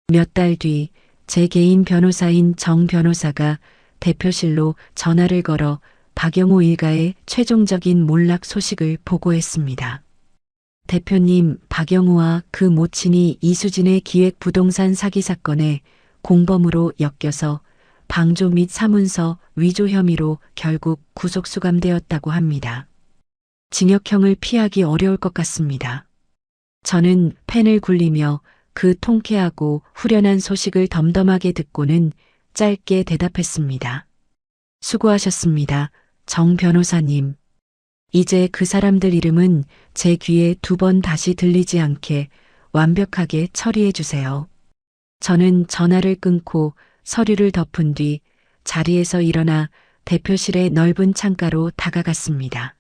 몇 달 뒤 제 개인 변호사인 정 변호사가 대표실로 전화를 걸어 박영호 일가의 최종적인 몰락 소식을 보고했습니다. 대표님, 박영호와 그 모친이 이수진의 기획 부동산 사기 사건에 공범으로 엮여서 방조 및 사문서 위조 혐의로 결국 구속 수감되었다고 합니다. 징역형을 피하기 어려울 것 같습니다. 저는 펜을 굴리며 그 통쾌하고 후련한 소식을 덤덤하게 듣고는 짧게 대답했습니다. 수고하셨습니다. 정 변호사님. 이제 그 사람들 이름은 제 귀에 2번 다시 들리지 않게 완벽하게 처리해 주세요. 저는 전화를 끊고 서류를 덮은 뒤 자리에서 일어나 대표실의 넓은 창가로 다가갔습니다.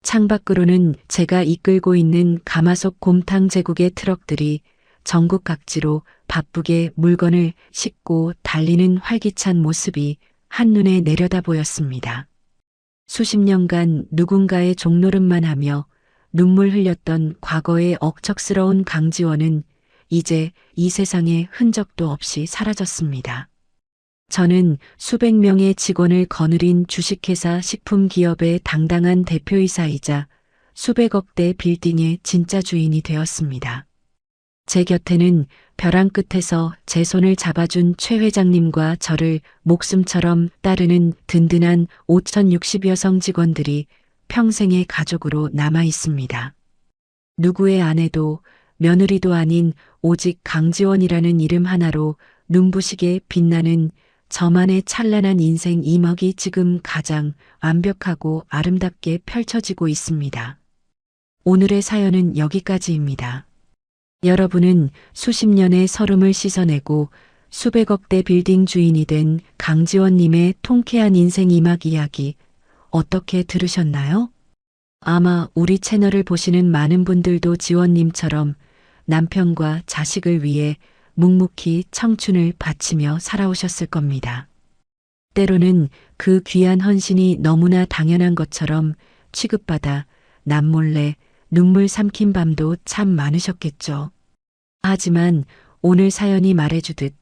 창밖으로는 제가 이끌고 있는 가마솥 곰탕 제국의 트럭들이 전국 각지로 바쁘게 물건을 싣고 달리는 활기찬 모습이 한눈에 내려다 보였습니다. 수십 년간 누군가의 종노릇만 하며 눈물 흘렸던 과거의 억척스러운 강지원은 이제 이 세상에 흔적도 없이 사라졌습니다. 저는 수백 명의 직원을 거느린 주식회사 식품기업의 당당한 대표이사이자 수백억 대 빌딩의 진짜 주인이 되었습니다. 제 곁에는 벼랑 끝에서 제 손을 잡아준 최 회장님과 저를 목숨처럼 따르는 든든한 5,060여 성 직원들이 평생의 가족으로 남아 있습니다. 누구의 아내도 며느리도 아닌 오직 강지원이라는 이름 하나로 눈부시게 빛나는 저만의 찬란한 인생 이막이 지금 가장 완벽하고 아름답게 펼쳐지고 있습니다. 오늘의 사연은 여기까지입니다. 여러분은 수십 년의 서름을 씻어내고 수백억 대 빌딩 주인이 된 강지원님의 통쾌한 인생 이막 이야기 어떻게 들으셨나요? 아마 우리 채널을 보시는 많은 분들도 지원님처럼 남편과 자식을 위해 묵묵히 청춘을 바치며 살아오셨을 겁니다. 때로는 그 귀한 헌신이 너무나 당연한 것처럼 취급받아 남몰래 눈물 삼킨 밤도 참 많으셨겠죠. 하지만 오늘 사연이 말해주듯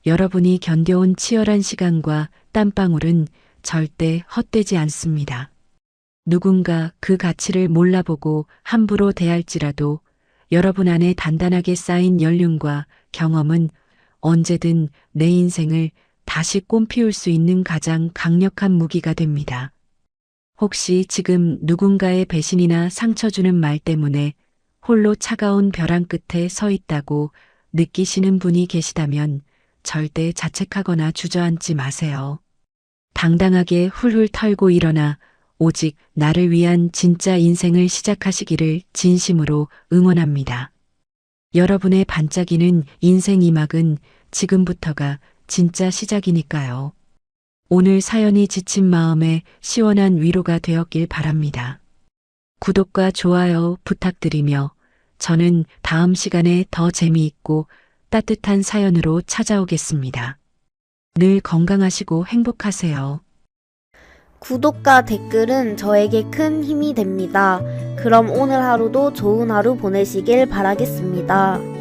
여러분이 견뎌온 치열한 시간과 땀방울은 절대 헛되지 않습니다. 누군가 그 가치를 몰라보고 함부로 대할지라도 여러분 안에 단단하게 쌓인 연륜과 경험은 언제든 내 인생을 다시 꽃피울 수 있는 가장 강력한 무기가 됩니다. 혹시 지금 누군가의 배신이나 상처 주는 말 때문에 홀로 차가운 벼랑 끝에 서 있다고 느끼시는 분이 계시다면 절대 자책하거나 주저앉지 마세요. 당당하게 훌훌 털고 일어나 오직 나를 위한 진짜 인생을 시작하시기를 진심으로 응원합니다. 여러분의 반짝이는 인생 이막은 지금부터가 진짜 시작이니까요. 오늘 사연이 지친 마음에 시원한 위로가 되었길 바랍니다. 구독과 좋아요 부탁드리며 저는 다음 시간에 더 재미있고 따뜻한 사연으로 찾아오겠습니다. 늘 건강하시고 행복하세요. 구독과 댓글은 저에게 큰 힘이 됩니다. 그럼 오늘 하루도 좋은 하루 보내시길 바라겠습니다.